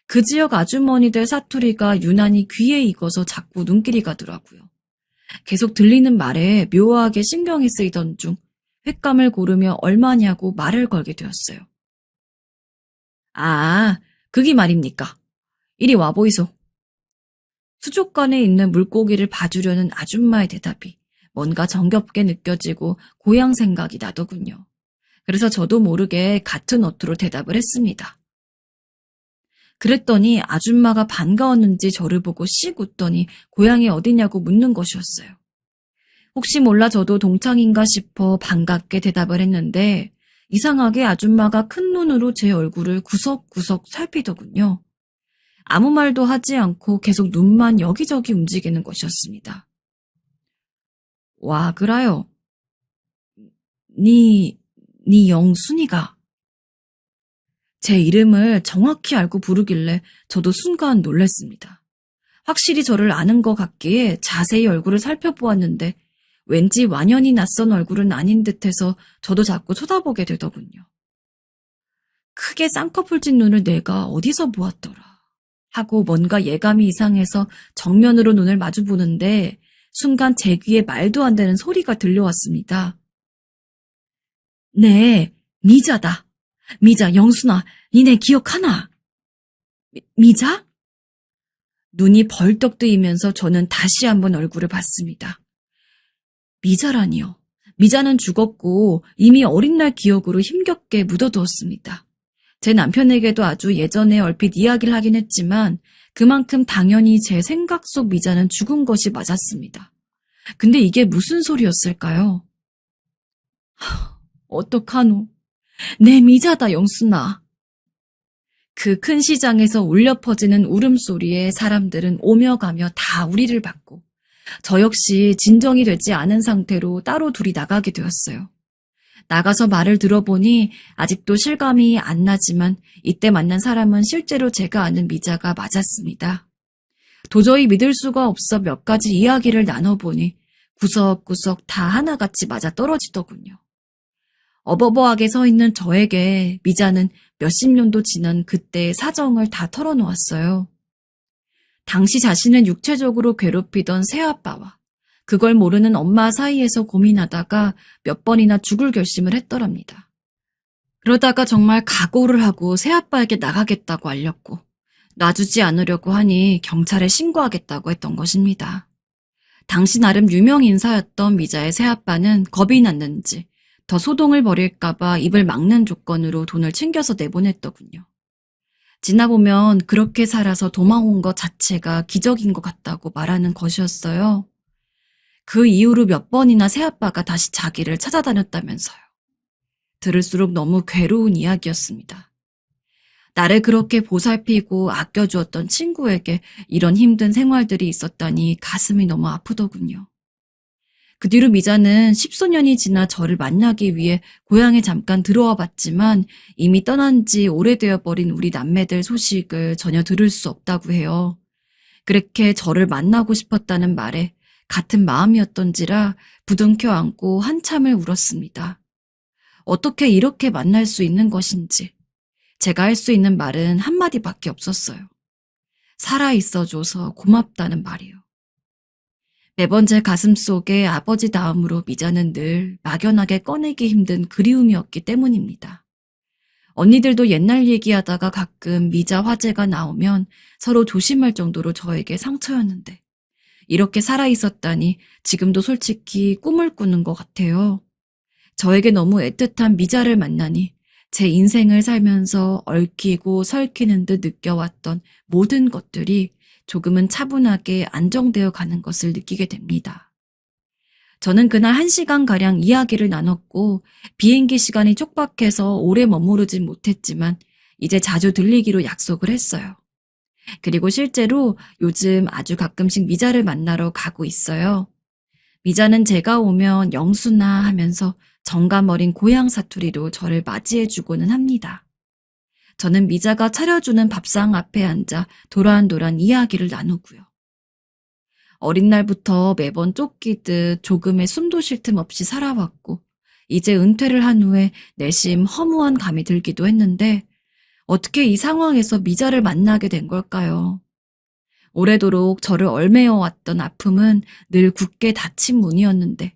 그 지역 아주머니들 사투리가 유난히 귀에 익어서 자꾸 눈길이 가더라고요. 계속 들리는 말에 묘하게 신경이 쓰이던 중 횟감을 고르며 얼마냐고 말을 걸게 되었어요. 아, 그게 말입니까? 이리 와보이소. 수족관에 있는 물고기를 봐주려는 아줌마의 대답이 뭔가 정겹게 느껴지고 고향 생각이 나더군요. 그래서 저도 모르게 같은 어투로 대답을 했습니다. 그랬더니 아줌마가 반가웠는지 저를 보고 씩 웃더니 고향이 어디냐고 묻는 것이었어요. 혹시 몰라 저도 동창인가 싶어 반갑게 대답을 했는데 이상하게 아줌마가 큰 눈으로 제 얼굴을 구석구석 살피더군요. 아무 말도 하지 않고 계속 눈만 여기저기 움직이는 것이었습니다. 와, 그라요. 니 영순이가. 제 이름을 정확히 알고 부르길래 저도 순간 놀랐습니다. 확실히 저를 아는 것 같기에 자세히 얼굴을 살펴보았는데 왠지 완연히 낯선 얼굴은 아닌 듯해서 저도 자꾸 쳐다보게 되더군요. 크게 쌍꺼풀 진 눈을 내가 어디서 보았더라 하고 뭔가 예감이 이상해서 정면으로 눈을 마주 보는데 순간 제 귀에 말도 안 되는 소리가 들려왔습니다. 네, 미자다. 미자, 영순아, 니네 기억하나? 미자? 눈이 벌떡 뜨이면서 저는 다시 한번 얼굴을 봤습니다. 미자라니요. 미자는 죽었고 이미 어린 날 기억으로 힘겹게 묻어두었습니다. 제 남편에게도 아주 예전에 얼핏 이야기를 하긴 했지만 그만큼 당연히 제 생각 속 미자는 죽은 것이 맞았습니다. 근데 이게 무슨 소리였을까요? 어떡하노? 내 미자다, 영순아. 그 큰 시장에서 울려 퍼지는 울음소리에 사람들은 오며 가며 다 우리를 봤고 저 역시 진정이 되지 않은 상태로 따로 둘이 나가게 되었어요. 나가서 말을 들어보니 아직도 실감이 안 나지만 이때 만난 사람은 실제로 제가 아는 미자가 맞았습니다. 도저히 믿을 수가 없어 몇 가지 이야기를 나눠보니 구석구석 다 하나같이 맞아 떨어지더군요. 어버버하게 서 있는 저에게 미자는 몇십 년도 지난 그때의 사정을 다 털어놓았어요. 당시 자신은 육체적으로 괴롭히던 새아빠와 그걸 모르는 엄마 사이에서 고민하다가 몇 번이나 죽을 결심을 했더랍니다. 그러다가 정말 각오를 하고 새아빠에게 나가겠다고 알렸고 놔주지 않으려고 하니 경찰에 신고하겠다고 했던 것입니다. 당시 나름 유명 인사였던 미자의 새아빠는 겁이 났는지 더 소동을 벌일까봐 입을 막는 조건으로 돈을 챙겨서 내보냈더군요. 지나보면 그렇게 살아서 도망온 것 자체가 기적인 것 같다고 말하는 것이었어요. 그 이후로 몇 번이나 새아빠가 다시 자기를 찾아다녔다면서요. 들을수록 너무 괴로운 이야기였습니다. 나를 그렇게 보살피고 아껴주었던 친구에게 이런 힘든 생활들이 있었다니 가슴이 너무 아프더군요. 그 뒤로 미자는 10수년이 지나 저를 만나기 위해 고향에 잠깐 들어와 봤지만 이미 떠난 지 오래되어 버린 우리 남매들 소식을 전혀 들을 수 없다고 해요. 그렇게 저를 만나고 싶었다는 말에 같은 마음이었던지라 부둥켜 안고 한참을 울었습니다. 어떻게 이렇게 만날 수 있는 것인지 제가 할 수 있는 말은 한마디밖에 없었어요. 살아있어줘서 고맙다는 말이요. 매번 제 가슴속에 아버지 다음으로 미자는 늘 막연하게 꺼내기 힘든 그리움이었기 때문입니다. 언니들도 옛날 얘기하다가 가끔 미자 화제가 나오면 서로 조심할 정도로 저에게 상처였는데 이렇게 살아있었다니 지금도 솔직히 꿈을 꾸는 것 같아요. 저에게 너무 애틋한 미자를 만나니 제 인생을 살면서 얽히고 설키는 듯 느껴왔던 모든 것들이 조금은 차분하게 안정되어 가는 것을 느끼게 됩니다. 저는 그날 1시간가량 이야기를 나눴고 비행기 시간이 촉박해서 오래 머무르진 못했지만 이제 자주 들리기로 약속을 했어요. 그리고 실제로 요즘 아주 가끔씩 미자를 만나러 가고 있어요. 미자는 제가 오면 영수나 하면서 정감 어린 고향 사투리로 저를 맞이해주고는 합니다. 저는 미자가 차려주는 밥상 앞에 앉아 도란도란 이야기를 나누고요. 어린 날부터 매번 쫓기듯 조금의 숨도 쉴 틈 없이 살아왔고 이제 은퇴를 한 후에 내심 허무한 감이 들기도 했는데 어떻게 이 상황에서 미자를 만나게 된 걸까요? 오래도록 저를 얽매여왔던 아픔은 늘 굳게 닫힌 문이었는데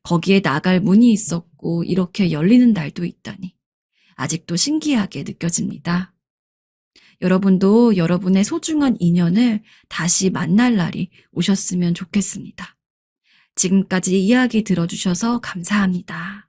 거기에 나갈 문이 있었고 이렇게 열리는 날도 있다니 아직도 신기하게 느껴집니다. 여러분도 여러분의 소중한 인연을 다시 만날 날이 오셨으면 좋겠습니다. 지금까지 이야기 들어주셔서 감사합니다.